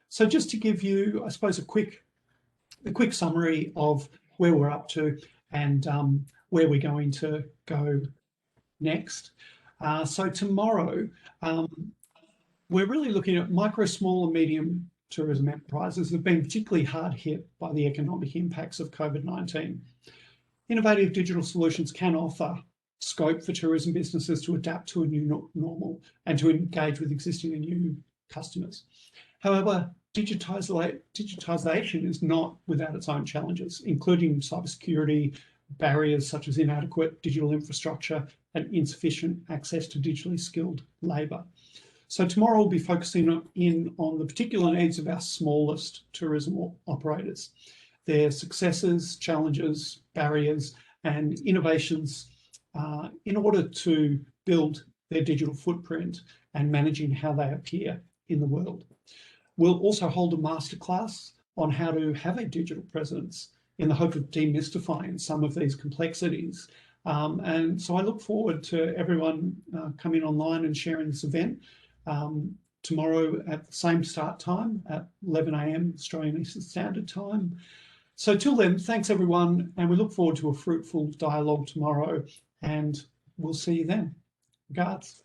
So just to give you, I suppose, a quick summary of where we're up to and where we're going to go next. So tomorrow, we're really looking at micro, small and medium tourism enterprises have been particularly hard hit by the economic impacts of COVID-19. Innovative digital solutions can offer scope for tourism businesses to adapt to a new normal and to engage with existing and new customers. However, digitisation is not without its own challenges, including cybersecurity, barriers such as inadequate digital infrastructure and insufficient access to digitally skilled labour. So tomorrow we'll be focusing in on the particular needs of our smallest tourism operators, their successes, challenges, barriers and innovations in order to build their digital footprint and managing how they appear in the world. We'll also hold a masterclass on how to have a digital presence in the hope of demystifying some of these complexities. And so I look forward to everyone coming online and sharing this event tomorrow at the same start time at 11 a.m. Australian Eastern Standard Time. So till then, thanks everyone, and we look forward to a fruitful dialogue tomorrow, and we'll see you then. Regards.